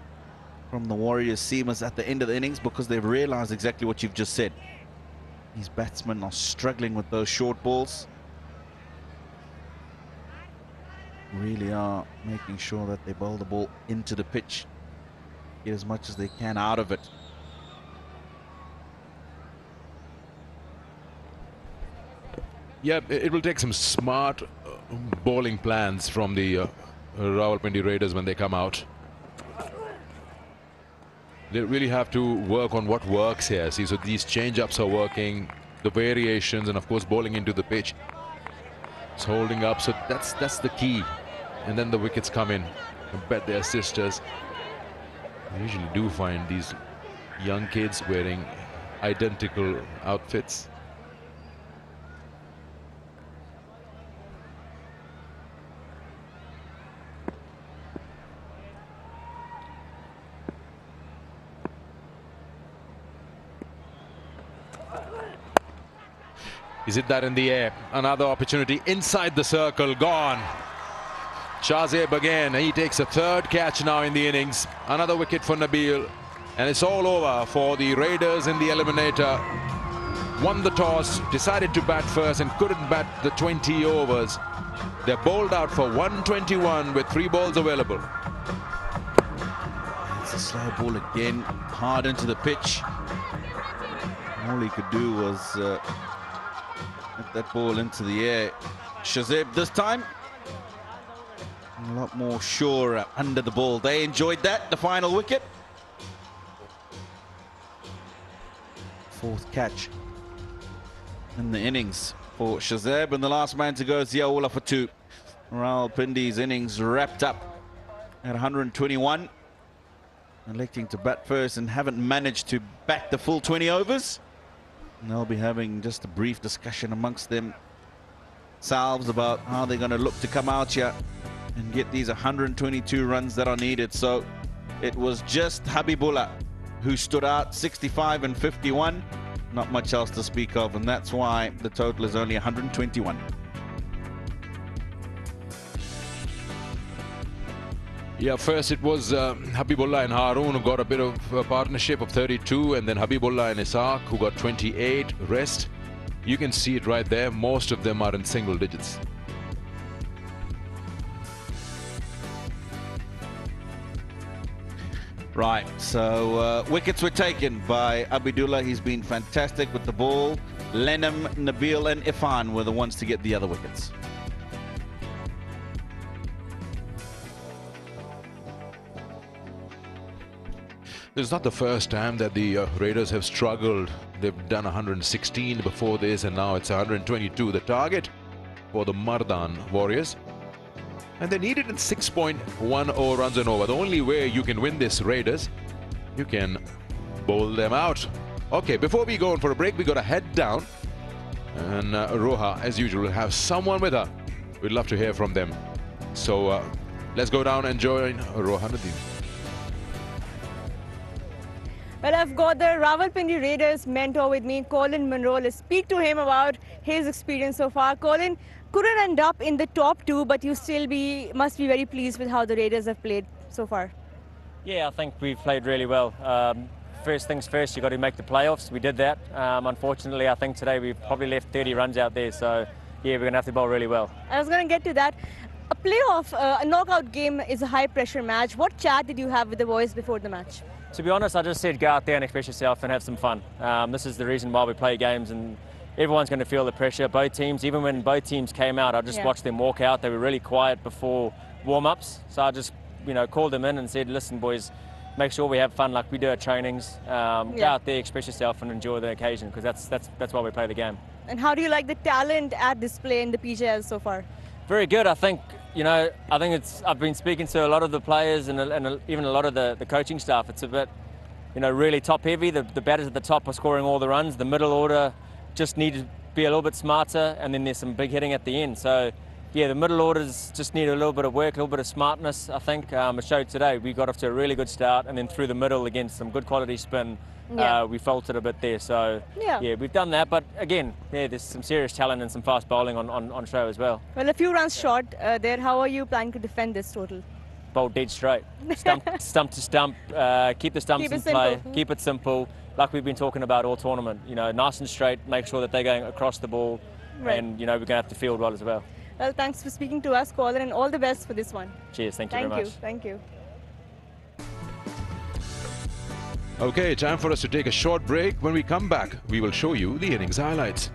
from the Warriors seamers at the end of the innings because they've realized exactly what you've just said. These batsmen are struggling with those short balls. Really are making sure that they bowl the ball into the pitch. Get as much as they can out of it. Yeah, it will take some smart bowling plans from the Rawalpindi Raiders when they come out. They really have to work on what works here. See, so these change-ups are working, the variations, and of course bowling into the pitch. It's holding up, so that's the key. And then the wickets come in. I bet their sisters. I usually do find these young kids wearing identical outfits. Is it that in the air? Another opportunity inside the circle, gone. Shahzeb again, he takes a third catch now in the innings. Another wicket for Nabil. And it's all over for the Raiders in the eliminator. Won the toss, decided to bat first and couldn't bat the 20 overs. They're bowled out for 121 with 3 balls available. It's a slow ball again, hard into the pitch. All he could do was get that ball into the air. Shahzeb this time a lot more sure under the ball. They enjoyed that, the final wicket. 4th catch in the innings for Shahzeb, and the last man to go is Ziaullah for 2. Rawalpindi's innings wrapped up at 121. Electing to bat first and haven't managed to bat the full 20 overs. And they'll be having just a brief discussion amongst themselves about how they're going to look to come out here and get these 122 runs that are needed. So it was just Habibullah who stood out, 65 and 51. Not much else to speak of, and that's why the total is only 121. Yeah, first it was Habibullah and Haroon who got a bit of a partnership of 32, and then Habibullah and Ishaq who got 28. Rest, you can see it right there. Most of them are in single digits. Right, so wickets were taken by Abidullah. He's been fantastic with the ball. Lenham, Nabil and Irfan were the ones to get the other wickets. This is not the first time that the Raiders have struggled. They've done 116 before this, and now it's 122, the target for the Mardan Warriors. And they need it in 6.10 runs and over. The only way you can win this, Raiders, you can bowl them out. Okay, before we go on for a break, we got to head down. And Roha, as usual, will have someone with her. We'd love to hear from them. So let's go down and join Roha Nadeem. Well, I've got the Rawalpindi Raiders mentor with me, Colin Monroe. Let's speak to him about his experience so far. Colin, couldn't end up in the top 2, but you still must be very pleased with how the Raiders have played so far. Yeah, I think we've played really well. First things first, you've got to make the playoffs. We did that. Unfortunately, I think today we've probably left 30 runs out there. So, yeah, we're going to have to bowl really well. I was going to get to that. A playoff, a knockout game is a high-pressure match. What chat did you have with the boys before the match? To be honest, I just said go out there and express yourself and have some fun. This is the reason why we play games, and everyone's going to feel the pressure. Both teams, even when both teams came out, I just watched them walk out. They were really quiet before warm-ups. So I just, called them in and said, listen, boys, make sure we have fun like we do at trainings. Go out there, express yourself and enjoy the occasion, because that's why we play the game. And how do you like the talent at display in the PJL so far? Very good. I think I've been speaking to a lot of the players and even a lot of the coaching staff. It's a bit, really top heavy. The batters at the top are scoring all the runs. The middle order just needed be a little bit smarter, and then there's some big hitting at the end. So, yeah, the middle orders just need a little bit of work, a little bit of smartness, I think. It showed today. We got off to a really good start, and then through the middle, against some good quality spin, we faltered a bit there. So, yeah, we've done that. But again, yeah, there's some serious talent and some fast bowling on show as well. Well, a few runs short there. How are you planning to defend this total? Bowl dead straight. Stump to stump. Keep the stumps in play. Keep it simple. Like we've been talking about all tournament. You know, nice and straight. Make sure that they're going across the ball. Right. And, you know, we're going to have to field well as well. Well, thanks for speaking to us, caller, and all the best for this one. Cheers. Thank you very much. Thank you. Okay, time for us to take a short break. When we come back, we will show you the innings highlights.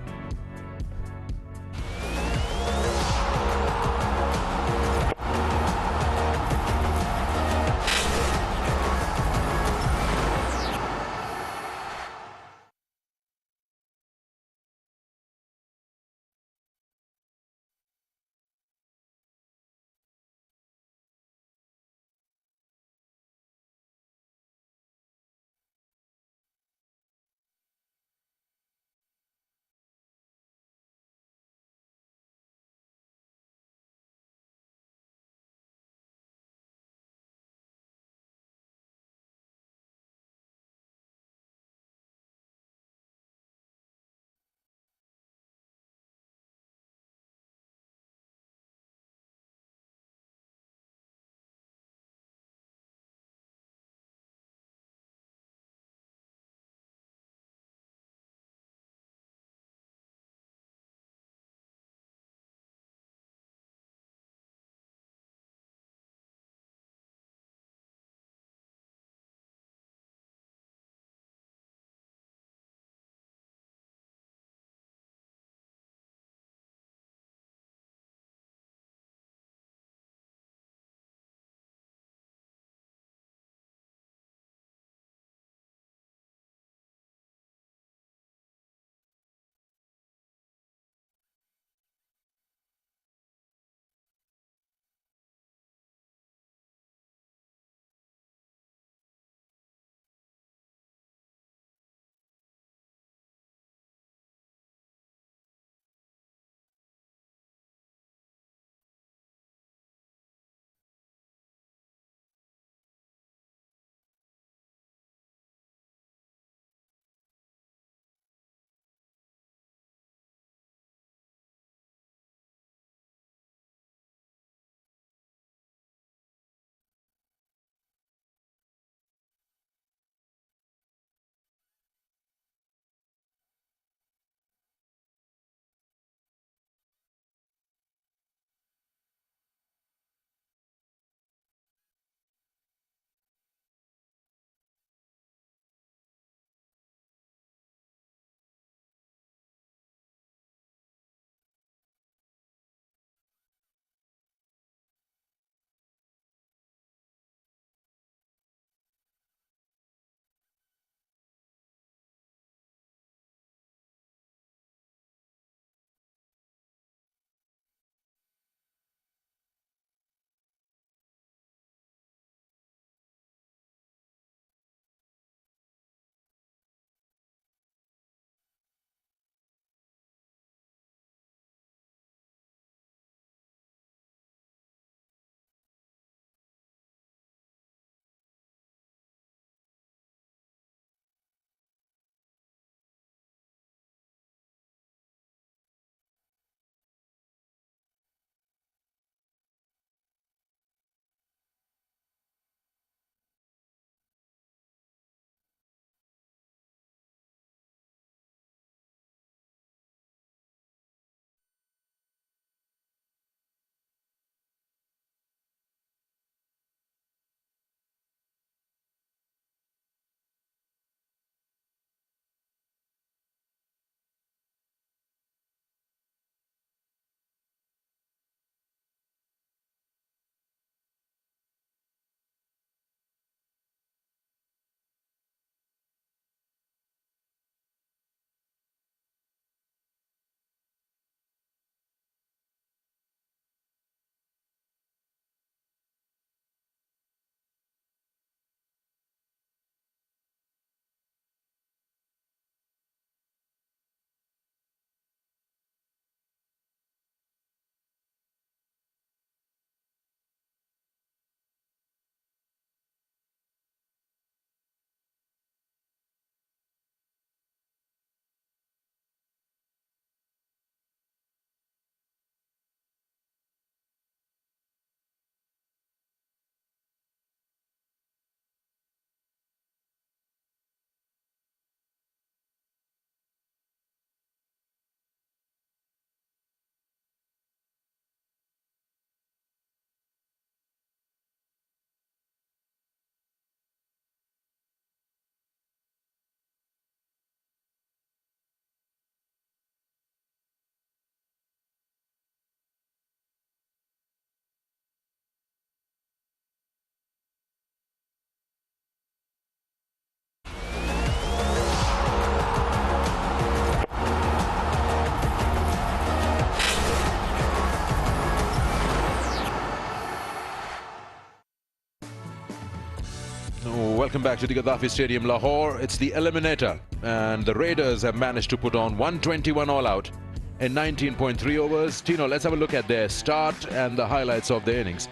back to the Gaddafi Stadium, Lahore. It's the eliminator, and the Raiders have managed to put on 121 all out in 19.3 overs. Tino, let's have a look at their start and the highlights of the innings.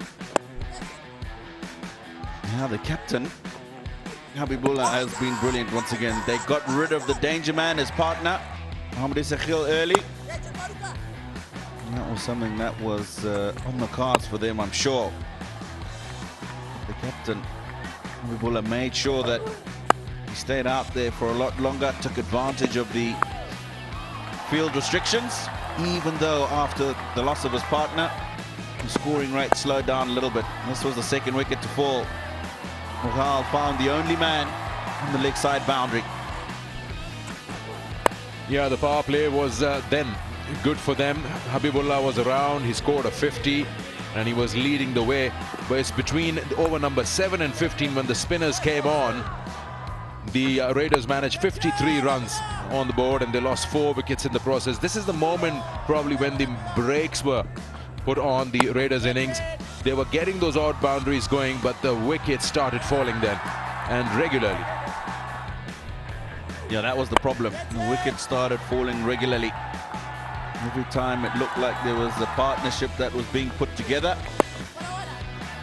Now the captain, Habibullah, has been brilliant once again. They got rid of the danger man, his partner, Mohammad Isakhil, early. And that was something that was on the cards for them, I'm sure. The captain, Habibullah, made sure that he stayed out there for a lot longer, took advantage of the field restrictions, even though after the loss of his partner, the scoring rate slowed down a little bit. This was the second wicket to fall. Mughal found the only man on the leg side boundary. Yeah, the power play was then good for them. Habibullah was around, he scored a 50 and he was leading the way. But it's between over number 7 and 15 when the spinners came on. The Raiders managed 53 runs on the board and they lost 4 wickets in the process. This is the moment probably when the brakes were put on the Raiders innings. They were getting those odd boundaries going, but the wickets started falling then, and regularly. Yeah, that was the problem. The wickets started falling regularly. Every time it looked like there was a partnership that was being put together,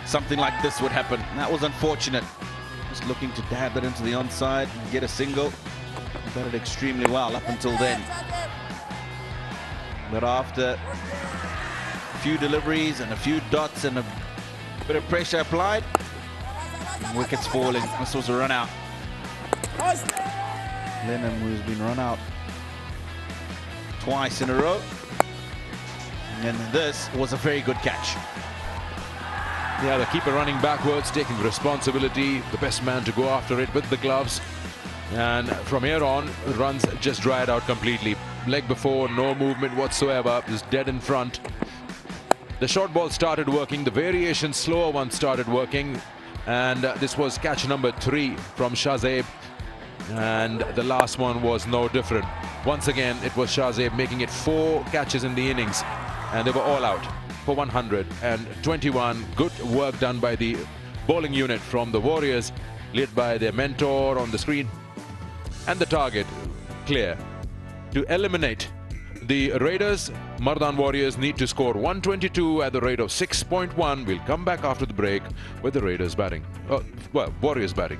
something like this would happen. That was unfortunate. Just looking to dab it into the onside and get a single. He batted extremely well up until then. But after a few deliveries and a few dots and a bit of pressure applied, wickets falling. This was a run out. Lennon, who's been run out twice in a row, and this was a very good catch. Yeah, the keeper running backwards, taking responsibility, the best man to go after it with the gloves. And from here on, runs just dried out completely. Leg before, no movement whatsoever, just dead in front. The short ball started working, the variation slower one started working, and this was catch number 3 from Shahzeb, and the last one was no different. Once again, it was Shahzeb making it 4 catches in the innings, and they were all out for 121. Good work done by the bowling unit from the Warriors, led by their mentor on the screen, and the target clear to eliminate the Raiders. Mardan Warriors need to score 122 at the rate of 6.1. We'll come back after the break with the Raiders batting. Warriors batting.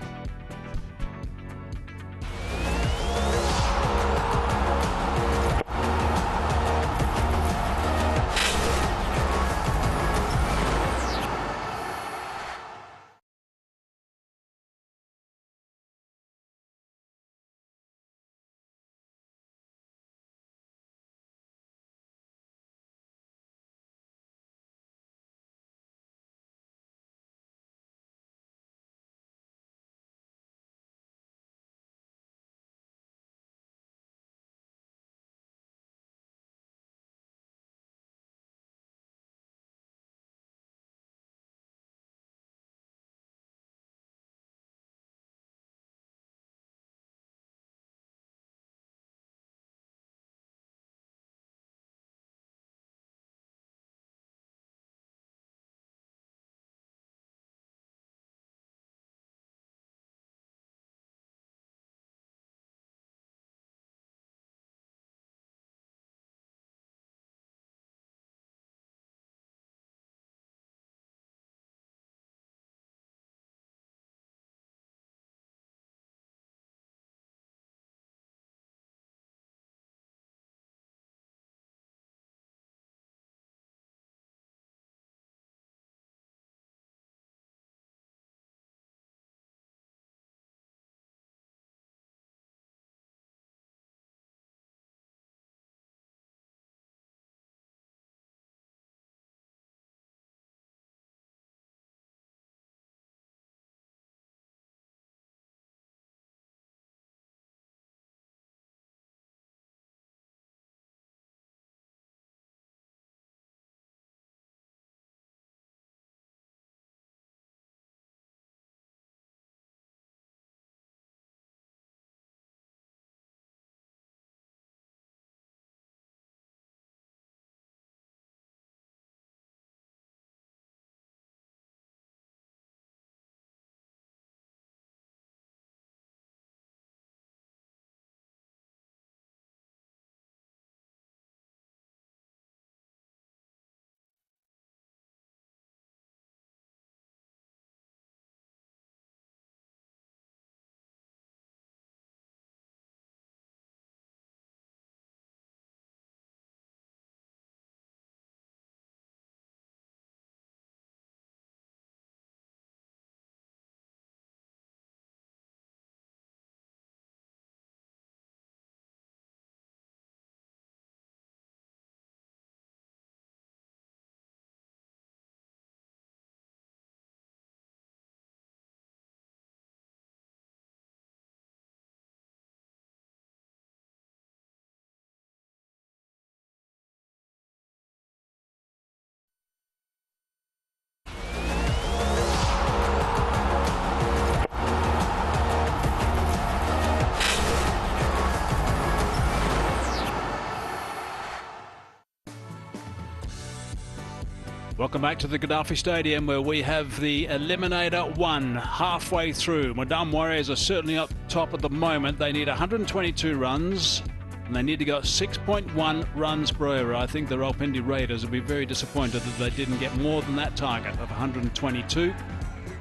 Welcome back to the Gaddafi Stadium, where we have the Eliminator 1 halfway through. Mardan Warriors are certainly up top at the moment. They need 122 runs, and they need to go 6.1 runs per over. I think the Rawalpindi Raiders will be very disappointed that they didn't get more than that target of 122.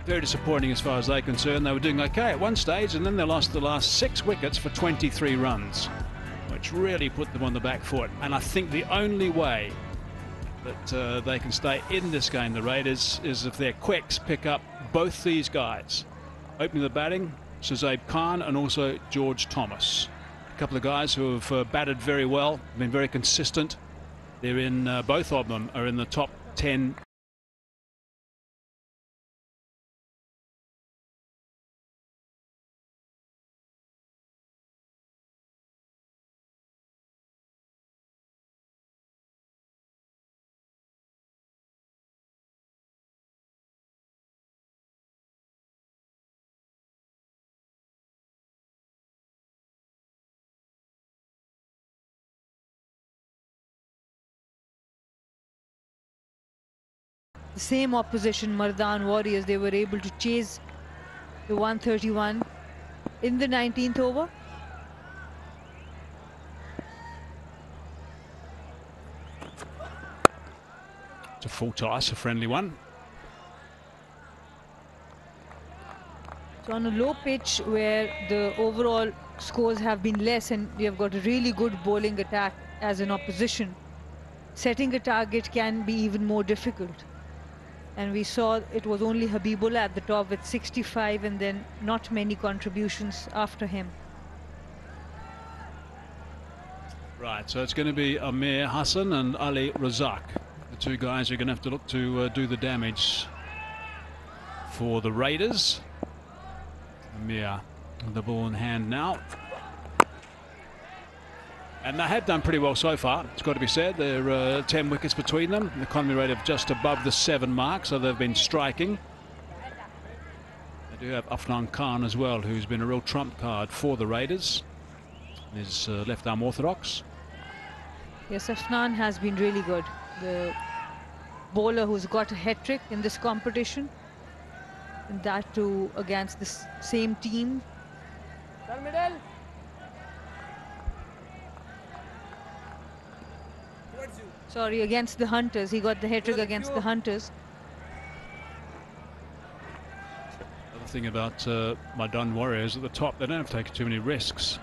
Very disappointing as far as they're concerned. They were doing okay at one stage, and then they lost the last 6 wickets for 23 runs, which really put them on the back foot. And I think the only way that they can stay in this game, the Raiders, is if their quicks pick up both these guys. Opening the batting, Shazib Khan and also George Thomas. A couple of guys who have batted very well, been very consistent. They're in, both of them are in the top 10. The same opposition, Mardan Warriors, they were able to chase the 131 in the 19th over. It's a full toss, a friendly one. So on a low pitch where the overall scores have been less and we have got a really good bowling attack as an opposition, setting a target can be even more difficult. And we saw it was only Habibullah at the top with 65 and then not many contributions after him. Right, so it's going to be Amir Hassan and Ali Razak. The two guys are going to have to look to do the damage for the Raiders. Amir with the ball in hand now. And they have done pretty well so far, it's got to be said. There are 10 wickets between them. The economy rate of just above the 7 mark, so they've been striking. They do have Afnan Khan as well, who's been a real trump card for the Raiders. His left arm orthodox. Yes, Afnan has been really good. The bowler who's got a hat-trick in this competition. And that too against the same team. Sorry, against the Hunters. He got the hat-trick against the Hunters. The thing about Mardan Warriors at the top, they don't have to take too many risks.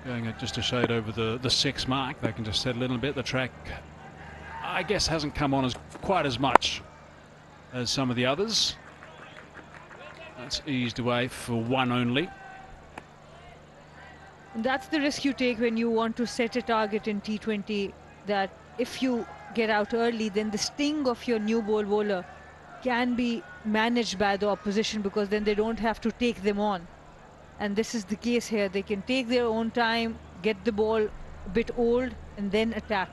Going just a shade over the 6 mark, they can just settle in a bit. The track, I guess, hasn't come on as quite as much as some of the others. That's eased away for 1 only. And that's the risk you take when you want to set a target in T20, that if you get out early, then the sting of your new ball bowler can be managed by the opposition, because then they don't have to take them on. And this is the case here. They can take their own time, get the ball a bit old, and then attack.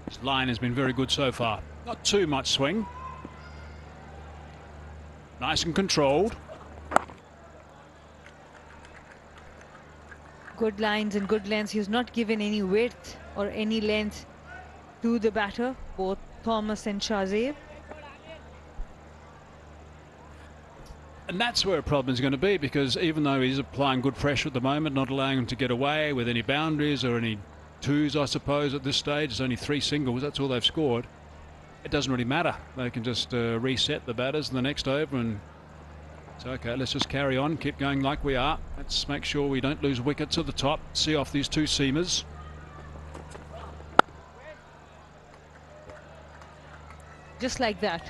This line has been very good so far. Not too much swing. Nice and controlled. Good lines and good lengths. He's not given any width or any length to the batter, both Thomas and Shahzeeb. And that's where a problem is going to be, because even though he's applying good pressure at the moment, not allowing him to get away with any boundaries or any twos, I suppose, at this stage. It's only 3 singles, that's all they've scored. It doesn't really matter. They can just reset the batters in the next over, and it's okay, let's just carry on, keep going like we are. Let's make sure we don't lose wickets at the top, see off these 2 seamers. Just like that.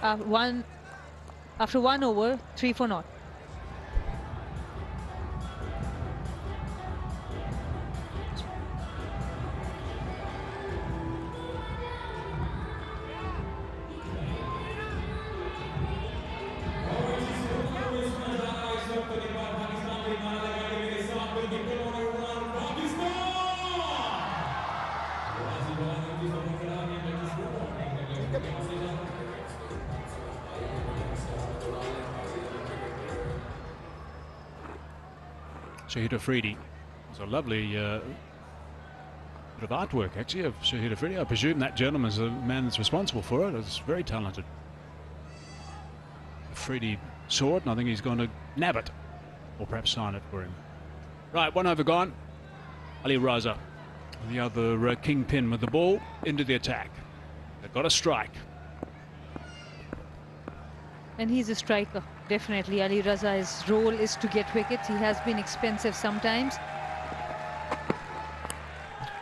After 1 over, 3 for naught. Shahid Afridi It's a lovely bit of artwork, actually, of Shahid Afridi. I presume that gentleman's the man that's responsible for it. It's very talented. Afridi saw it, and I think he's going to nab it, or perhaps sign it for him. Right, 1 over gone. Ali Raza, the other kingpin with the ball, into the attack. They've got a strike. And he's a striker, definitely. Ali Raza's role is to get wickets. He has been expensive sometimes.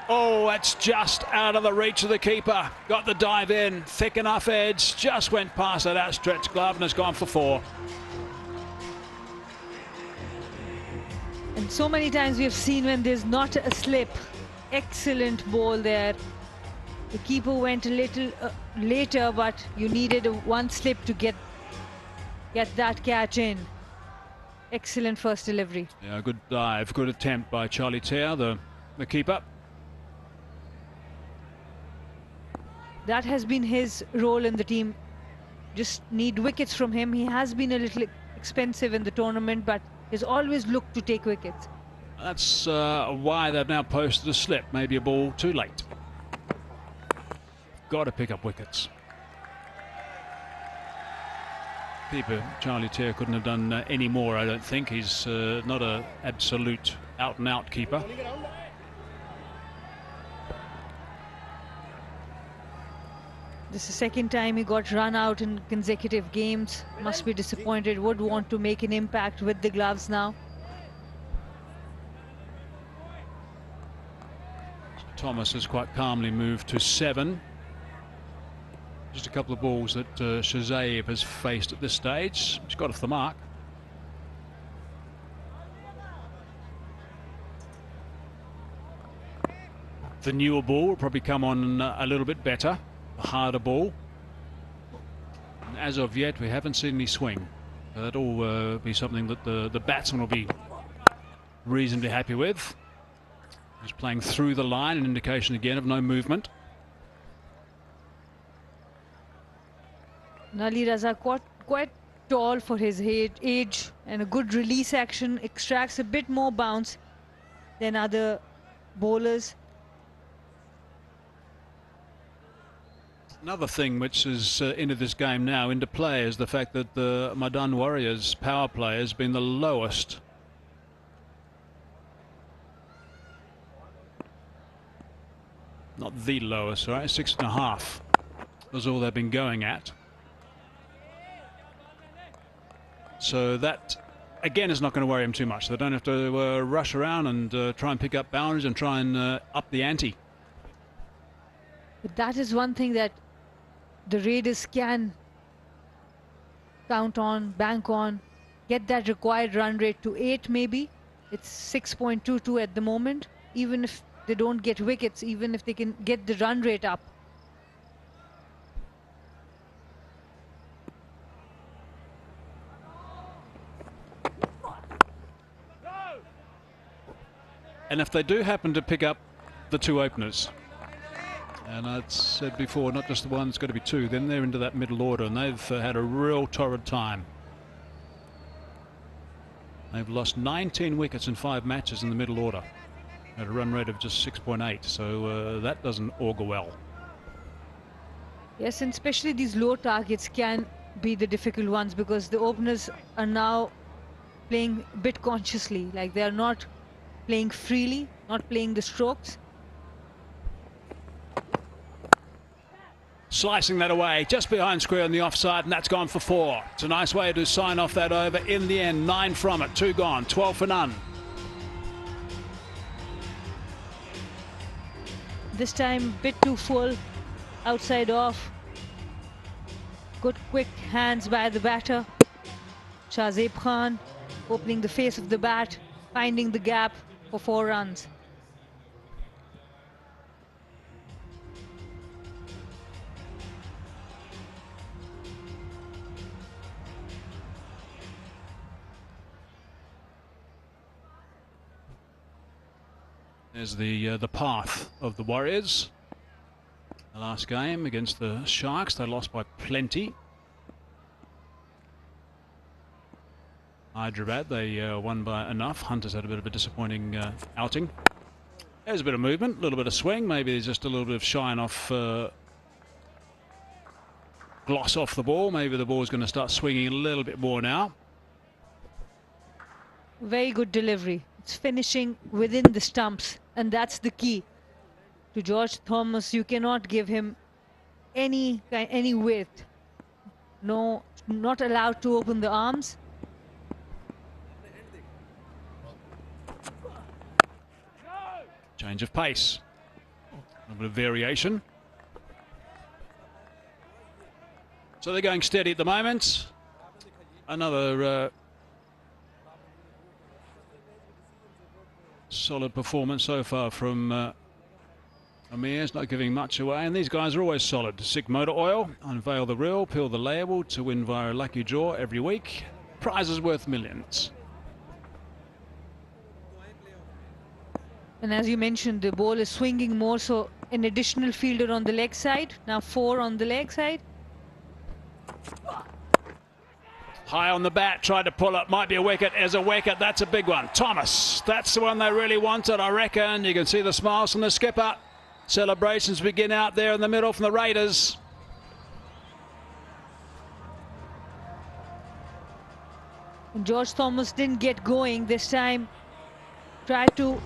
Oh, that's just out of the reach of the keeper. Got the dive in, thick enough edge, just went past that outstretched glove and has gone for 4. And so many times we have seen when there's not a slip. Excellent ball there. The keeper went a little later, but you needed one slip to get that catch in. Excellent first delivery. Yeah, good dive, good attempt by Charlie Teo, the keeper. That has been his role in the team. Just need wickets from him. He has been a little expensive in the tournament, but he's always looked to take wickets. That's why they've now posted a slip. Maybe a ball too late. Got to pick up wickets. Keeper Charlie Teo couldn't have done any more, I don't think. He's not an absolute out-and-out keeper. This is the second time he got run out in consecutive games. Must be disappointed. Would want to make an impact with the gloves now. Thomas has quite calmly moved to 7. Just a couple of balls that Shazaev has faced at this stage. He's got off the mark. The newer ball will probably come on a little bit better. A harder ball. And as of yet, we haven't seen any swing. That'll be something that the batsman will be reasonably happy with. He's playing through the line, an indication again of no movement. Ali Raza quite tall for his age, and a good release action, extracts a bit more bounce than other bowlers. Another thing which is into this game now, into play, is the fact that the Mardan Warriors power play has been the lowest. Not the lowest, right? 6.5 was all they've been going at. So that, again, is not going to worry him too much. They don't have to rush around and try and pick up boundaries and try and up the ante. But that is one thing that the Raiders can count on, bank on, get that required run rate to 8 maybe. It's 6.22 at the moment. Even if they don't get wickets, even if they can get the run rate up. And if they do happen to pick up the 2 openers, and I'd said before, not just the one, it's got to be 2, then they're into that middle order, and they've had a real torrid time. They've lost 19 wickets in 5 matches in the middle order at a run rate of just 6.8, so that doesn't augur well. Yes, and especially these low targets can be the difficult ones, because the openers are now playing a bit consciously, like they are not playing freely, not playing the strokes. Slicing that away, just behind square on the offside, and that's gone for 4. It's a nice way to sign off that over. In the end, 9 from it, 2 gone, 12 for none. This time, bit too full, outside off. Good quick hands by the batter. Shahzaib Khan opening the face of the bat, finding the gap for 4 runs. There's the path of the Warriors. The last game against the Sharks, they lost by plenty. Hyderabad. They won by enough. Hunter's had a bit of a disappointing outing. There's a bit of movement, a little bit of swing. Maybe there's just a little bit of shine off, gloss off the ball. Maybe the ball's going to start swinging a little bit more now. Very good delivery. It's finishing within the stumps, and that's the key. To George Thomas, you cannot give him any width. No, not allowed to open the arms. Change of pace. A little bit of variation. So they're going steady at the moment. Another solid performance so far from Amir's, not giving much away, and these guys are always solid. Sikh Motor Oil, unveil the reel, peel the label to win via a lucky draw every week. Prizes worth millions. And as you mentioned, the ball is swinging more, so an additional fielder on the leg side. Now 4 on the leg side. High on the bat, tried to pull up, might be a wicket. As a wicket, that's a big one. Thomas, that's the one they really wanted, I reckon. You can see the smiles from the skipper. Celebrations begin out there in the middle from the Raiders. And George Thomas didn't get going this time. Tried to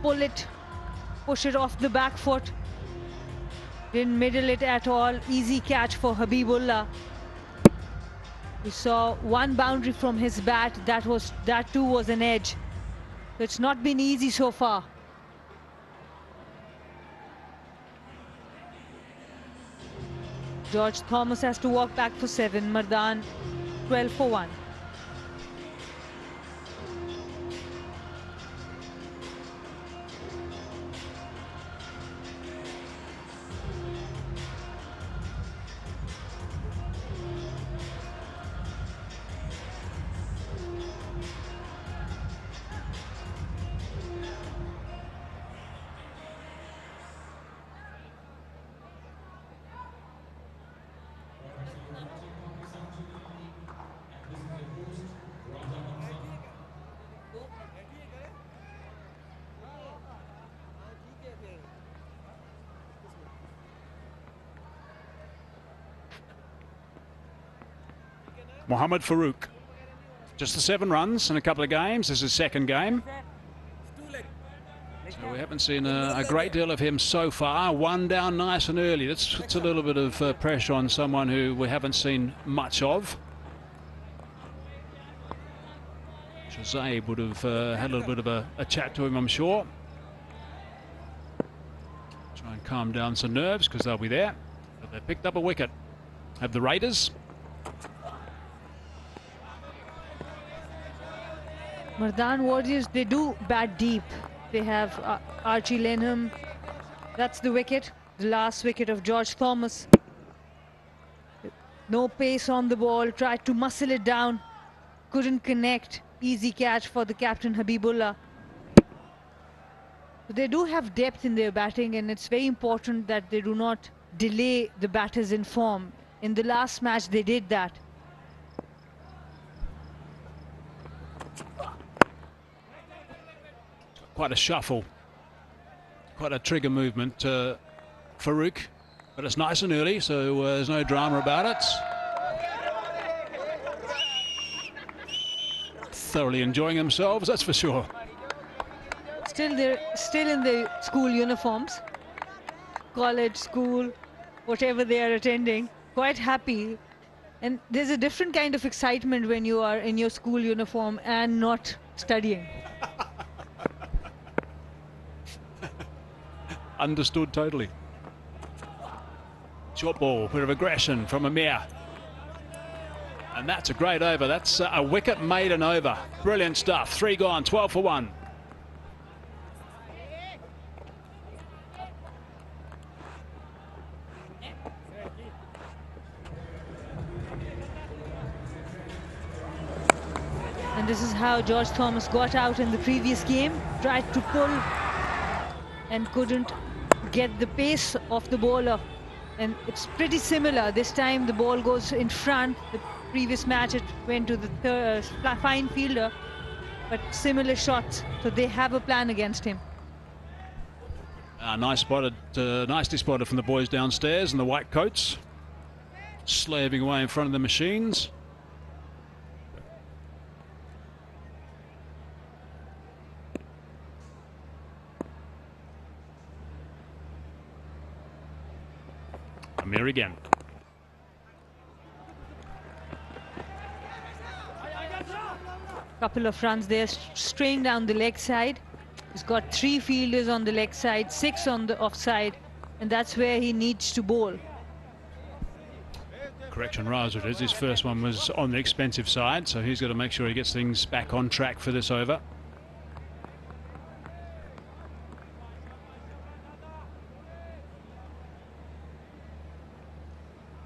pull it, push it off the back foot. Didn't middle it at all. Easy catch for Habibullah. We saw one boundary from his bat. That too was an edge. So it's not been easy so far. George Thomas has to walk back for 7. Mardan 12 for 1. Mohammad Farouk. Just the 7 runs in a couple of games. This is his second game. So we haven't seen a great deal of him so far. 1 down nice and early. That's puts a little bit of pressure on someone who we haven't seen much of. Shazay would have had a little bit of a chat to him, I'm sure. Try and calm down some nerves because they'll be there. But they picked up a wicket. Have the Raiders. Mardan Warriors, they do bat deep. They have Archie Lenham. That's the wicket, the last wicket of George Thomas. No pace on the ball, tried to muscle it down. Couldn't connect. Easy catch for the captain Habibullah. They do have depth in their batting, and it's very important that they do not delay the batters in form. In the last match, they did that. Quite a shuffle, quite a trigger movement, Farouk, but it's nice and early, so there's no drama about it. Thoroughly enjoying themselves, that's for sure. They're still in the school uniforms, college, school, whatever they are attending, quite happy. And there's a different kind of excitement when you are in your school uniform and not studying. Understood totally. Short ball, bit of aggression from Amir. And that's a great over. That's a wicket made an over. Brilliant stuff. 3 gone, 12 for 1. And this is how George Thomas got out in the previous game. Tried to pull and couldn't get the pace of the bowler. And it's pretty similar. This time the ball goes in front. The Previous match it went to the fine fielder, but similar shots, so they have a plan against him. Nicely spotted from the boys downstairs in the white coats, slaving away in front of the machines. Amir again. Couple of runs there, straying down the leg side. He's got 3 fielders on the leg side, 6 on the offside, and that's where he needs to bowl. Correction, Raza, it is. His first one was on the expensive side, so he's got to make sure he gets things back on track for this over.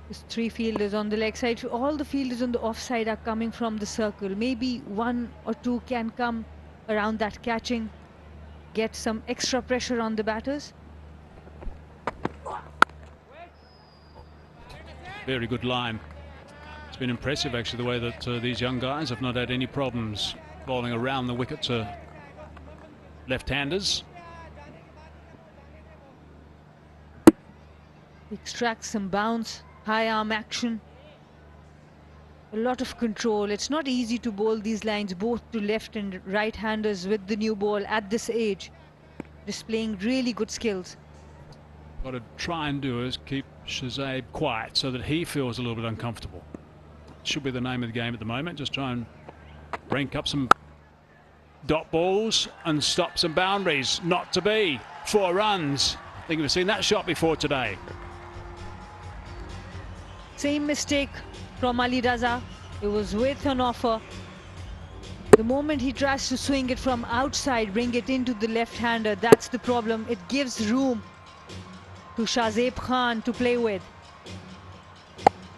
There's 3 fielders on the leg side. All the fielders on the offside are coming from the circle. Maybe 1 or 2 can come around that catching, get some extra pressure on the batters. Very good line. It's been impressive actually the way that these young guys have not had any problems bowling around the wicket to left-handers. Extract some bounce, high arm action. A lot of control. It's not easy to bowl these lines both to left and right-handers with the new ball at this age. Displaying really good skills. What to try and do is keep Shazab quiet so that he feels a little bit uncomfortable. Should be the name of the game at the moment. Just try and rank up some dot balls and stop some boundaries. Not to be. 4 runs. I think we've seen that shot before today. Same mistake from Ali Raza. It was with an offer. The moment he tries to swing it from outside, bring it into the left-hander, that's the problem. It gives room to Shazab Khan to play with.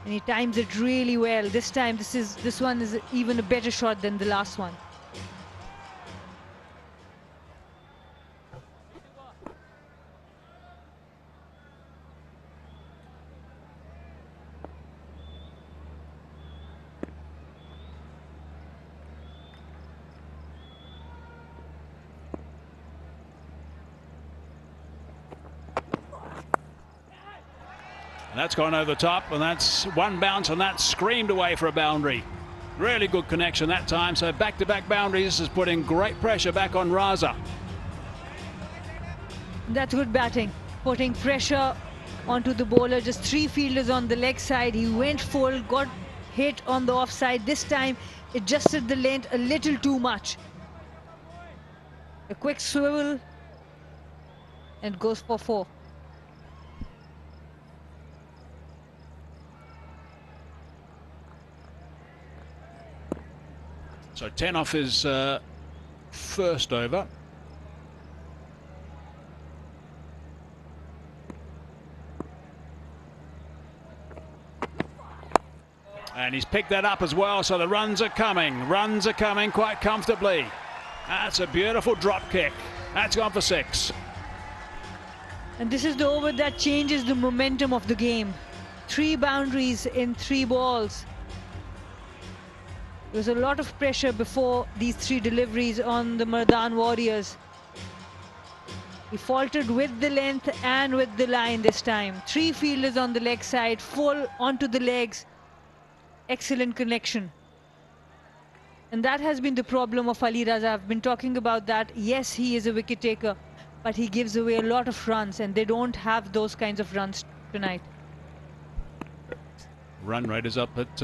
And he times it really well. This time, this one is even a better shot than the last one. That's gone over the top, and that's one bounce, and that's screamed away for a boundary. Really good connection that time, so back-to-back boundaries is putting great pressure back on Raza. That's good batting, putting pressure onto the bowler. Just 3 fielders on the leg side. He went full, got hit on the offside. This time, adjusted the length a little too much. A quick swivel, and goes for 4. So 10 off his first over. And he's picked that up as well, so the runs are coming quite comfortably. That's a beautiful drop kick. That's gone for 6. And this is the over that changes the momentum of the game. 3 boundaries in 3 balls. There was a lot of pressure before these 3 deliveries on the Mardan Warriors. He faltered with the length and with the line this time. 3 fielders on the leg side, full onto the legs. Excellent connection. And that has been the problem of Ali Raza. I've been talking about that. Yes, he is a wicket taker, but he gives away a lot of runs, and they don't have those kinds of runs tonight. Run rate is up at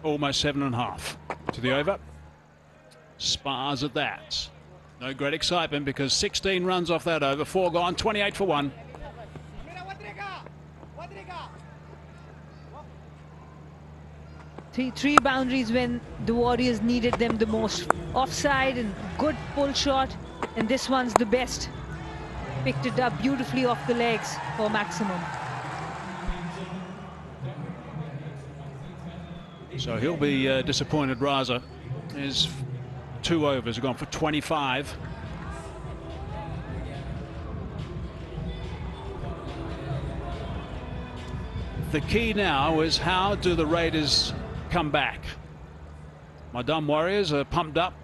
almost 7.5 to the over. Spars at that. No great excitement because 16 runs off that over. 4 gone, 28 for 1. Three boundaries when the Warriors needed them the most. Offside and good pull shot, and this one's the best. Picked it up beautifully off the legs for maximum. So he'll be disappointed, Raza. His 2 overs have gone for 25. The key now is how do the Raiders come back. Mardan Warriors are pumped up.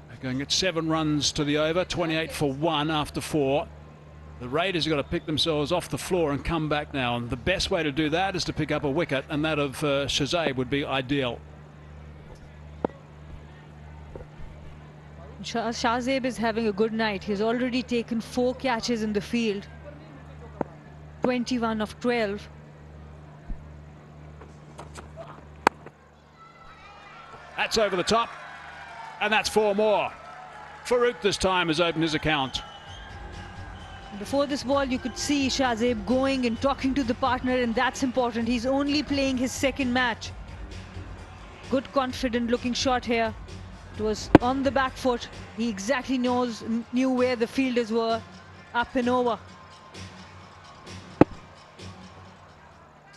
They're going at 7 runs to the over, 28 for 1 after 4. The Raiders have got to pick themselves off the floor and come back now. And the best way to do that is to pick up a wicket, and that of Shazay would be ideal. Shahzeb is having a good night. He's already taken 4 catches in the field. 21 of 12. That's over the top, and that's 4 more. Farouk this time has opened his account. Before this ball, you could see Shahzeb going and talking to the partner, and that's important. He's only playing his second match. Good, confident looking shot here. It was on the back foot. He exactly knew where the fielders were, up and over.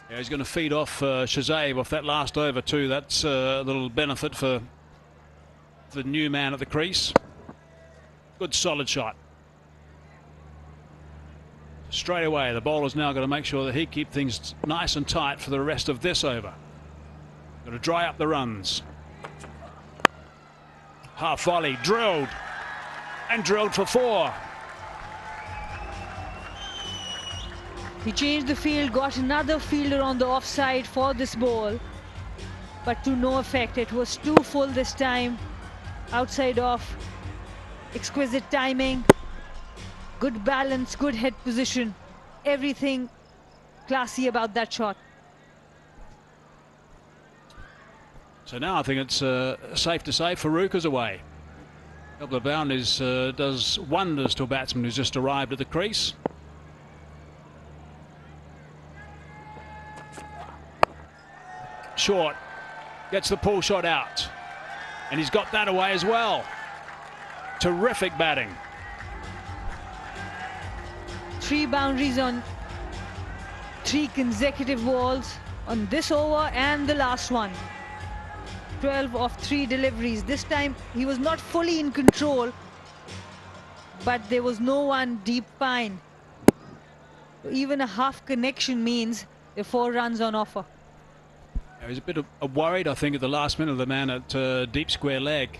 Yeah, he's going to feed off Shazay off that last over too. That's a little benefit for the new man at the crease. Good solid shot. Straight away, the bowler's now got to make sure that he keeps things nice and tight for the rest of this over. Got to dry up the runs. Half volley, drilled, and drilled for 4. He changed the field, got another fielder on the offside for this ball, but to no effect. It was too full this time. Outside off, exquisite timing, good balance, good head position, everything classy about that shot. So now I think it's safe to say Farouk is away. A couple of boundaries does wonders to a batsman who's just arrived at the crease. Short, gets the pull shot out, and he's got that away as well. Terrific batting. 3 boundaries on 3 consecutive balls on this over and the last one. 12 of 3 deliveries. This time he was not fully in control, but there was no one deep pine. Even a half connection means there are 4 runs on offer. He was a bit worried, I think, at the last minute, the man at deep square leg.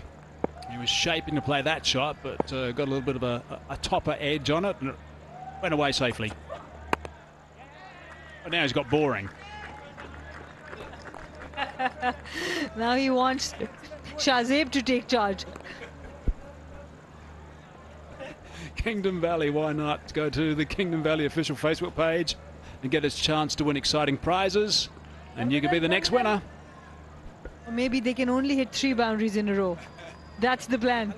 He was shaping to play that shot, but got a little bit of a topper edge on it, and it went away safely. But now he's got boring. Now he wants Shahzeb to take charge. Kingdom Valley, why not? Go to the Kingdom Valley official Facebook page and get his chance to win exciting prizes, and you could be the next winner. Or maybe they can only hit 3 boundaries in a row. That's the plan.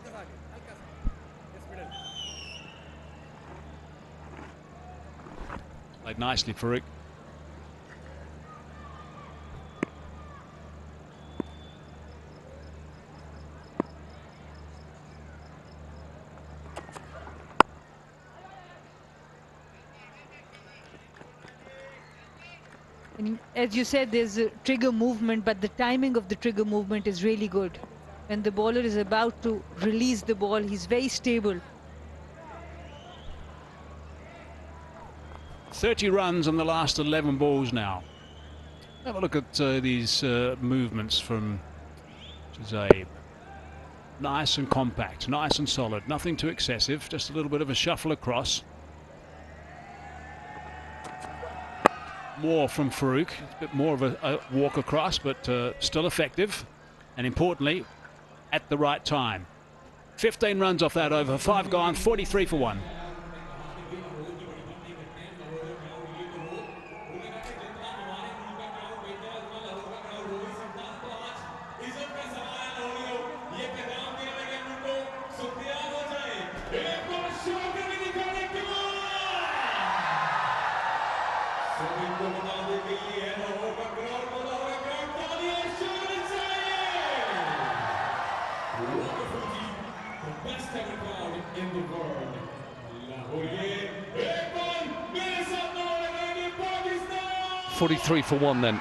Played nicely, Farouk. And as you said, there's a trigger movement, but the timing of the trigger movement is really good. When the bowler is about to release the ball, he's very stable. 30 runs on the last 11 balls now. Have a look at these movements from Shahzeb. Nice and compact, nice and solid, nothing too excessive, just a little bit of a shuffle across. More from Farouk, it's a bit more of a walk across, but still effective, and importantly, at the right time. 15 runs off that over, 5 gone, 43 for 1. .43 for 1 then.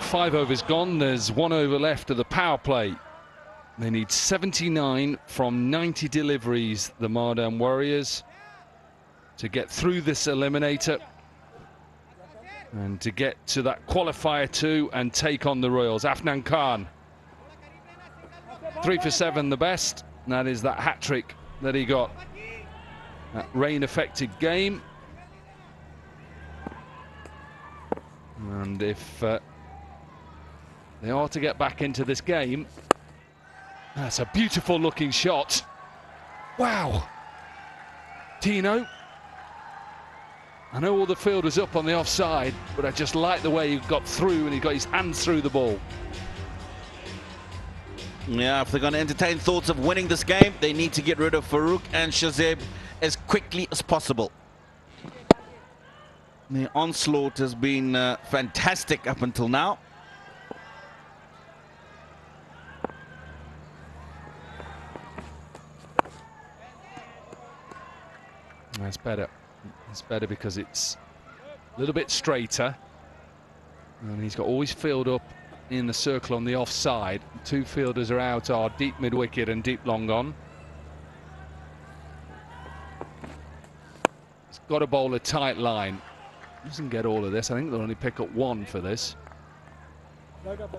5 overs gone. There's 1 over left of the power play. They need 79 from 90 deliveries, the Mardan Warriors, to get through this eliminator. And to get to that qualifier 2 and take on the Royals. Afnan Khan, 3 for 7 the best. And that is that hat-trick that he got. That rain-affected game. And if they are to get back into this game, that's a beautiful looking shot. Wow. Tino. I know all the fielders up on the offside, but I just like the way he got through and he got his hands through the ball. Yeah, if they're going to entertain thoughts of winning this game, they need to get rid of Farouk and Shazib as quickly as possible. The onslaught has been fantastic up until now. That's better. It's better because it's a little bit straighter. And he's got always field up in the circle on the offside. 2 fielders are out, are deep mid-wicket and deep long on. He's got to bowl a tight line. Doesn't get all of this. I think they'll only pick up 1 for this. It was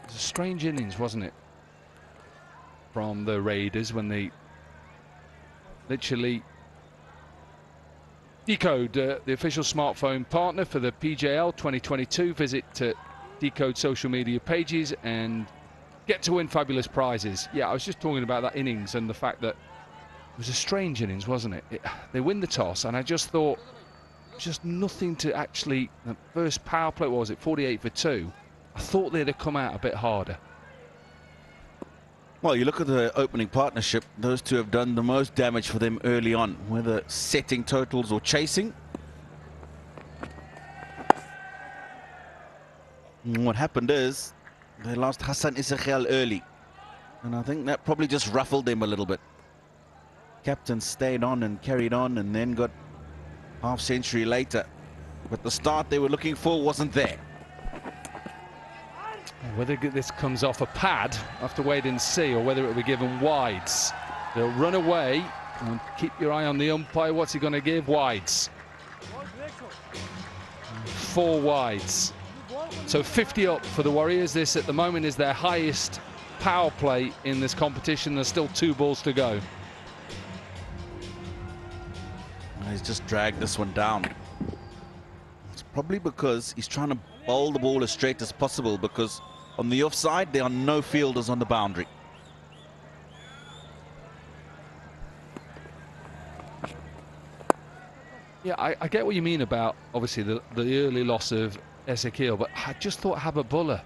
a strange innings, wasn't it? From the Raiders when they literally Decode, the official smartphone partner for the PJL 2022. Visit Decode social media pages and get to win fabulous prizes. Yeah, I was just talking about that innings and the fact that it was a strange innings, wasn't it? They win the toss, and I just thought, just nothing to actually, the first power play, what was it, 48 for 2. I thought they'd have come out a bit harder. Well, you look at the opening partnership, those two have done the most damage for them early on, whether setting totals or chasing. And what happened is they lost Hassan Isakhel early, and I think that probably just ruffled them a little bit. Captain stayed on and carried on and then got half century later, but the start they were looking for wasn't there. Whether this comes off a pad, I have to wait and see, or whether it will be given wides. They'll run away and keep your eye on the umpire. What's he going to give? Wides. 4 wides. So 50 up for the Warriors. This at the moment is their highest power play in this competition. There's still 2 balls to go. He's just dragged this one down. It's probably because he's trying to bowl the ball as straight as possible, because on the offside there are no fielders on the boundary. Yeah, I get what you mean about obviously the early loss of Ezekiel, but I just thought Habibullah,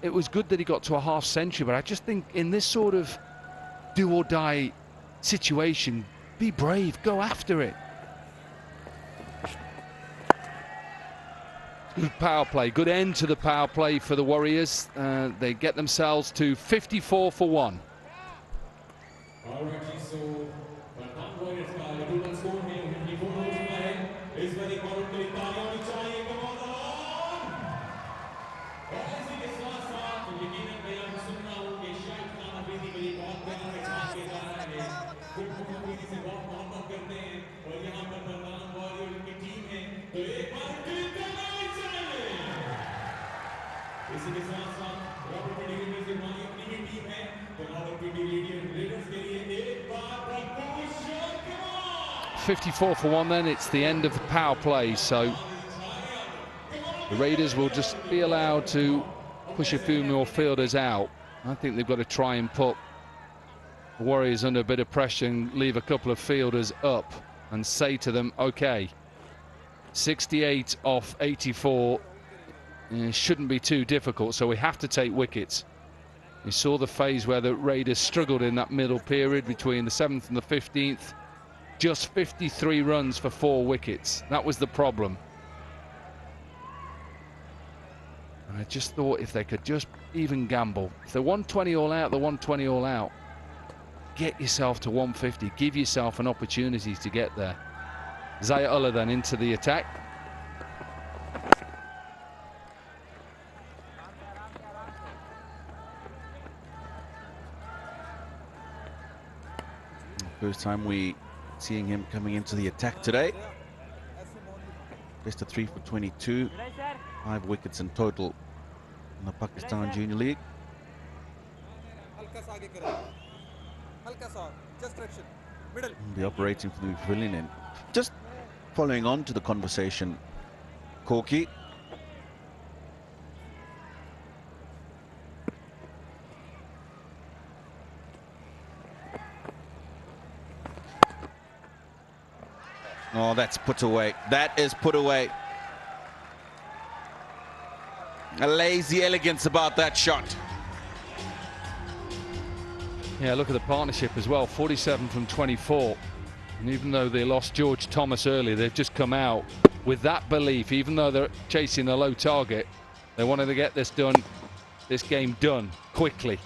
it was good that he got to a half century, but I just think in this sort of do or die situation, be brave, go after it. Good power play, good end to the power play for the Warriors. They get themselves to 54 for 1. इसी के साथ साथ रावलपिंडी में से हमारी अपनी भी team है तो रावलपिंडी रेडर्स के लिए एक बार 54 for 1 then. It's the end of the power play, so the Raiders will just be allowed to push a few more fielders out. I think they've got to try and put the Warriors under a bit of pressure and leave a couple of fielders up and say to them, okay, 68 off 84 shouldn't be too difficult, so we have to take wickets. We saw the phase where the Raiders struggled in that middle period between the 7th and the 15th. Just 53 runs for 4 wickets. That was the problem. And I just thought if they could just even gamble. If they're 120 all out, they're 120 all out. Get yourself to 150. Give yourself an opportunity to get there. Zayatullah then into the attack. First time we seeing him coming into the attack today. Best of 3 for 22. 5 wickets in total in the Pakistan Junior League. Be operating from the pavilion. And just following on to the conversation, Corky. Oh, that's put away. That is put away. A lazy elegance about that shot. Yeah, look at the partnership as well, 47 from 24. And even though they lost George Thomas early, they've just come out with that belief, even though they're chasing a low target, they wanted to get this game done quickly.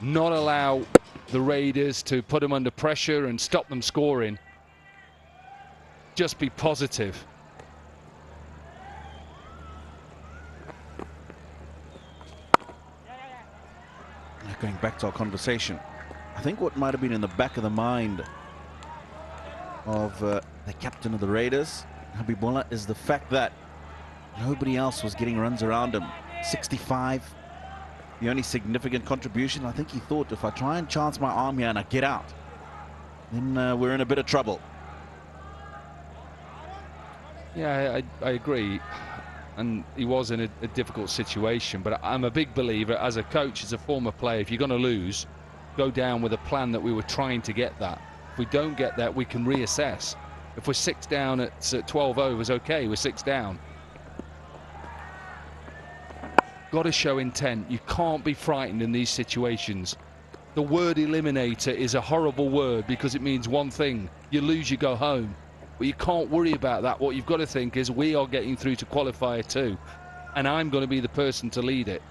Not allow the Raiders to put them under pressure and stop them scoring. Just be positive. Going back to our conversation, I think what might have been in the back of the mind of the captain of the Raiders, Habibullah, is the fact that nobody else was getting runs around him. 65, the only significant contribution. I think he thought, if I try and chance my arm here and I get out, then we're in a bit of trouble. Yeah, I agree. And he was in a difficult situation, but I'm a big believer as a coach, as a former player, if you're going to lose, go down with a plan that we were trying to get that. If we don't get that, we can reassess. If we're 6 down at 12 overs, okay, we're 6 down. Got to show intent. You can't be frightened in these situations. The word eliminator is a horrible word because it means one thing: you lose, you go home. But you can't worry about that. What you've got to think is, we are getting through to qualifier 2, and I'm going to be the person to lead it.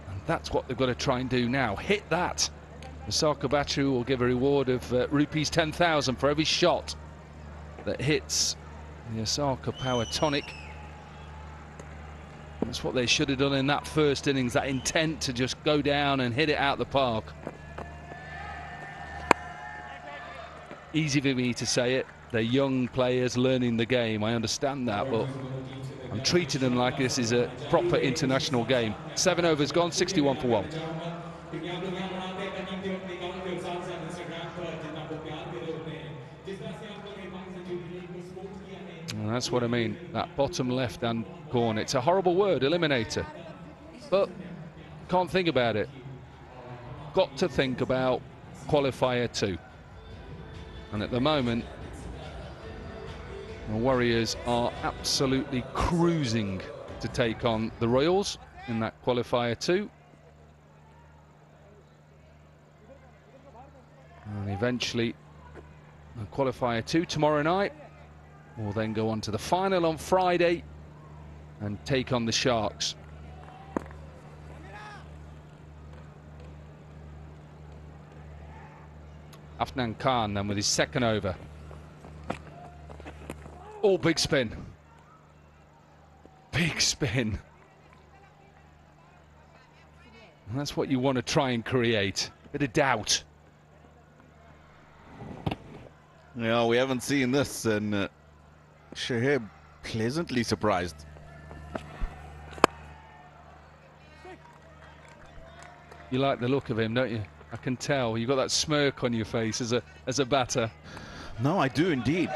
And that's what they've got to try and do now. Hit that. Osaka Batu will give a reward of rupees 10,000 for every shot that hits the Osaka Power Tonic. That's what they should have done in that first innings, that intent to just go down and hit it out the park. Easy for me to say it. They're young players learning the game. I understand that, but I'm treating them like this is a proper international game. 7 overs gone, 61 for 1. And that's what I mean, that bottom left-hand corner. It's a horrible word, eliminator. But can't think about it. Got to think about qualifier 2. And at the moment, the Warriors are absolutely cruising to take on the Royals in that qualifier 2. And eventually, qualifier 2 tomorrow night. We'll then go on to the final on Friday and take on the Sharks. Afnan Khan then with his second over. Oh, big spin. Big spin. And that's what you want to try and create. Bit of doubt. Yeah, we haven't seen this, and Shahib pleasantly surprised. You like the look of him, don't you? I can tell. You've got that smirk on your face as a batter. No, I do indeed.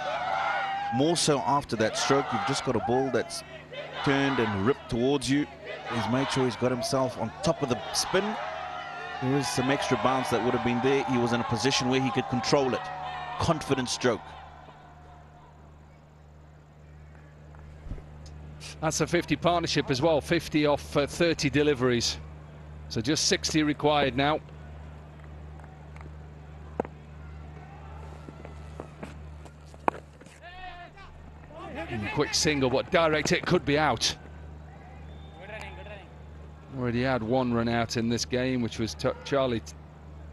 More so after that stroke. You've just got a ball that's turned and ripped towards you. He's made sure he's got himself on top of the spin. There is some extra bounce that would have been there. He was in a position where he could control it. Confident stroke. That's a 50 partnership as well. 50 off 30 deliveries. So just 60 required now. Quick single, but direct hit could be out. Already had one run out in this game, which was Charlie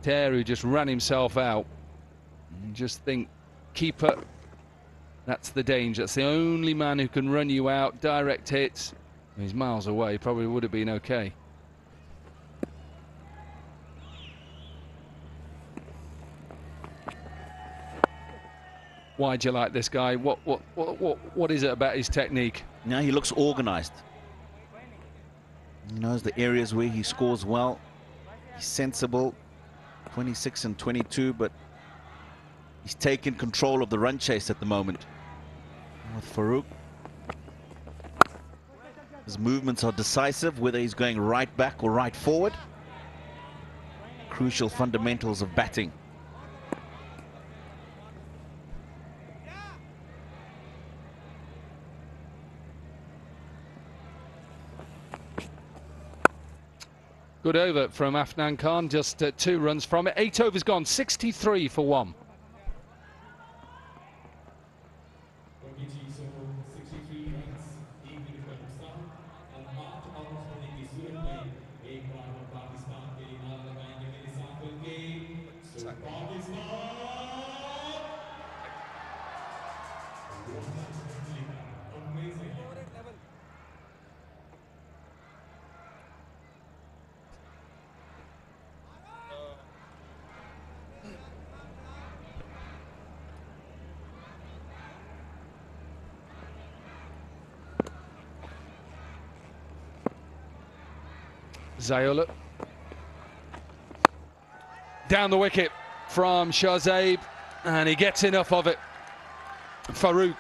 Terry, who just ran himself out. And just think, keeper That's the danger. That's the only man who can run you out. Direct hits. He's miles away. Probably would have been okay. Why do you like this guy? What is it about his technique? Now he looks organized. He knows the areas where he scores well. He's sensible. 26 and 22, but he's taken control of the run chase at the moment. With Farouk, his movements are decisive, whether he's going right back or right forward. Crucial fundamentals of batting. Good over from Afnan Khan, just 2 runs from it. 8 overs gone, 63 for 1. Zayola. Down the wicket from Shahzaib, and he gets enough of it. Farouk.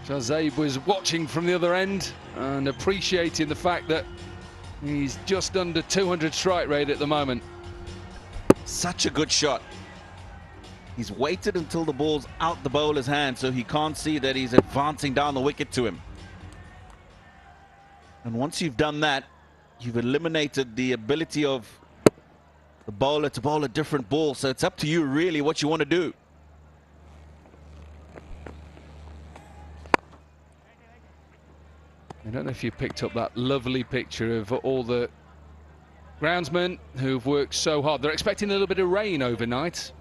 Shahzaib was watching from the other end and appreciating the fact that he's just under 200 strike rate at the moment. Such a good shot. He's waited until the ball's out the bowler's hand so he can't see that he's advancing down the wicket to him. And once you've done that, you've eliminated the ability of the bowler to bowl a different ball. So it's up to you really what you want to do. I don't know if you picked up that lovely picture of all the groundsmen who've worked so hard. They're expecting a little bit of rain overnight.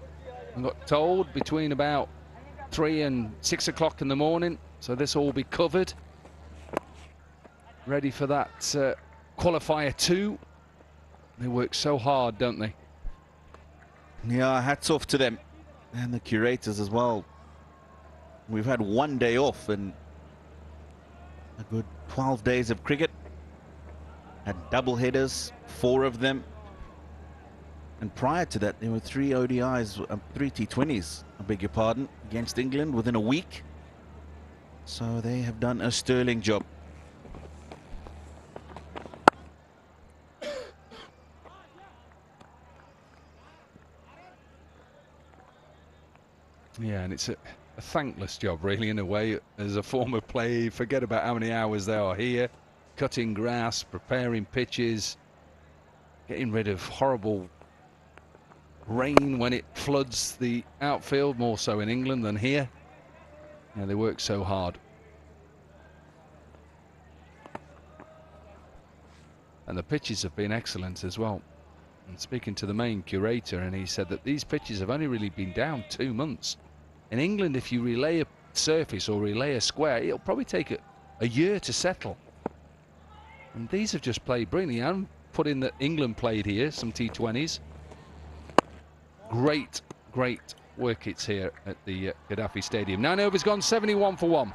I got told between about 3 and 6 o'clock in the morning. So this will all be covered. Ready for that qualifier 2. They work so hard, don't they? Yeah, hats off to them and the curators as well. We've had 1 day off and a good 12 days of cricket. Had double headers, 4 of them. And prior to that, there were 3 ODIs, 3 T20s, I beg your pardon, against England within a week. So they have done a sterling job. Yeah, and it's a thankless job, really, in a way. As a former player, forget about how many hours they are here, cutting grass, preparing pitches, getting rid of horrible rain when it floods the outfield, more so in England than here. Yeah, they work so hard. And the pitches have been excellent as well. And speaking to the main curator, and he said that these pitches have only really been down 2 months. In England, if you relay a surface or relay a square, it'll probably take a year to settle. And these have just played brilliantly. And put in that England played here, some T20s. Great, great wickets here at the Gaddafi Stadium. 9 overs gone, 71 for 1.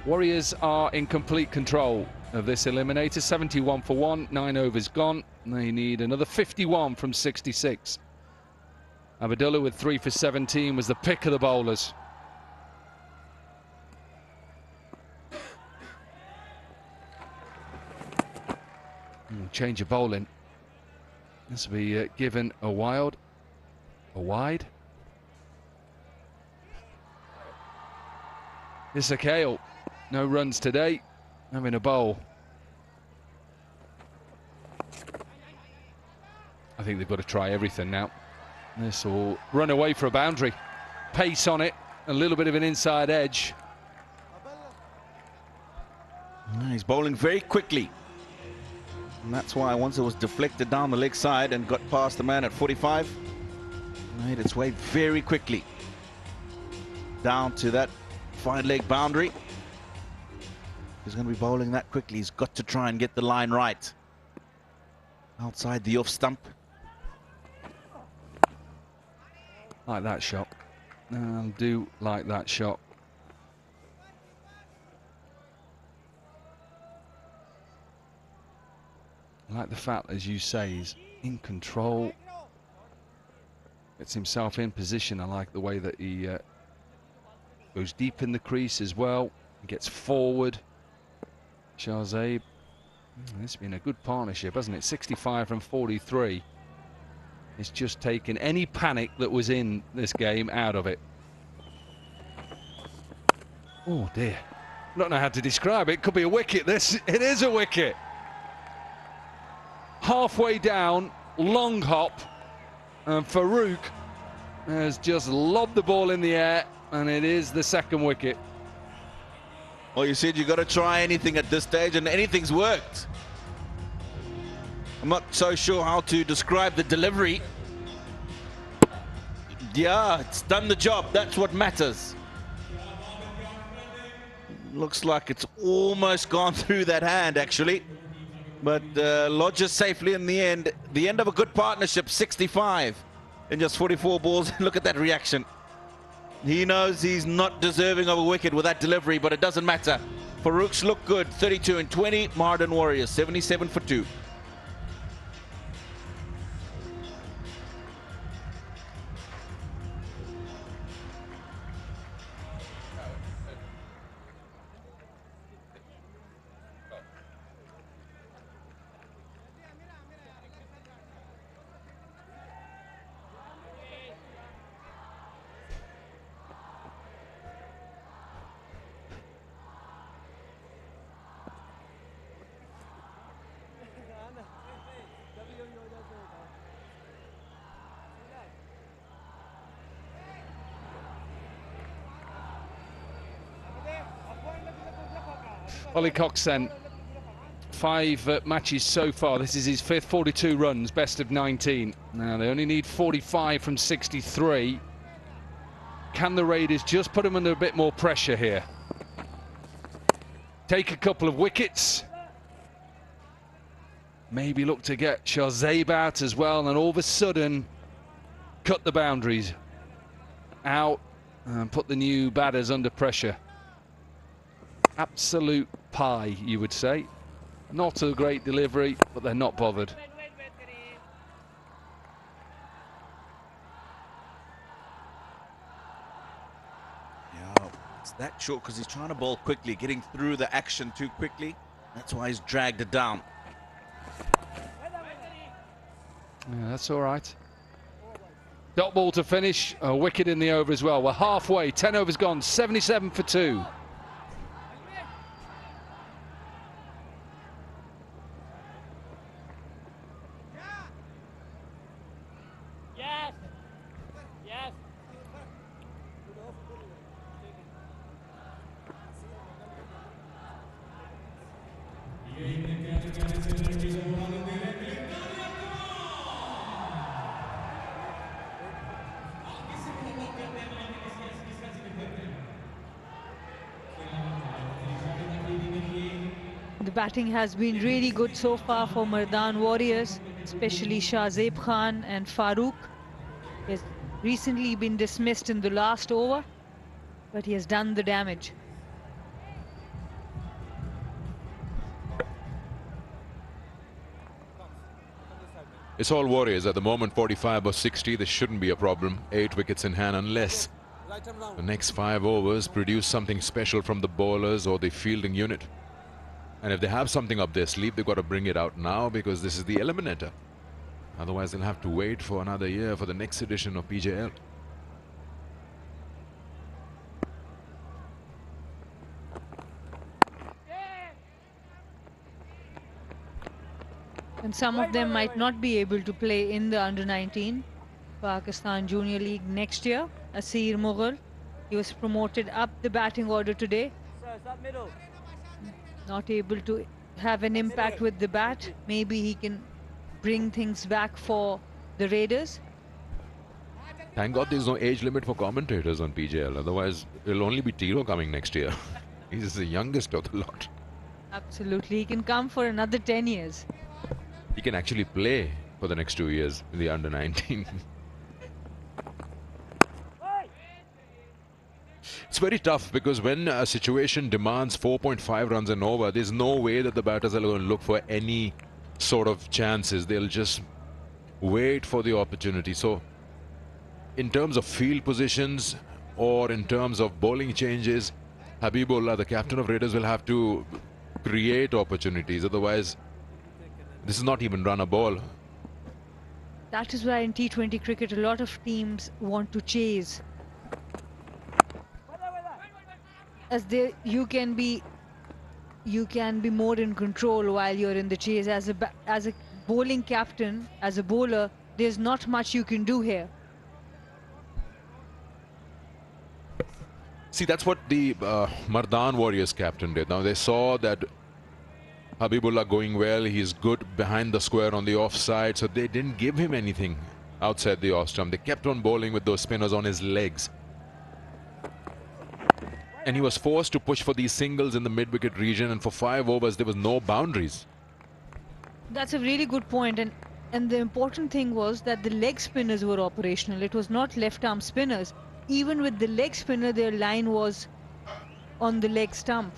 Warriors are in complete control of this eliminator. 71 for 1, 9 overs gone. They need another 51 from 66. Abdullah with 3 for 17 was the pick of the bowlers. Change of bowling. This will be given a wide. Isakale, no runs today, having a bowl. I think they've got to try everything now. This will run away for a boundary. Pace on it, a little bit of an inside edge. He's bowling very quickly. And that's why once it was deflected down the leg side and got past the man at 45, made its way very quickly down to that fine leg boundary. He's going to be bowling that quickly. He's got to try and get the line right. Outside the off stump. Like that shot. Do like that shot. I like the fact, as you say, he's in control. Gets himself in position. I like the way that he goes deep in the crease as well. He gets forward. Shahzaib. It's been a good partnership, hasn't it? 65 from 43. It's just taken any panic that was in this game out of it. Oh dear. I don't know how to describe it. It could be a wicket, this. It is a wicket. Halfway down, long hop, and Farouk has just lobbed the ball in the air, and it is the second wicket. Well, you said you got to try anything at this stage, and anything's worked. I'm not so sure how to describe the delivery. Yeah, it's done the job. That's what matters. Looks like it's almost gone through that hand, actually. But lodges safely in the end. The end of a good partnership, 65 in just 44 balls. Look at that reaction. He knows he's not deserving of a wicket with that delivery, but it doesn't matter. Farouk's look good, 32 and 20. Mardan Warriors, 77 for 2. Ollie Cox then, 5 matches so far. This is his 5th, 42 runs, best of 19. Now they only need 45 from 63. Can the Raiders just put him under a bit more pressure here? Take a couple of wickets. Maybe look to get Shahzaib out as well, and then all of a sudden cut the boundaries out and put the new batters under pressure. Absolute pie, you would say. Not a great delivery, but they're not bothered. Yeah, it's that short because he's trying to bowl quickly, getting through the action too quickly. That's why he's dragged it down. Yeah, that's all right. Dot ball to finish, a wicket in the over as well. We're halfway, 10 overs gone, 77 for 2. The batting has been really good so far for Mardan Warriors, especially Shahzaib Khan and Farouk. He has recently been dismissed in the last over, but he has done the damage. It's all Warriors at the moment, 45 or 60. This shouldn't be a problem. 8 wickets in hand, unless the next 5 overs produce something special from the bowlers or the fielding unit. And if they have something up their sleeve, they've got to bring it out now, because this is the eliminator. Otherwise, they'll have to wait for another year for the next edition of PJL. And some of them might not be able to play in the under-19 Pakistan Junior League next year. Asir Mughal, he was promoted up the batting order today. Not able to have an impact with the bat. Maybe he can bring things back for the Raiders. Thank God there's no age limit for commentators on PJL. Otherwise, it'll only be Tiro coming next year. He's the youngest of the lot. Absolutely. He can come for another 10 years. He can actually play for the next 2 years in the under-19. It's very tough because when a situation demands 4.5 runs and over, there's no way that the batters are going to look for any sort of chances. They'll just wait for the opportunity. So in terms of field positions or in terms of bowling changes, Habibullah, the captain of Raiders, will have to create opportunities. Otherwise, this is not even run a ball. That is why in T20 cricket, a lot of teams want to chase. As you can be more in control while you're in the chase. As a bowling captain, as a bowler, there's not much you can do here. See, that's what the Mardan Warriors captain did. Now they saw that Habibullah going well, he's good behind the square on the offside, so they didn't give him anything outside the off stump. They kept on bowling with those spinners on his legs. And he was forced to push for these singles in the mid-wicket region, and for 5 overs there was no boundaries. That's a really good point, and the important thing was that the leg spinners were operational. It was not left-arm spinners. Even with the leg spinner, their line was on the leg stump.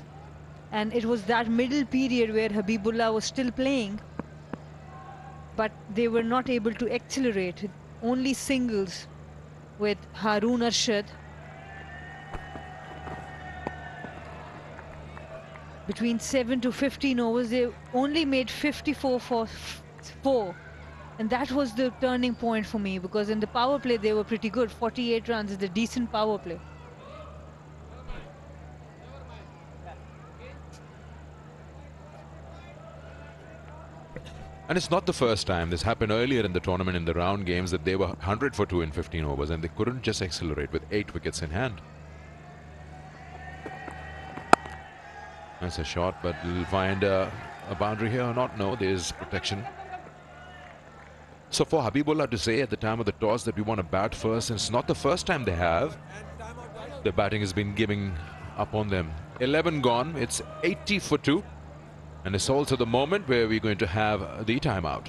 And it was that middle period where Habibullah was still playing, but they were not able to accelerate. Only singles with Haroon Arshad. Between 7 to 15 overs, they only made 54 for 4. And that was the turning point for me, because in the power play, they were pretty good. 48 runs is a decent power play. And it's not the first time. This happened earlier in the tournament in the round games that they were 100 for 2 in 15 overs and they couldn't just accelerate with 8 wickets in hand. That's a shot, but we'll find a boundary here or not. No, there's protection. So for Habibullah to say at the time of the toss that we want to bat first, and it's not the first time they have, the batting has been giving up on them. 11 gone, it's 80 for 2. And it's also the moment where we're going to have the timeout.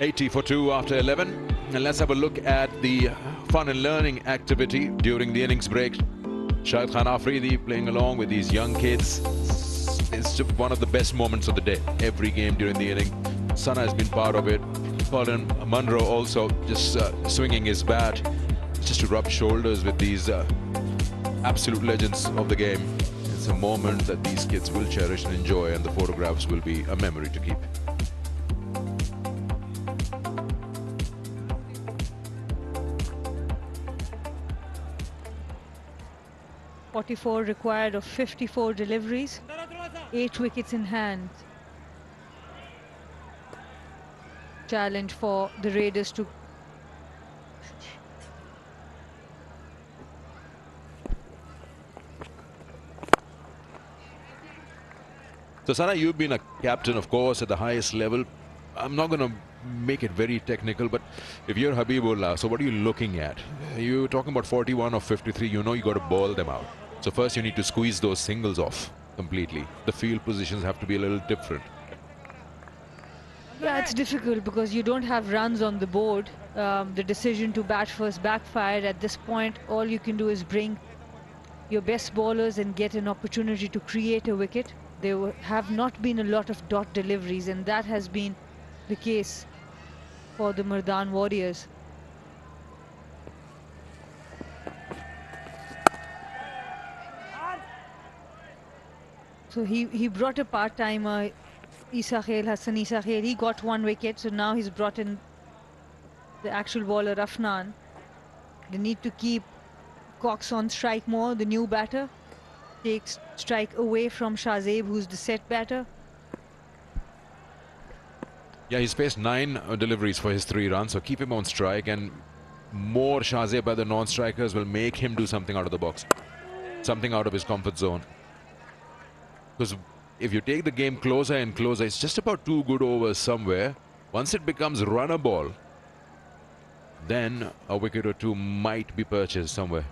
$80 for 2 after 11. And let's have a look at the fun and learning activity during the innings break. Shahid Khan Afridi playing along with these young kids. It's one of the best moments of the day. Every game during the inning, Sana has been part of it. Colin Munro also just swinging his bat just to rub shoulders with these absolute legends of the game. It's a moment that these kids will cherish and enjoy, and the photographs will be a memory to keep. .44 required of 54 deliveries, 8 wickets in hand. Challenge for the Raiders to So Sana, you've been a captain, of course, at the highest level. I'm not going to make it very technical, but if you're Habibullah, so what are you looking at? You're talking about 41 or 53, you know you got to ball them out. So first you need to squeeze those singles off completely. The field positions have to be a little different. Yeah, it's difficult because you don't have runs on the board. The decision to bat first backfired. At this point, all you can do is bring your best bowlers and get an opportunity to create a wicket. There have not been a lot of dot deliveries, and that has been the case for the Mardan Warriors. So he brought a part-timer, Hassan Isa Khail. He got 1 wicket, so now he's brought in the actual bowler Afnan. They need to keep Cox on strike more, the new batter. Takes strike away from Shahzeb, who's the set batter. Yeah, he's faced 9 deliveries for his 3 runs, so keep him on strike, and more Shahzeb by the non-strikers will make him do something out of the box, something out of his comfort zone. Because if you take the game closer and closer, it's just about 2 good overs somewhere. Once it becomes runner ball, then a wicket or 2 might be purchased somewhere.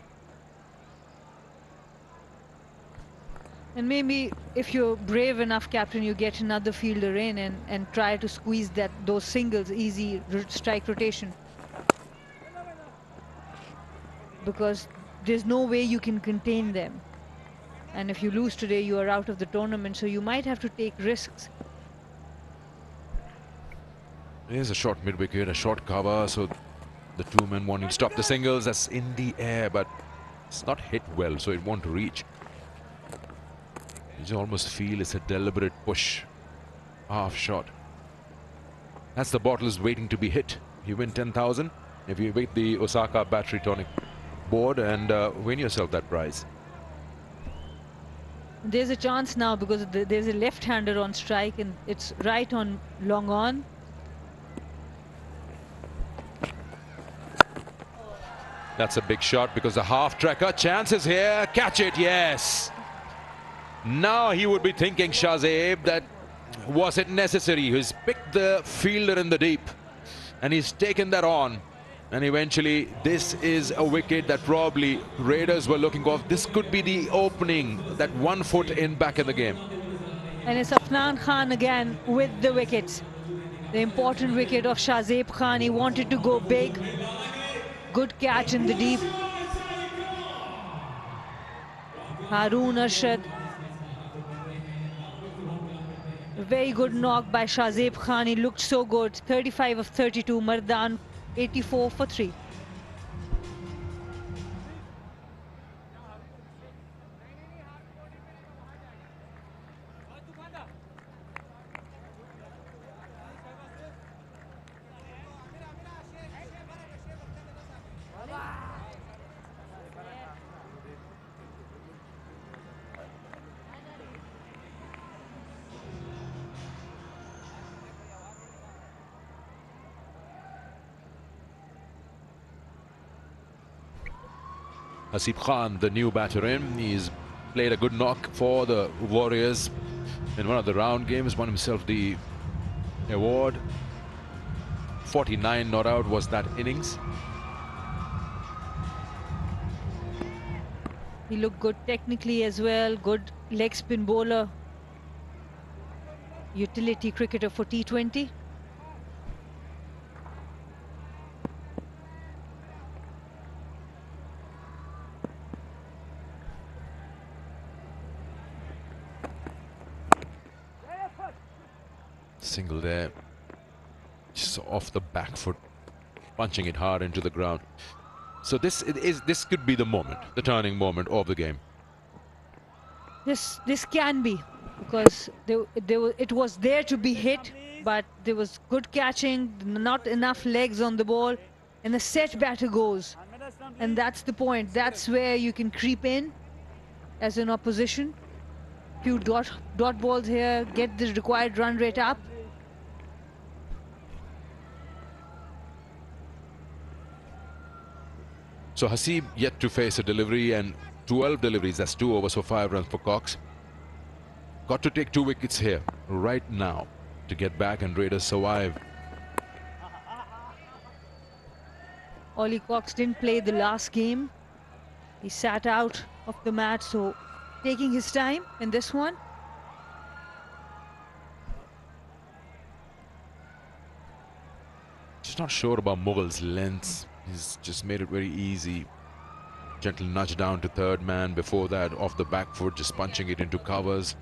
And maybe if you're brave enough, captain, you get another fielder in and try to squeeze those singles, easy strike rotation. Because there's no way you can contain them. And if you lose today, you are out of the tournament, so you might have to take risks. Here's a short mid-wicket, a short cover, so the 2 men wanting to stop the singles. That's in the air, but it's not hit well, so it won't reach. You almost feel it's a deliberate push. Half shot. That's the bottle is waiting to be hit. You win 10,000 if you beat the Osaka Battery Tonic board and win yourself that prize. There's a chance now because there's a left-hander on strike and it's right on long on. That's a big shot because the half-tracker chances here. Catch it, yes. Now he would be thinking, Shahzeb, that was it necessary? He's picked the fielder in the deep and he's taken that on. And eventually, this is a wicket that probably Raiders were looking for. This could be the opening, that 1 foot in back in the game. And it's Afnan Khan again with the wickets. The important wicket of Shahzeb Khan. He wanted to go big. Good catch in the deep. Haroon Arshad. Very good knock by Shahzeb Khan. He looked so good. 35 of 32. Mardan 84 for 3. Hasib Khan, the new batter in. He's played a good knock for the Warriors in one of the round games, won himself the award. 49 not out was that innings. He looked good technically as well. Good leg spin bowler. Utility cricketer for T20. Single there, just off the back foot, punching it hard into the ground. So this could be the moment, the turning moment of the game. This can be, because it was there to be hit, but there was good catching, not enough legs on the ball, and the set batter goes, and that's the point. That's where you can creep in as an opposition. Few dot balls here, get the required run rate up. So Hasib yet to face a delivery, and 12 deliveries, that's 2 overs for 5 runs for Cox. Got to take 2 wickets here right now to get back and Raiders survive. Ollie Cox didn't play the last game. He sat out of the match, so taking his time in this one. Just not sure about Mughal's length. He's just made it very easy. Gentle nudge down to third man. Before that, off the back foot, just punching it into covers.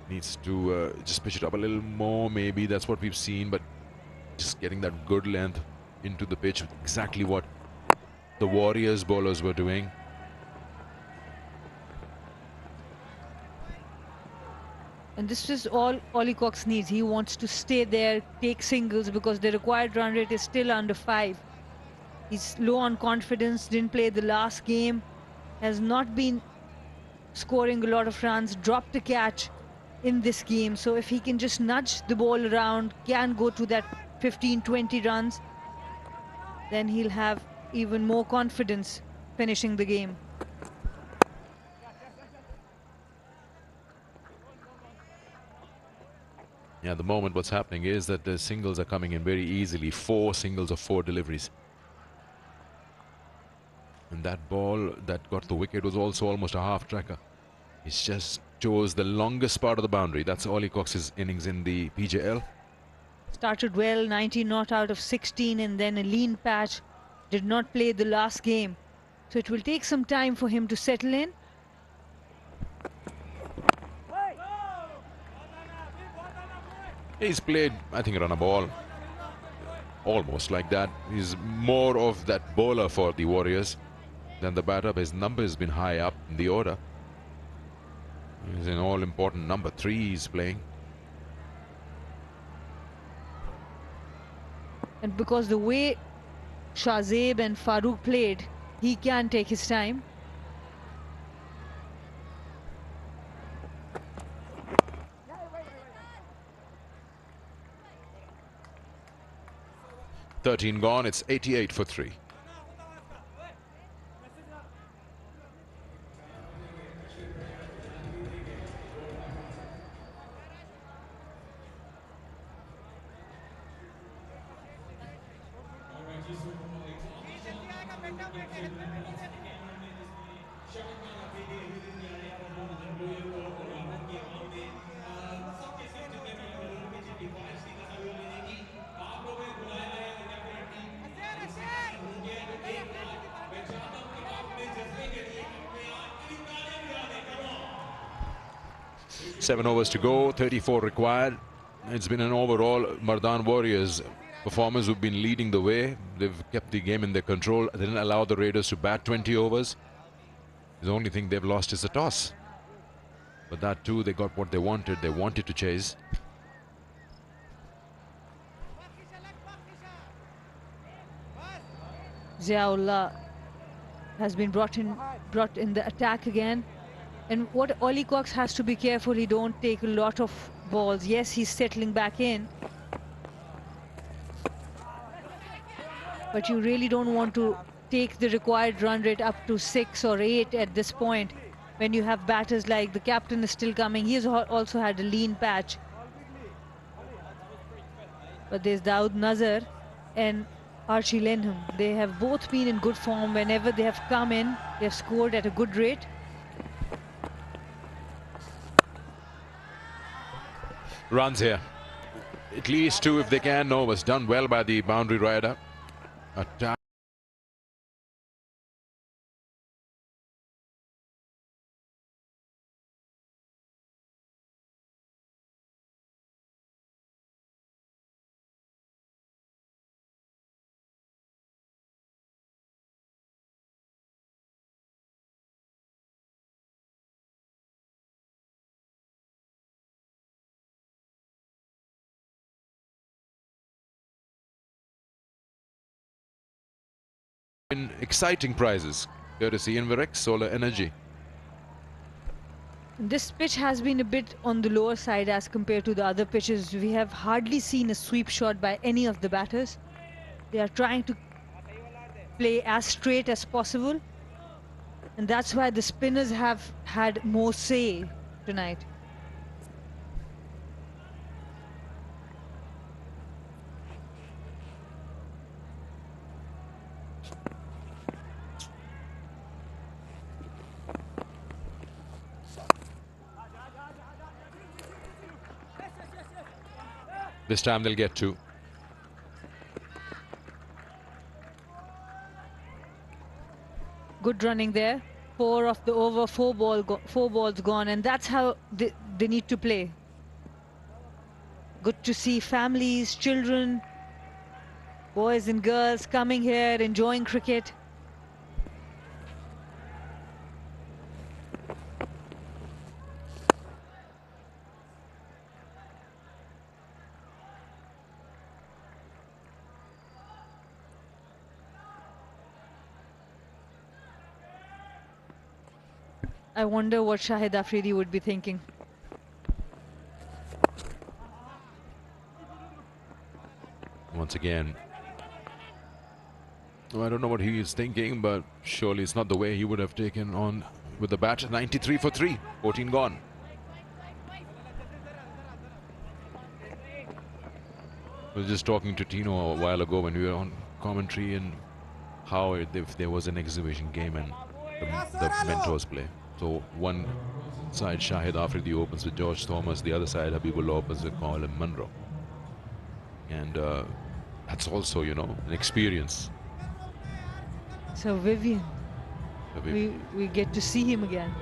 Needs to just pitch it up a little more, maybe. That's what we've seen, but just getting that good length into the pitch. Exactly what the Warriors bowlers were doing. And this is all Ollie Cox needs. He wants to stay there, take singles, because the required run rate is still under 5. He's low on confidence, didn't play the last game, has not been scoring a lot of runs, dropped a catch in this game. So if he can just nudge the ball around, can go to that 15-20 runs, then he'll have even more confidence finishing the game. Yeah, at the moment what's happening is that the singles are coming in very easily. 4 singles of 4 deliveries. And that ball that got the wicket was also almost a half tracker. It just chose the longest part of the boundary. That's Ollie Cox's innings in the PJL. Started well, 19 not out of 16, and then a lean patch. Did not play the last game. So it will take some time for him to settle in. He's played, I think, run a ball. Almost like that. He's more of that bowler for the Warriors than the batter. His number has been high up in the order. He's an all-important number 3 he's playing. And because the way Shahzeb and Farooq played, he can take his time. $13 gone, it's 88 for 3. Seven overs to go, 34 required. It's been an overall Mardan Warriors performers who've been leading the way. They've kept the game in their control. They didn't allow the Raiders to bat 20 overs. The only thing they've lost is the toss. But that too, they got what they wanted. They wanted to chase. Ziaullah has been brought in the attack again. And what Ollie Cox has to be careful, he don't take a lot of balls. Yes, he's settling back in, but you really don't want to take the required run rate up to 6 or 8 at this point when you have batters like the captain is still coming. He's also had a lean patch. But there's Daud Nazar, and Archie Lenham. They have both been in good form. Whenever they have come in, they have scored at a good rate. Runs here. At least two if they can. No, was done well by the boundary rider. Attack. In exciting prizes, courtesy Inverex Solar Energy. This pitch has been a bit on the lower side as compared to the other pitches. We have hardly seen a sweep shot by any of the batters. They are trying to play as straight as possible, and that's why the spinners have had more say tonight. This time they'll get two. Good running there. 4 of the over, 4 balls gone, and that's how they need to play. Good to see families, children, boys and girls coming here, enjoying cricket. I wonder what Shahid Afridi would be thinking. Once again, I don't know what he is thinking, but surely it's not the way he would have taken on with the bat. 93 for 3, 14 gone. I was just talking to Tino a while ago when we were on commentary, and how if there was an exhibition game and the mentors play. So one side Shahid Afridi opens with George Thomas, the other side Habibullah opens with Colin Munro. And that's also, you know, an experience. So Vivian, we get to see him again.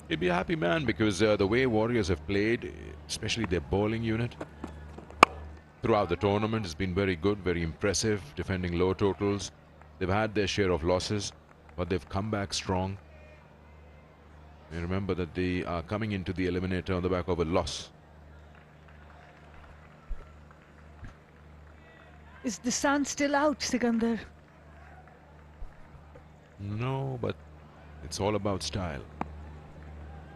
He'd be a happy man, because the way Warriors have played, especially their bowling unit, throughout the tournament has been very good, very impressive, defending low totals. They've had their share of losses, but they've come back strong. And remember that they are coming into the eliminator on the back of a loss. Is the sun still out, Sikandar? No, but it's all about style.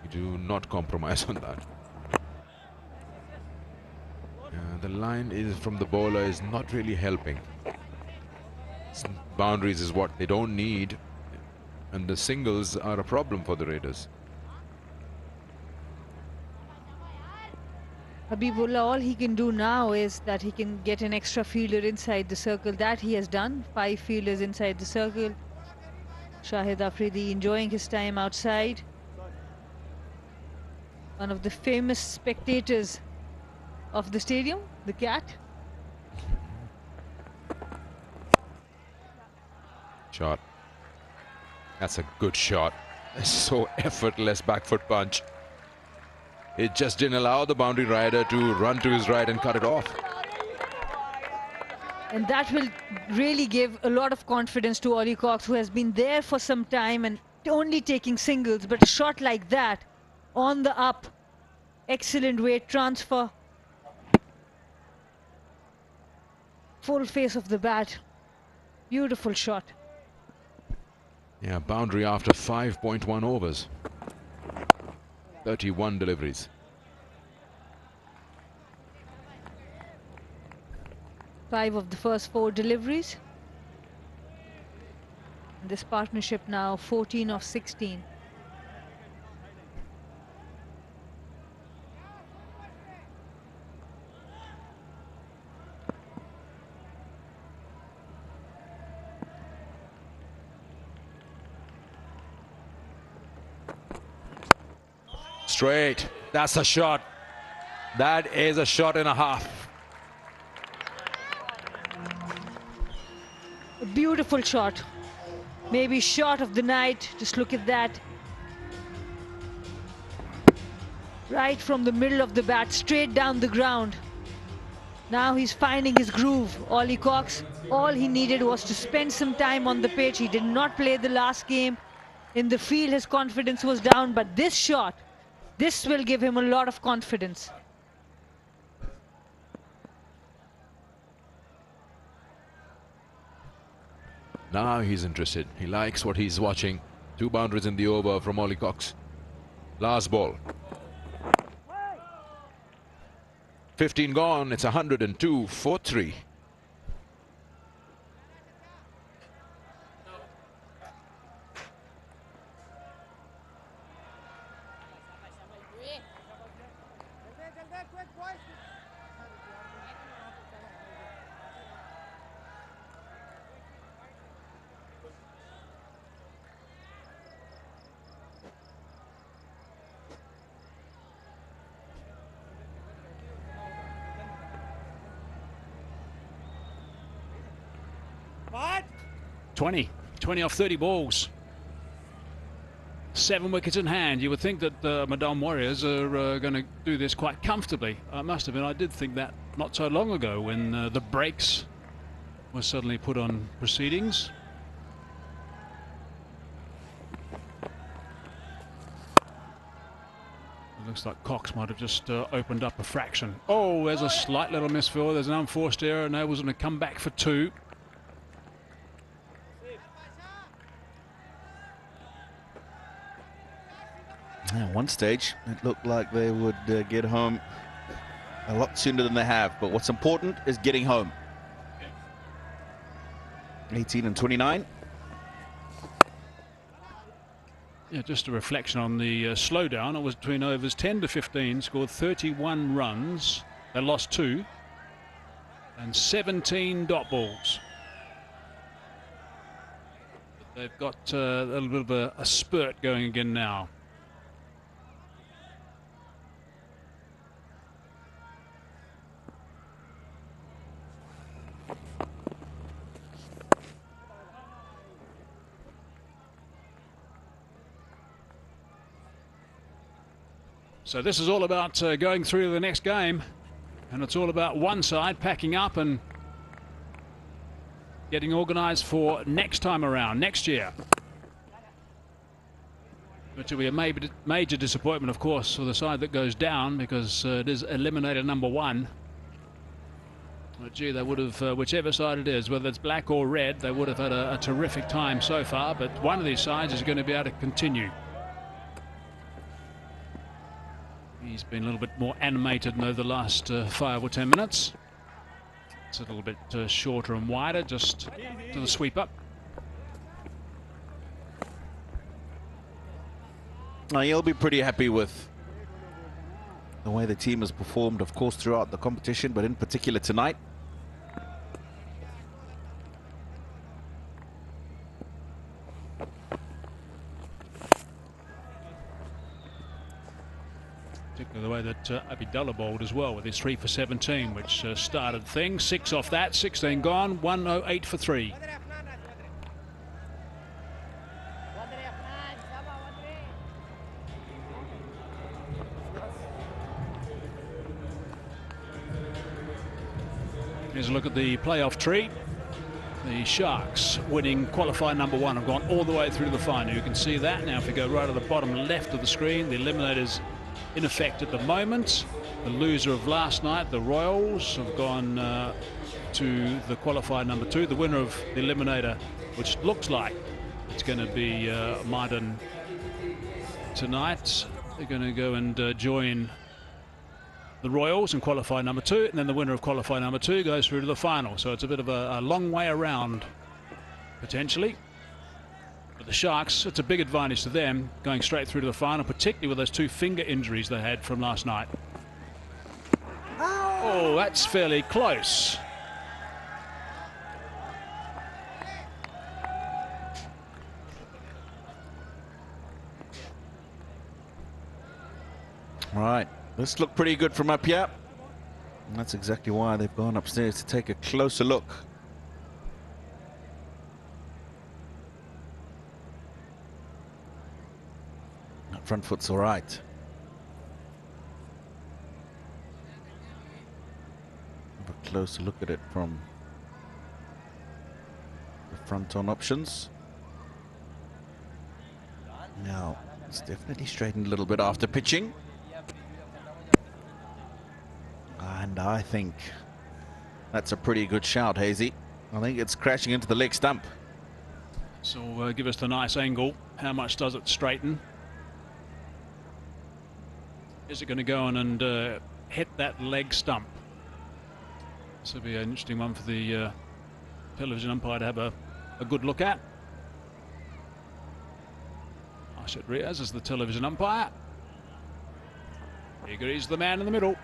You do not compromise on that. The line is from the bowler is not really helping. Boundaries is what they don't need, and the singles are a problem for the Raiders. Habibullah, all he can do now is that he can get an extra fielder inside the circle. That he has done. 5 fielders inside the circle. Shahid Afridi enjoying his time outside. One of the famous spectators of the stadium, the cat. Shot. That's a good shot. So effortless back foot punch. It just didn't allow the boundary rider to run to his right and cut it off. And that will really give a lot of confidence to Ollie Cox, who has been there for some time and only taking singles. But a shot like that, on the up, excellent weight transfer. Full face of the bat. Beautiful shot. Yeah, boundary after 5.1 overs. 31 deliveries. Five of the first 4 deliveries. This partnership now 14 of 16. straight. That's a shot. That is a shot and a half. A beautiful shot. Maybe shot of the night. Just look at that. Right from the middle of the bat, straight down the ground. Now he's finding his groove. Ollie Cox, all he needed was to spend some time on the pitch. He did not play the last game. In the field, his confidence was down, but this shot, this will give him a lot of confidence. Now he's interested. He likes what he's watching. 2 boundaries in the over from Ollie Cox. Last ball. 15 gone. It's 102 for 3. What? 20 off 30 balls. 7 wickets in hand. You would think that the Mardan Warriors are going to do this quite comfortably. I must admit, I did think that not so long ago when the breaks were suddenly put on proceedings. It looks like Cox might have just opened up a fraction. Oh, there's a slight little misfill. There's an unforced error, and Nobles going to come back for 2. At one stage, it looked like they would get home a lot sooner than they have. But what's important is getting home. 18 and 29. Yeah, just a reflection on the slowdown. It was between overs 10 to 15, scored 31 runs. They lost 2 and 17 dot balls. But they've got a little bit of a spurt going again now. So this is all about going through to the next game, and it's all about one side packing up and getting organised for next time around, next year. Which will be a major disappointment, of course, for the side that goes down, because it is eliminator number 1. But gee, they would have, whichever side it is, whether it's black or red, they would have had a terrific time so far, but one of these sides is going to be able to continue. He's been a little bit more animated over the last 5 or 10 minutes. It's a little bit shorter and wider, just to the sweep up. Now, you'll be pretty happy with the way the team has performed, of course, throughout the competition, but in particular tonight. Particularly the way that Abidullah bowled as well with his 3 for 17, which started things. 6 off that, 16 gone, 108 for 3. Here's a look at the playoff tree. The Sharks, winning qualifier number 1, have gone all the way through to the final. You can see that. Now if you go right at the bottom left of the screen, the eliminators in effect at the moment. The loser of last night, the Royals, have gone to the qualifier number 2. The winner of the eliminator, which looks like it's going to be Mardan tonight. They're going to go and join the Royals in qualifier number 2, and then the winner of qualifier number 2 goes through to the final. So it's a bit of a long way around, potentially. But the Sharks, it's a big advantage to them going straight through to the final, particularly with those 2 finger injuries they had from last night. Oh, that's fairly close. Right, this looked pretty good from up here. And that's exactly why they've gone upstairs to take a closer look. That front foot's all right. Have a closer look at it from the front on options. Now, it's definitely straightened a little bit after pitching. And I think that's a pretty good shout, Hazy. I think it's crashing into the leg stump. So give us the nice angle. How much does it straighten? Is it going to go on and hit that leg stump? This will be an interesting one for the television umpire to have a good look at. Ashit Riaz is the television umpire. He agrees the man in the middle.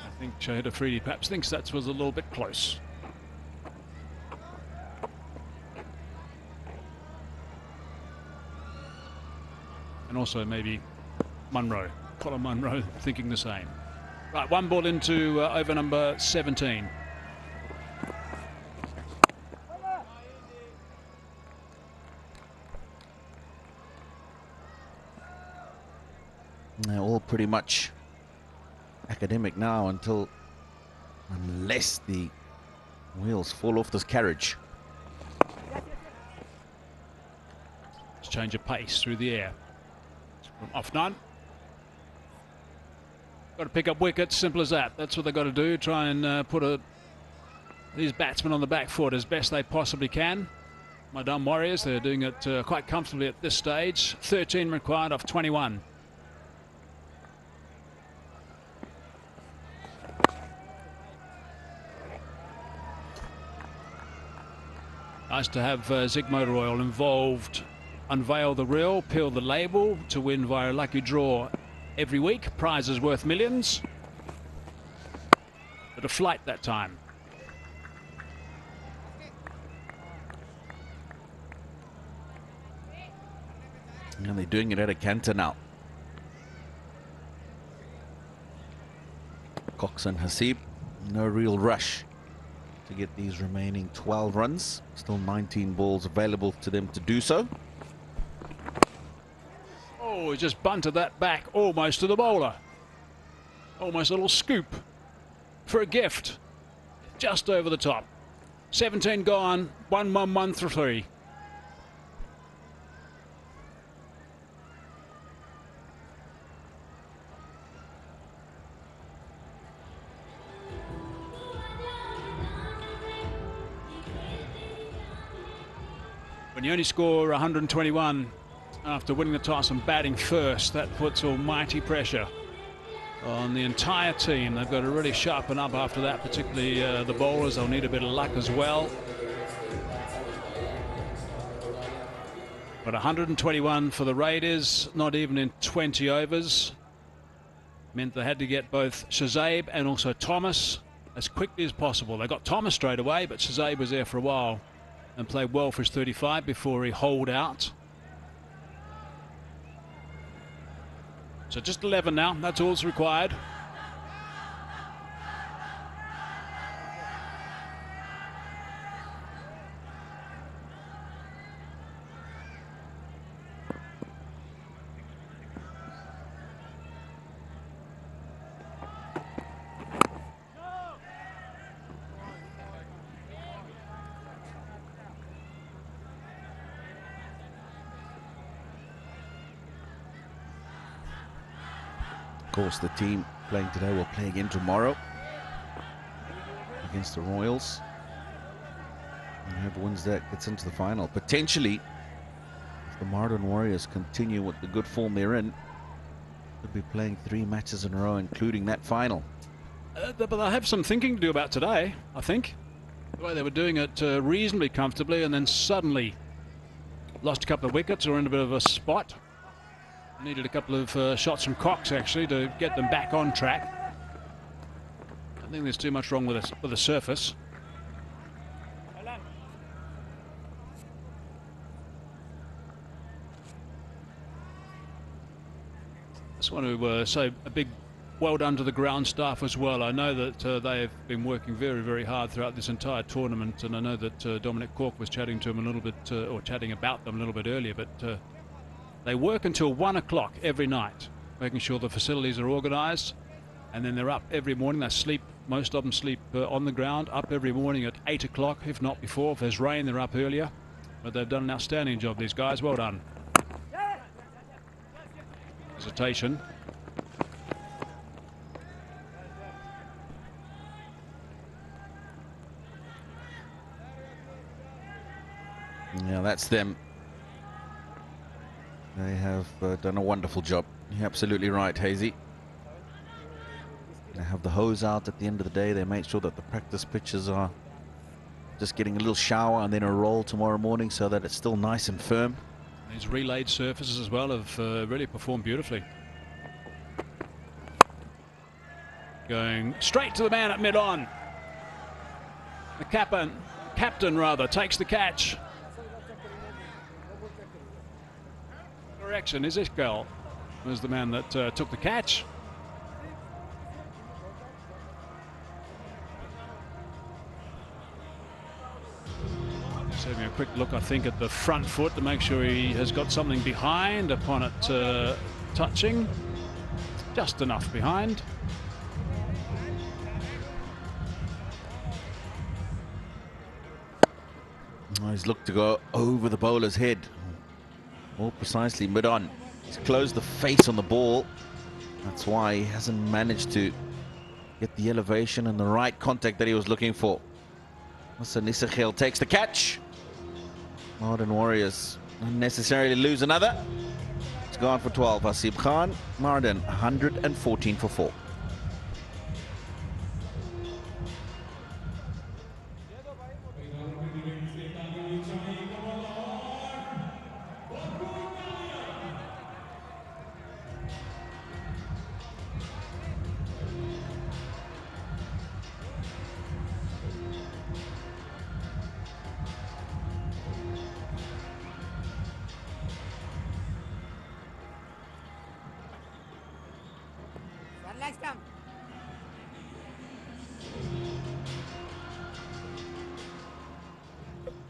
I think Shahid Afridi perhaps thinks that was a little bit close. And also maybe Munro, Colin Munro thinking the same. Right, one ball into over number 17. They're all pretty much academic now unless the wheels fall off this carriage. Let's change of pace through the air. From off none. Got to pick up wickets, simple as that. That's what they've got to do. Try and put these batsmen on the back foot as best they possibly can. Mardan Warriors, they're doing it quite comfortably at this stage. 13 required off 21. Nice to have Zig Motor Oil involved. Unveil the reel, peel the label to win via a lucky draw every week. Prizes worth millions. But a flight that time. And they're doing it at a canter now. Cox and Hasib, no real rush to get these remaining 12 runs. Still 19 balls available to them to do so. Oh, he just bunted that back almost to the bowler. Almost a little scoop for a gift. Just over the top. 17 gone, 1-1-1 through 3. When you only score 121 after winning the toss and batting first, that puts almighty pressure on the entire team. They've got to really sharpen up after that, particularly the bowlers. They'll need a bit of luck as well. But 121 for the Raiders, not even in 20 overs. Meant they had to get both Shazab and also Thomas as quickly as possible. They got Thomas straight away, but Shazab was there for a while and played well for his 35 before he holed out. So just 11 now, that's all that's required. Of course, the team playing today will play again tomorrow against the Royals. And whoever wins that gets into the final. Potentially, if the Mardan Warriors continue with the good form they're in, they'll be playing 3 matches in a row, including that final. But they'll have some thinking to do about today, I think. The way they were doing it reasonably comfortably, and then suddenly lost a couple of wickets or in a bit of a spot. Needed a couple of shots from Cox, actually, to get them back on track. I think there's too much wrong with the surface. just want to say a big well done to the ground staff as well. I know that they have been working very, very hard throughout this entire tournament, and I know that Dominic Cork was chatting to them a little bit, or chatting about them a little bit earlier, but they work until 1 o'clock every night, making sure the facilities are organised, and then they're up every morning. They sleep, most of them sleep on the ground, up every morning at 8 o'clock, if not before. If there's rain, they're up earlier, but they've done an outstanding job, these guys. Well done. Hesitation. Yeah, that's them. They have done a wonderful job. You're absolutely right, Hazy. They have the hose out at the end of the day. They make sure that the practice pitches are just getting a little shower and then a roll tomorrow morning so that it's still nice and firm. These relayed surfaces as well have really performed beautifully. Going straight to the man at mid-on. The captain rather, takes the catch. Correction, Isishgal was the man that took the catch. Just having a quick look, I think, at the front foot to make sure he has got something behind upon it touching. Just enough behind. Oh, he's looked to go over the bowler's head. More precisely mid-on. He's closed the face on the ball. That's why he hasn't managed to get the elevation and the right contact that he was looking for. Nisachel takes the catch. Mardan Warriors unnecessarily lose another. It's gone for 12. Hasib Khan, Mardan 114 for 4.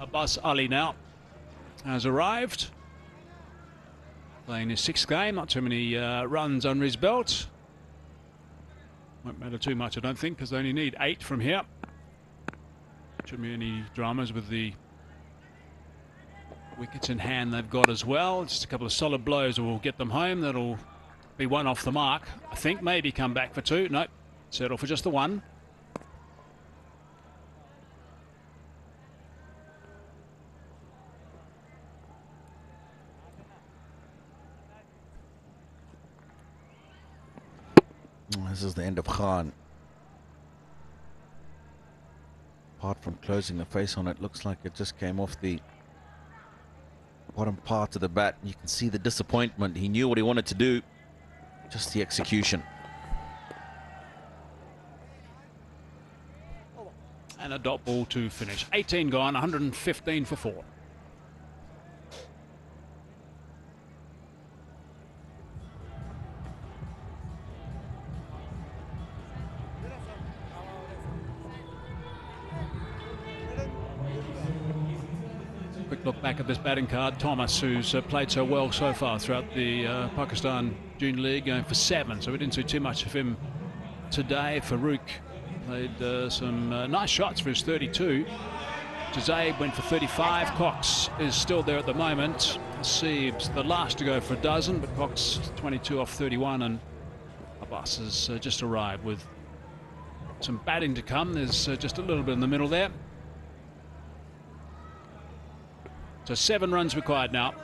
Abbas Ali now has arrived, playing his 6th game. Not too many runs under his belt. Won't matter too much, I don't think, because they only need 8 from here. Shouldn't be any dramas with the wickets in hand they've got as well. Just a couple of solid blows will get them home. That'll be 1 off the mark, I think. Maybe come back for 2. Nope, settle for just the 1. This is the end of Khan. Apart from closing the face on it, looks like it just came off the bottom part of the bat. You can see the disappointment. He knew what he wanted to do, just the execution. And a dot ball to finish. 18 gone, 115 for 4. Quick look back at this batting card. Thomas, who's played so well so far throughout the Pakistan Junior League, going for 7, so we didn't see too much of him today. Farouk played some nice shots for his 32. Jazaib went for 35. Cox is still there at the moment. Seeb's the last to go for a dozen, but Cox 22 off 31, and Abbas has just arrived with some batting to come. There's just a little bit in the middle there. So 7 runs required now.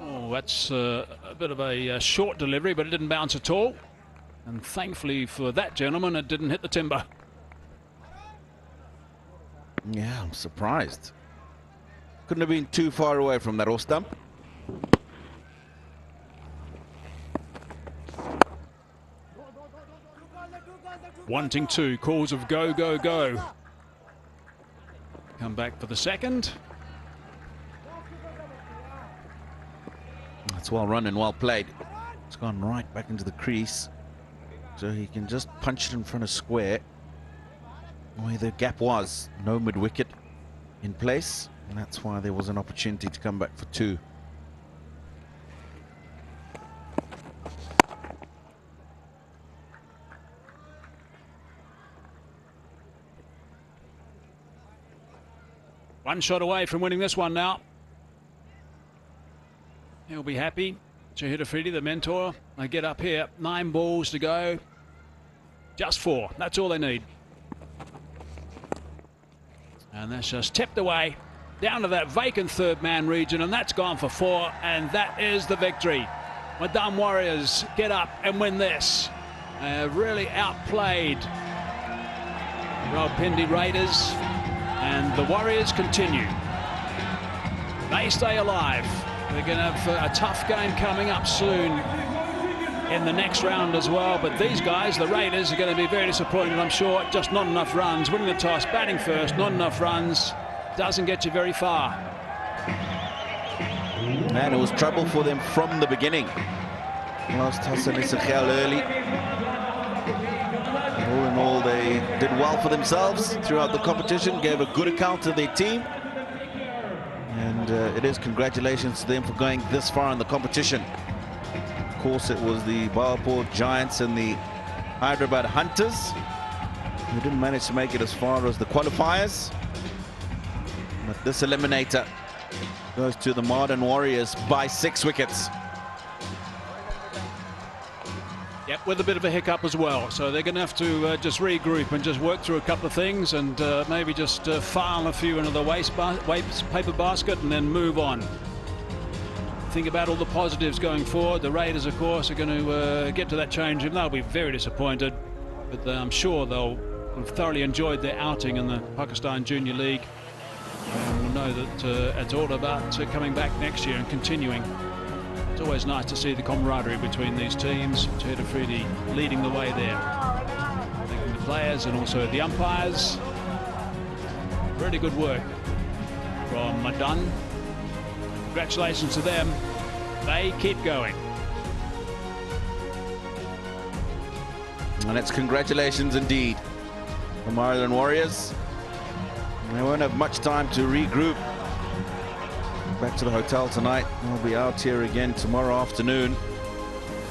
Oh, that's a bit of a short delivery, but it didn't bounce at all. And thankfully for that gentleman, it didn't hit the timber. Yeah, I'm surprised. Couldn't have been too far away from that off stump. wanting to. Calls of go, go, go. Come back for the second. That's well run and well played. It's gone right back into the crease. So he can just punch it in front of square. Where the gap was. No mid-wicket in place. And that's why there was an opportunity to come back for two. One shot away from winning this one now. He'll be happy. Shahid Afridi, the mentor. They get up here. 9 balls to go. Just 4. That's all they need. And that's just tipped away down to that vacant third man region, and that's gone for 4, and that is the victory. Mardan Warriors get up and win this. Really outplayed Rawalpindi Raiders, and the Warriors continue. They stay alive. They're going to have a tough game coming up soon in the next round as well, but these guys, the Raiders, are going to be very disappointed, I'm sure. Just not enough runs. Winning the toss, batting first, not enough runs. Doesn't get you very far. And it was trouble for them from the beginning. Lost Hassan Isakhel early. All in all, they did well for themselves throughout the competition, gave a good account of their team. And it is congratulations to them for going this far in the competition. Of course, it was the Rawalpindi Giants and the Hyderabad Hunters who didn't manage to make it as far as the qualifiers. But this eliminator goes to the Mardan Warriors by 6 wickets. Yep, with a bit of a hiccup as well. So they're going to have to just regroup and just work through a couple of things, and maybe just file a few into the waste paper basket and then move on. Think about all the positives going forward. The Raiders, of course, are going to get to that change room. They'll be very disappointed, but I'm sure they'll have thoroughly enjoyed their outing in the Pakistan Junior League. And we'll know that it's all about coming back next year and continuing. It's always nice to see the camaraderie between these teams. Shahid Afridi leading the way there. Thanking the players and also the umpires. Really good work from Mardan. Congratulations to them. They keep going. And it's congratulations indeed. The Mardan Warriors. They won't have much time to regroup. Back to the hotel tonight. We'll be out here again tomorrow afternoon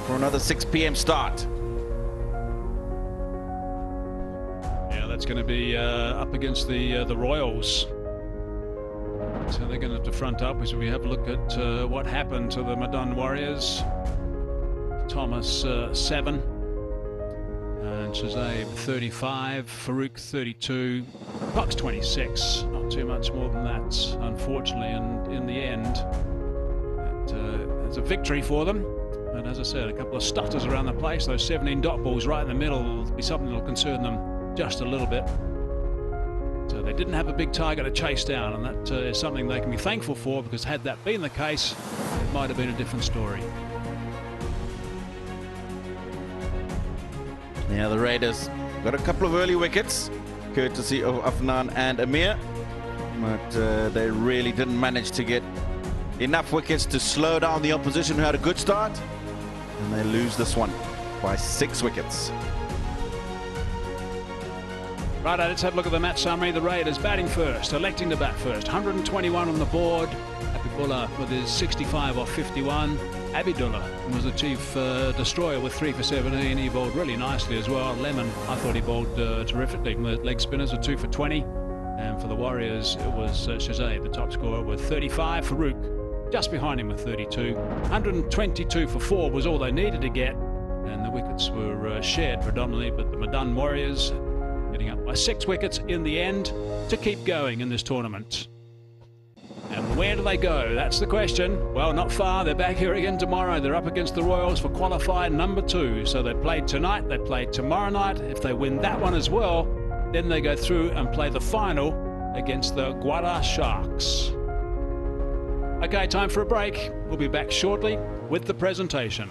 for another 6 p.m. start. Yeah, that's going to be up against the Royals. So they're going to have to front up as we have a look at what happened to the Mardan Warriors. Thomas 7, and Shazab 35, Farouk 32, Bucks 26. Not too much more than that, unfortunately. And in the end, it's a victory for them. And as I said, a couple of stutters around the place. Those 17 dot balls right in the middle will be something that will concern them just a little bit. So they didn't have a big target to chase down, and that is something they can be thankful for, because had that been the case, it might have been a different story. Yeah, the Raiders got a couple of early wickets, courtesy of Afnan and Amir, but they really didn't manage to get enough wickets to slow down the opposition, who had a good start, and they lose this one by 6 wickets. Right, let's have a look at the match summary. The Raiders batting first, electing to bat first. 121 on the board. Abibullah with his 65 off 51. Abidullah was the chief destroyer with 3 for 17. He bowled really nicely as well. Lemon, I thought he bowled terrifically. The leg spinners are 2 for 20. And for the Warriors, it was Shazay, the top scorer, with 35. Farouk just behind him with 32. 122 for 4 was all they needed to get. And the wickets were shared predominantly, but the Mardan Warriors getting up by 6 wickets in the end to keep going in this tournament. And where do they go? That's the question. Well, not far. They're back here again tomorrow. They're up against the Royals for qualifier number 2. So they played tonight, they played tomorrow night. If they win that one as well, then they go through and play the final against the Guara Sharks. Okay, time for a break. We'll be back shortly with the presentation.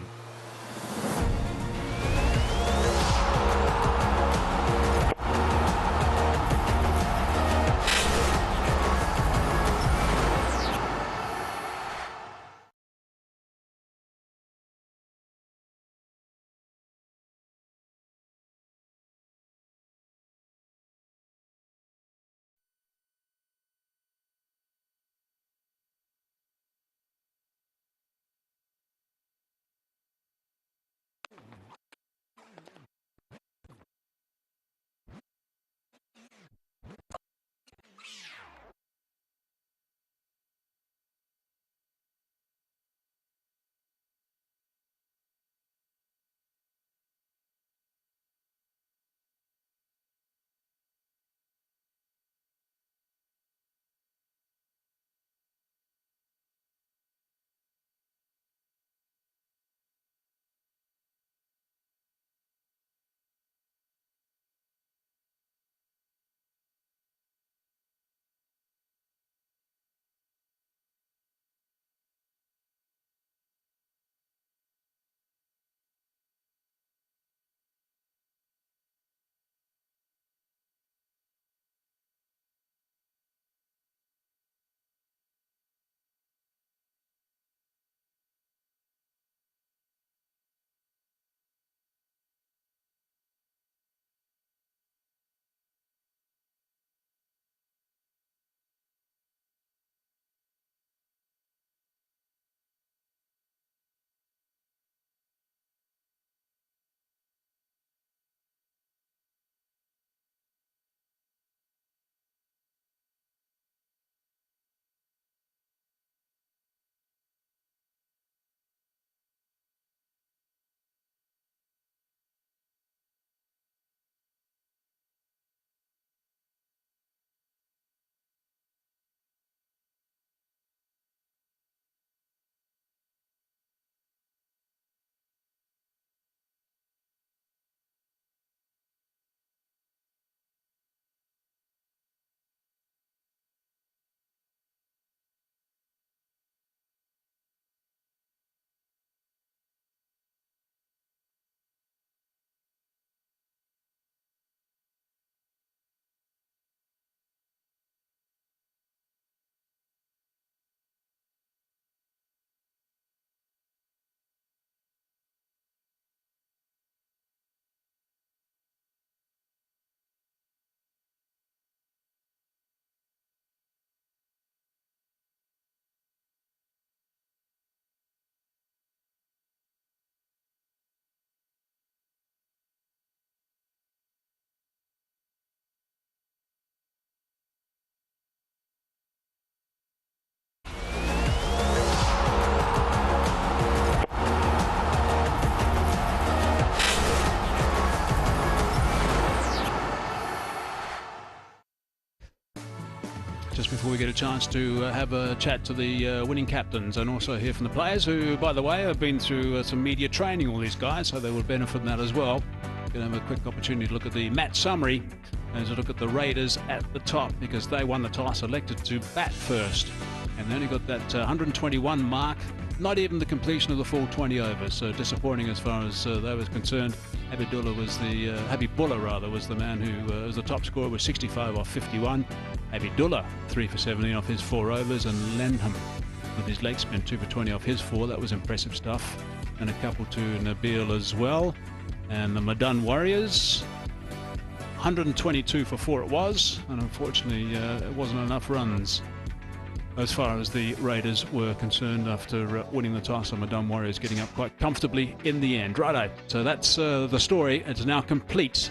just before we get a chance to have a chat to the winning captains and also hear from the players who, by the way, have been through some media training, all these guys, so they will benefit from that as well. Going to have a quick opportunity to look at the match summary and to look at the Raiders at the top, because they won the toss, elected to bat first, and they only got that 121 mark, not even the completion of the full 20 overs, so disappointing as far as that was concerned. Habibullah was the man who was the top scorer with 65 off 51. Habibullah 3 for 17 off his 4 overs, and Lenham with his leg spin 2 for 20 off his 4. That was impressive stuff, and a couple to Nabil as well. And the Mardan Warriors, 122 for 4 it was, and unfortunately it wasn't enough runs as far as the Raiders were concerned after winning the toss. And Mardan Warriors getting up quite comfortably in the end. Righto, so that's the story. It's now complete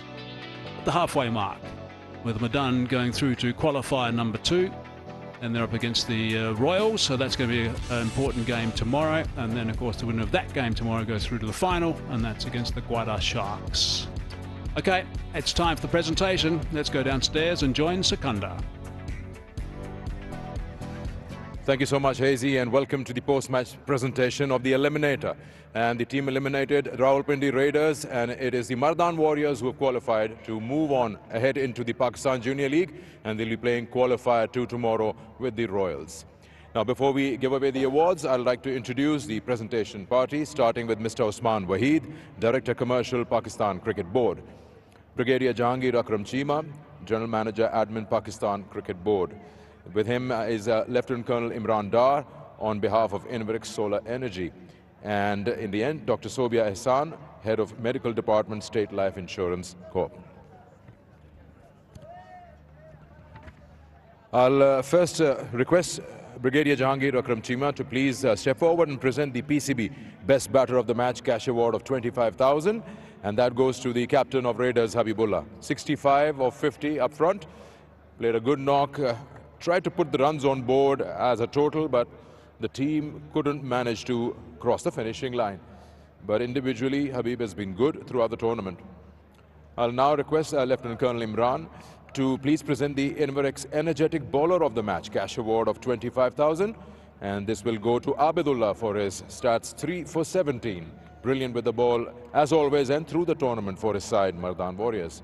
at the halfway mark, with Mardan going through to qualifier number 2, and they're up against the Royals, so that's going to be an important game tomorrow. And then of course the winner of that game tomorrow goes through to the final, and that's against the Guada Sharks. Okay, it's time for the presentation. Let's go downstairs and join Secunda. Thank you so much, Hazy, and welcome to the post-match presentation of the Eliminator. And the team eliminated Rawalpindi Raiders, and it is the Mardan Warriors who have qualified to move on ahead into the Pakistan Junior League, and they'll be playing qualifier 2 tomorrow with the Royals. Now, before we give away the awards, I'd like to introduce the presentation party, starting with Mr. Usman Waheed, Director Commercial, Pakistan Cricket Board. Brigadier Jahangir Akram Chima, General Manager, Admin, Pakistan Cricket Board. With him is Lieutenant Colonel Imran Dar on behalf of Inverix Solar Energy. And in the end, Dr. Sobia Ehsan, Head of Medical Department, State Life Insurance Corp. I'll first request Brigadier Jahangir Akram Chima to please step forward and present the PCB Best Batter of the Match cash award of 25,000. And that goes to the captain of Raiders, Habibullah. 65 of 50 up front. Played a good knock. Tried to put the runs on board as a total, but the team couldn't manage to cross the finishing line. But individually, Habib has been good throughout the tournament. I'll now request Lieutenant Colonel Imran to please present the Inverix Energetic Bowler of the Match cash award of 25,000. And this will go to Abidullah for his stats 3 for 17. Brilliant with the ball, as always, and through the tournament for his side, Mardan Warriors.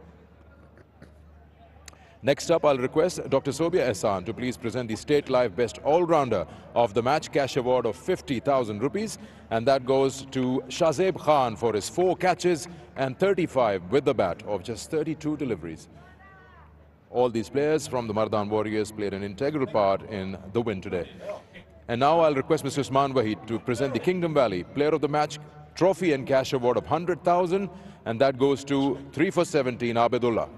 Next up, I'll request Dr. Sobia Ehsan to please present the State Life Best All-Rounder of the Match cash award of 50,000 rupees. And that goes to Shazeb Khan for his 4 catches and 35 with the bat of just 32 deliveries. All these players from the Mardan Warriors played an integral part in the win today. And now I'll request Mr. Usman Waheed to present the Kingdom Valley Player of the Match Trophy and cash award of 100,000. And that goes to 3 for 17, Abidullah.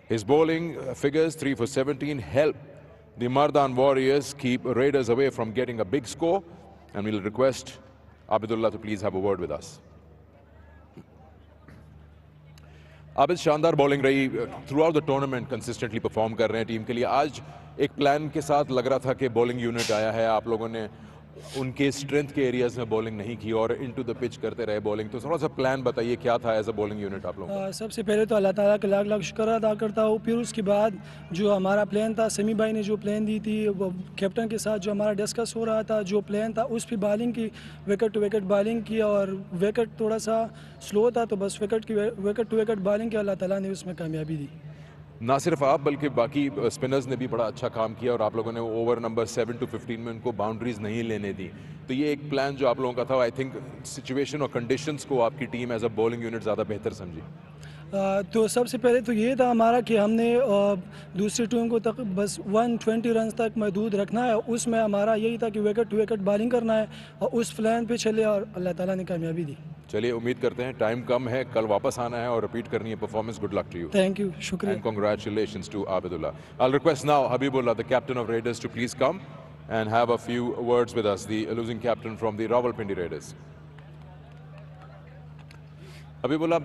His bowling figures, 3 for 17, help the Mardan Warriors keep Raiders away from getting a big score. And we'll request Abidullah to please have a word with us. Abid, शानदार bowling रही, throughout the tournament consistently perform कर रहे हैं team के लिए. आज एक plan के साथ लग रहा था कि bowling unit आया है, आप लोगों ने उनके स्ट्रेंथ के एरियाज में बॉलिंग नहीं की और इनटू द पिच करते रहे बॉलिंग. तो थोड़ा सा प्लान बताइए, क्या था एज अ बॉलिंग यूनिट आप लोगों का? सबसे पहले तो अल्लाह ताला का लाख लाख शुक्र अदा करता हूँ. फिर उसके बाद जो हमारा प्लान था, समी भाई ने जो प्लान दी थी, वो कैप्टन के साथ जो हमारा डिस्कस हो रहा था, जो प्लान था उस पर बॉलिंग की, विकेट टू विकेट बॉलिंग की, और विकेट थोड़ा सा स्लो था तो बस विकेट टू विकेट बॉलिंग की अल्लाह ताला ने उसमें कामयाबी दी. ना सिर्फ आप बल्कि बाकी स्पिनर्स ने भी बड़ा अच्छा काम किया और आप लोगों ने ओवर नंबर 7 to 15 में उनको बाउंड्रीज नहीं लेने दी. तो ये एक प्लान जो आप लोगों का था, आई थिंक सिचुएशन और कंडीशंस को आपकी team as a bowling unit ज़्यादा बेहतर समझी. तो सबसे पहले तो ये था हमारा कि हमने दूसरी टीम को तक बस 120 रन तक महदूद रखना है. उसमें हमारा यही था कि विकेट टू विकेट बॉलिंग करना है और उस प्लान पे चले और अल्लाह ताला ने कामयाबी दी. चलिए, उम्मीद करते हैं टाइम कम है, कल वापस आना है और रिपीट करनी है performance. Good luck to you. Thank you, शुक्रिया. And congratulations to Abidullah. I'll request now Habibullah, the captain of Raiders, to please come and have a few words with us, the losing captain from the Rawalpindi Raiders. Habibullah,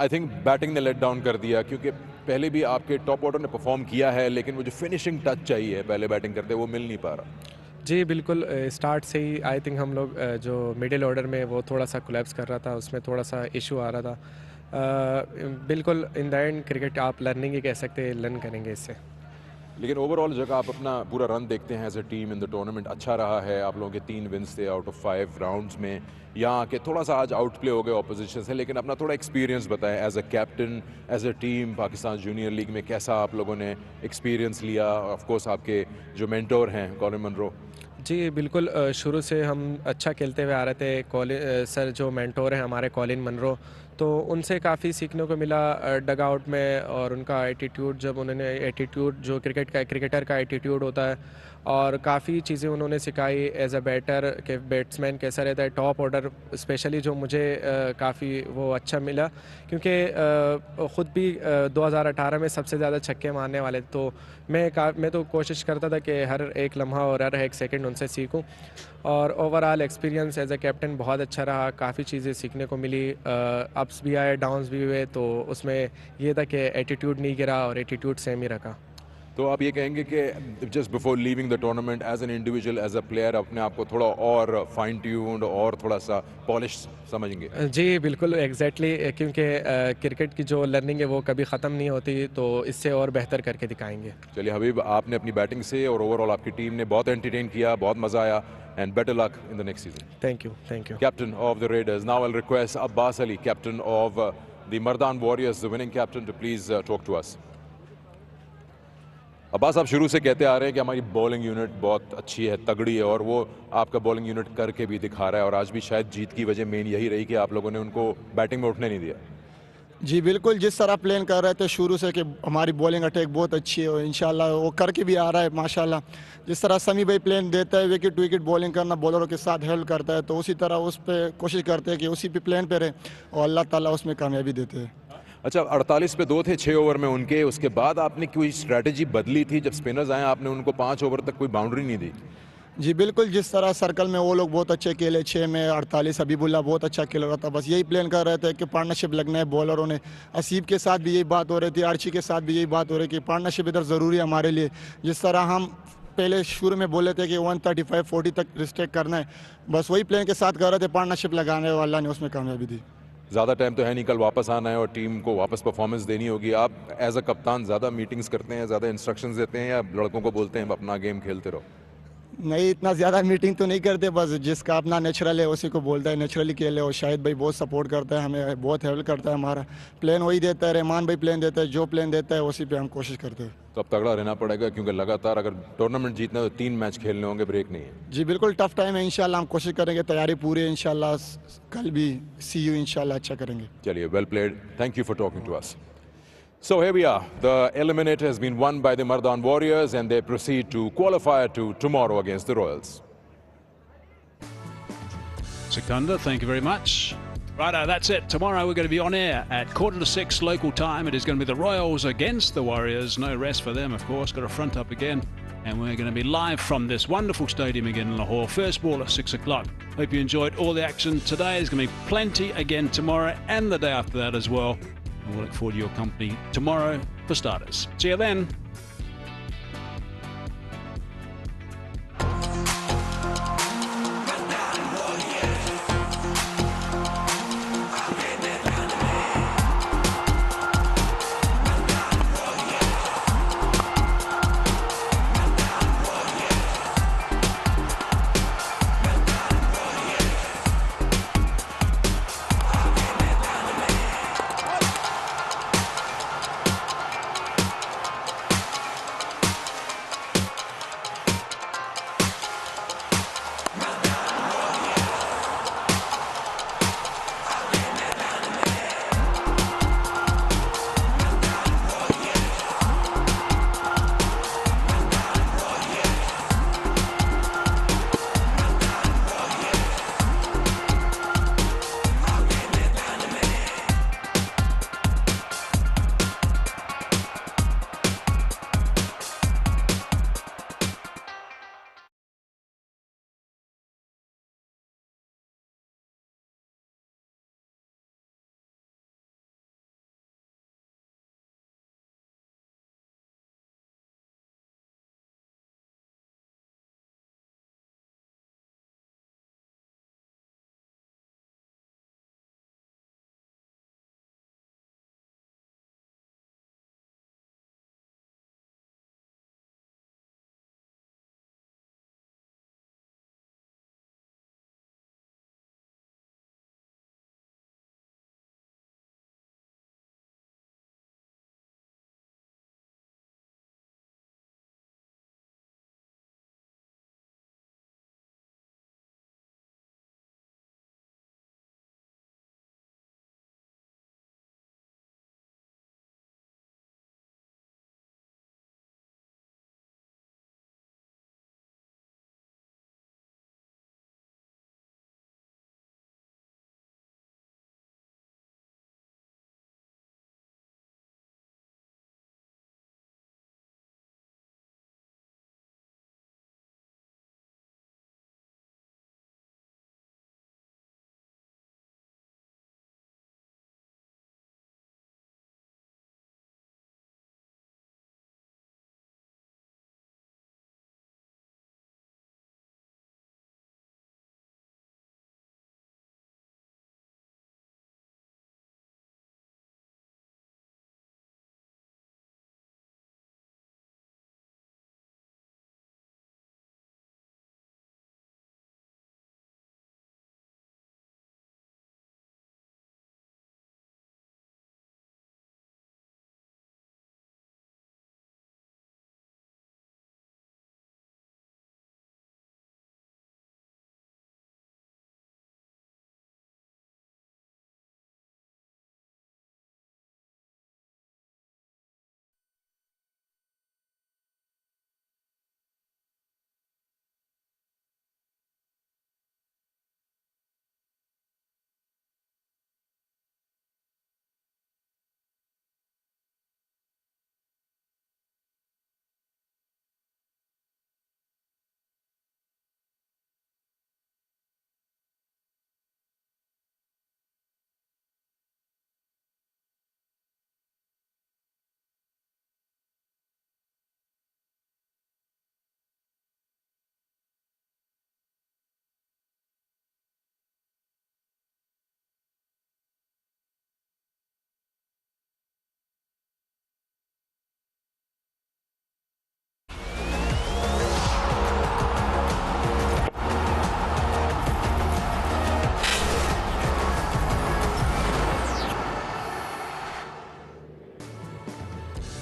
I think batting ने let down कर दिया, क्योंकि पहले भी आपके top order ने perform किया है, लेकिन वो जो फिनिशिंग टच चाहिए पहले बैटिंग करते वो मिल नहीं पा रहा. जी बिल्कुल, स्टार्ट से ही आई थिंक हम लोग जो मिडिल ऑर्डर में वो थोड़ा सा कोलैप्स कर रहा था, उसमें थोड़ा सा इशू आ रहा था. बिल्कुल इन द एंड क्रिकेट आप लर्निंग ही कह सकते हैं, लर्न करेंगे इससे। लेकिन ओवरऑल जगह आप अपना पूरा रन देखते हैं as a team in the tournament अच्छा रहा है, आप लोगों के 3 विन्स थे आउट ऑफ 5 राउंड्स में, यहाँ के थोड़ा सा आज आउट प्ले हो गए ऑपोजिशन से, लेकिन अपना थोड़ा एक्सपीरियंस बताएं as a captain, as a team Pakistan junior league में कैसा आप लोगों ने एक्सपीरियंस लिया, ऑफ कोर्स आपके जो मेंटोर हैं कॉलिन मनरो। जी बिल्कुल, शुरू से हम अच्छा खेलते हुए आ रहे थे। सर जो मेंटोर हैं हमारे कॉलिन मनरो, तो उनसे काफ़ी सीखने को मिला डग आउट में, और उनका एटीट्यूड, जब उन्होंने एटीट्यूड जो क्रिकेटर का एटीट्यूड होता है, और काफ़ी चीज़ें उन्होंने सिखाई एज अ बैटर के बैट्समैन कैसा रहता है, टॉप ऑर्डर स्पेशली जो मुझे काफ़ी वो अच्छा मिला, क्योंकि ख़ुद भी 2018 में सबसे ज़्यादा छक्के मारने वाले, तो मैं तो कोशिश करता था कि हर एक लम्हा और हर एक सेकंड उनसे सीखूं, और overall experience as a captain बहुत अच्छा रहा, काफ़ी चीज़ें सीखने को मिली, अप्स भी आए डाउन्स भी हुए, तो उसमें ये था कि एटीट्यूड नहीं गिरा और एटीट्यूड सेम ही रखा। तो आप ये कहेंगे कि just before leaving the tournament as an individual, as a player, अपने आप को थोड़ा और फाइन ट्यून्ड और थोड़ा सा पॉलिश समझेंगे? जी बिल्कुल, एग्जैक्टली, क्योंकि क्रिकेट की जो लर्निंग है वो कभी ख़त्म नहीं होती, तो इससे और बेहतर करके दिखाएंगे। चलिए हबीब, आपने अपनी बैटिंग से और ओवरऑल आपकी टीम ने बहुत एंटरटेन किया, बहुत मज़ा आया, and better luck in the next season. Thank you, thank you. Captain of the Raiders, now I'll request Abbas Ali, captain of the Mardan Warriors, the winning captain, to please talk to us. Abbas, आप शुरू से कहते आ रहे हैं कि हमारी bowling unit बहुत अच्छी है, तगड़ी है, और वो आपका बॉलिंग यूनिट करके भी दिखा रहा है, और आज भी शायद जीत की वजह मेन यही रही कि आप लोगों ने उनको बैटिंग में उठने नहीं दिया। जी बिल्कुल, जिस तरह प्लान कर रहे थे शुरू से कि हमारी बॉलिंग अटैक बहुत अच्छी है, और इंशाल्लाह वो करके भी आ रहा है माशाल्लाह। जिस तरह समी भाई प्लान देता है विकेट टू विकेट बॉलिंग करना, बॉलरों के साथ हेल्प करता है, तो उसी तरह उस पर कोशिश करते हैं कि उसी पे प्लान पे रहे, और अल्लाह ताला उसमें कामयाबी देते हैं। अच्छा, 48 पे 2 थे 6 ओवर में उनके, उसके बाद आपने कोई स्ट्रैटेजी बदली थी? जब स्पिनर्स आए आपने उनको 5 ओवर तक कोई बाउंड्री नहीं दी? जी बिल्कुल, जिस तरह सर्कल में वो लोग बहुत अच्छे खेले, 6 में 48 हबीबुल्ला बहुत अच्छा खेल रहा था, बस यही प्लान कर रहे थे कि पार्टनरशिप लगना है बॉलरों ने। असीब के साथ भी यही बात हो रही थी, आर्ची के साथ भी यही बात हो रही कि पार्टनरशिप इधर ज़रूरी है हमारे लिए। जिस तरह हम पहले शुरू में बोले थे कि 135-40 तक रिस्ट्रिक्ट करना है, बस वही प्लान के साथ कर रहे थे, पार्टनरशिप लगाने वाला ने उसमें कामयाबी दी। ज़्यादा टाइम तो है नहीं, कल वापस आना है और टीम को वापस परफॉर्मेंस देनी होगी। आप एज अ कप्तान ज़्यादा मीटिंग्स करते हैं, ज़्यादा इंस्ट्रक्शंस देते हैं, या लड़कों को बोलते हैं अपना गेम खेलते रहो? नहीं, इतना ज़्यादा मीटिंग तो नहीं करते, बस जिसका अपना नेचुरल है उसी को बोलता है नेचुरली खेले, और शाहिद भाई बहुत सपोर्ट करता है हमें, बहुत हेल्प करता है, हमारा प्लान वही देता है, रहमान भाई प्लान देता है, जो प्लान देता है उसी पे हम कोशिश करते हैं। तो अब तगड़ा रहना पड़ेगा, क्योंकि लगातार अगर टूर्नामेंट जीतना है तो 3 मैच खेलने होंगे, ब्रेक नहीं है। जी बिल्कुल, टफ टाइम है, इंशाल्लाह हम कोशिश करेंगे, तैयारी पूरी है इंशाल्लाह, कल भी सी यू इंशाल्लाह अच्छा करेंगे। चलिए, well played, thank you for talking to us. So here we are. The eliminator has been won by the Mardan Warriors, and they proceed to qualifier to tomorrow against the Royals. Sikandar, thank you very much. Righto, that's it. Tomorrow we're going to be on air at 5:45 local time. It is going to be the Royals against the Warriors. No rest for them, of course. Got a front up again. And we're going to be live from this wonderful stadium again in Lahore. First ball at 6 o'clock. Hope you enjoyed all the action today. There's going to be plenty again tomorrow and the day after that as well. And we'll look forward to your company tomorrow for starters. See you then.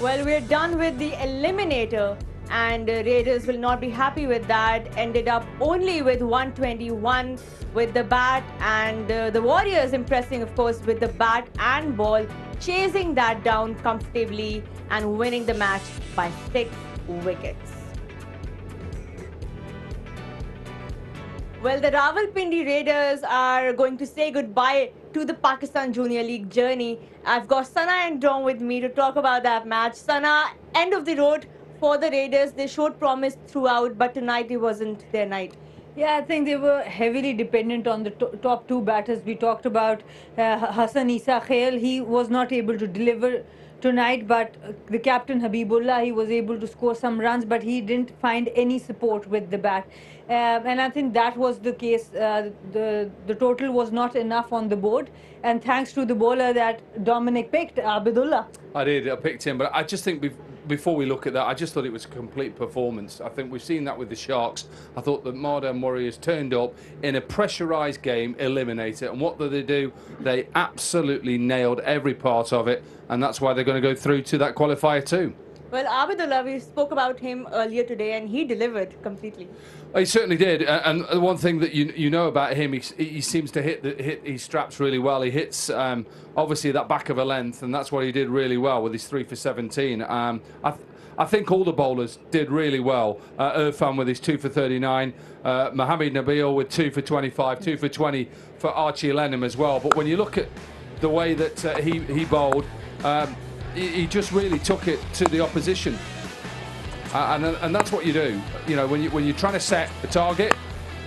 Well, we're done with the eliminator, and Raiders will not be happy with that. Ended up only with 121 with the bat, and the Warriors impressing, of course, with the bat and ball, chasing that down comfortably and winning the match by 6 wickets. Well, the Rawalpindi Raiders are going to say goodbye to the Pakistan Junior League journey. I've got Sana and Dom with me to talk about that match. Sana, end of the road for the Raiders. They showed promise throughout, but tonight it wasn't their night. Yeah, I think they were heavily dependent on the top two batters. We talked about Hassan Isa Khail. He was not able to deliver tonight, but the captain Habibullah, he was able to score some runs, but he didn't find any support with the bat. And I think that was the case. The total was not enough on the board, and thanks to the bowler that Dominic picked, Abdullah. I did, I picked him, but I just think before we look at that, I just thought it was a complete performance. I think we've seen that with the Sharks. I thought the Mardan Warriors turned up in a pressurised game, eliminator, and what did they do? They absolutely nailed every part of it, and that's why they're going to go through to that qualifier too. Well, Abdullah, we spoke about him earlier today, and he delivered completely. He certainly did, and one thing that you know about him, he seems to hit his straps really well. He hits obviously that back of a length, and that's what he did really well with his 3 for 17. I think all the bowlers did really well. Irfan with his 2 for 39, Mohammed Nabil with 2 for 25, 2 for 20 for Archie Lenham as well. But when you look at the way that he bowled, he just really took it to the opposition. And that's what you do. You know, when you're trying to set a target,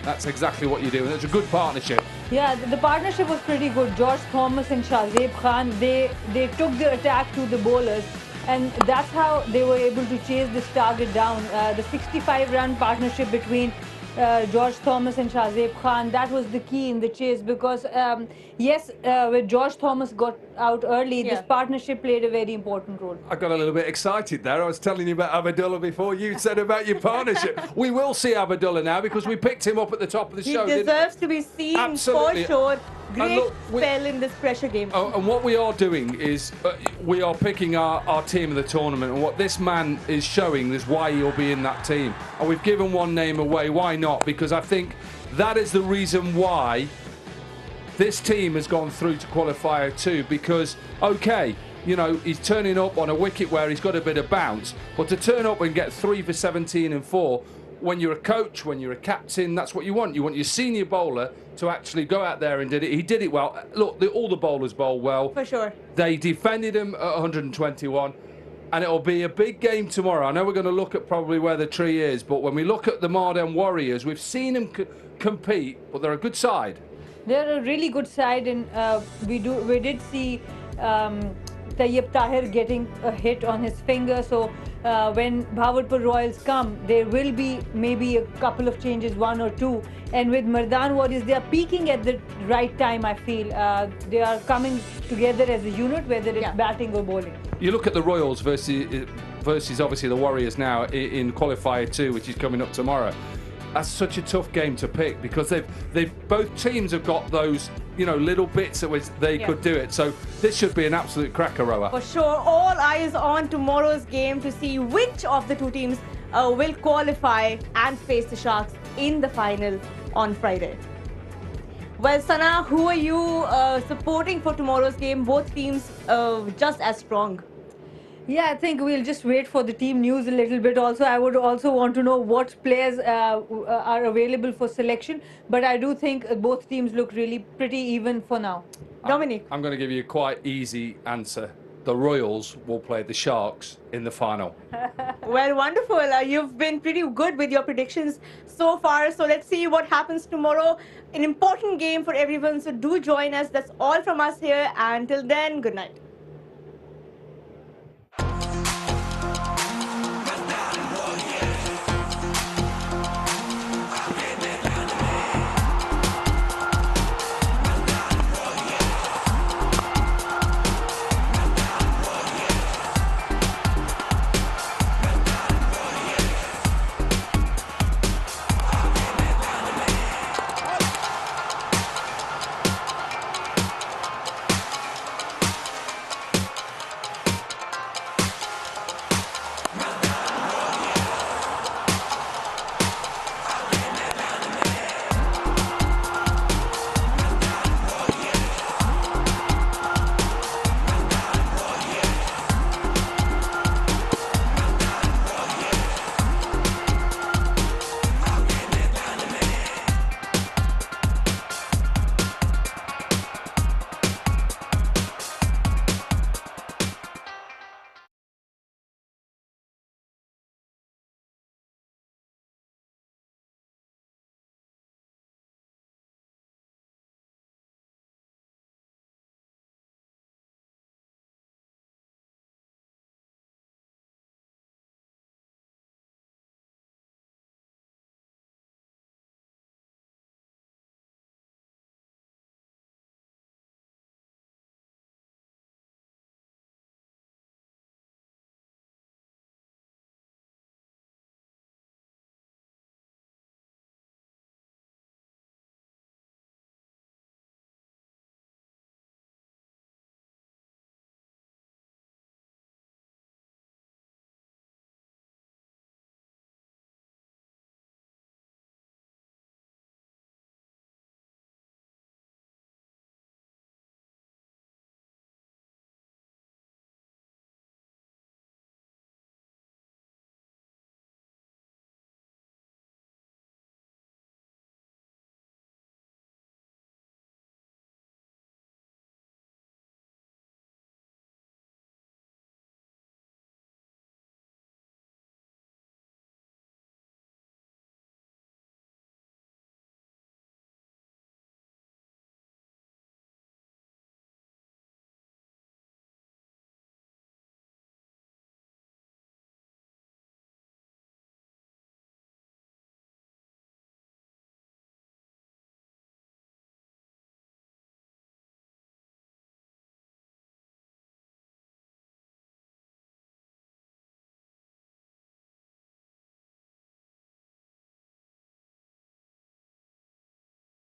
that's exactly what you do. And it's a good partnership. Yeah, the partnership was pretty good. George Thomas and Shahzeb Khan, they took the attack to the bowlers, and that's how they were able to chase this target down. The 65-run partnership between George Thomas and Shahzeb Khan, that was the key in the chase, because yes, when George Thomas got out early, this partnership played a very important role. I got a little bit excited there. I was telling you about Abdullah before you said about your partnership. We will see Abdullah now because we picked him up at the top of the show. He deserves to be seen. Absolutely. For sure. Great look, spell in this pressure game. And what we are doing is we are picking our team of the tournament, and what this man is showing is why he'll be in that team. And we've given one name away. Why not? Because I think that is the reason why this team has gone through to qualifier 2, because, okay, you know, he's turning up on a wicket where he's got a bit of bounce, but to turn up and get 3 for 17 and 4, when you're a coach, when you're a captain, that's what you want. You want your senior bowler to actually go out there and did it. He did it well. Look, all the bowlers bowled well. For sure. They defended him at 121, and it'll be a big game tomorrow. I know we're going to look at probably where the tree is, but when we look at the Mardan Warriors, we've seen them compete, but they're a good side. They're a really good side, and we did see Tayyib Tahir getting a hit on his finger. So when Bhavatpur Royals come, there will be maybe a couple of changes, 1 or 2. And with Mardan Warriors, they are peaking at the right time, I feel. They are coming together as a unit, whether it's batting or bowling. You look at the Royals versus obviously the Warriors now in qualifier 2, which is coming up tomorrow. That's such a tough game to pick, because they've both teams have got those, you know, little bits at which they could do it. So this should be an absolute cracker, Roa. For sure, all eyes on tomorrow's game to see which of the two teams will qualify and face the Sharks in the final on Friday. Well, Sana, who are you supporting for tomorrow's game? Both teams just as strong. Yeah, I think we'll just wait for the team news a little bit. Also, I would also want to know what players are available for selection. But I do think both teams look really pretty even for now. Dominic? I'm going to give you a quite easy answer. The Royals will play the Sharks in the final. Well, wonderful. You've been pretty good with your predictions so far. So let's see what happens tomorrow. An important game for everyone. So do join us. That's all from us here. Until then, good night.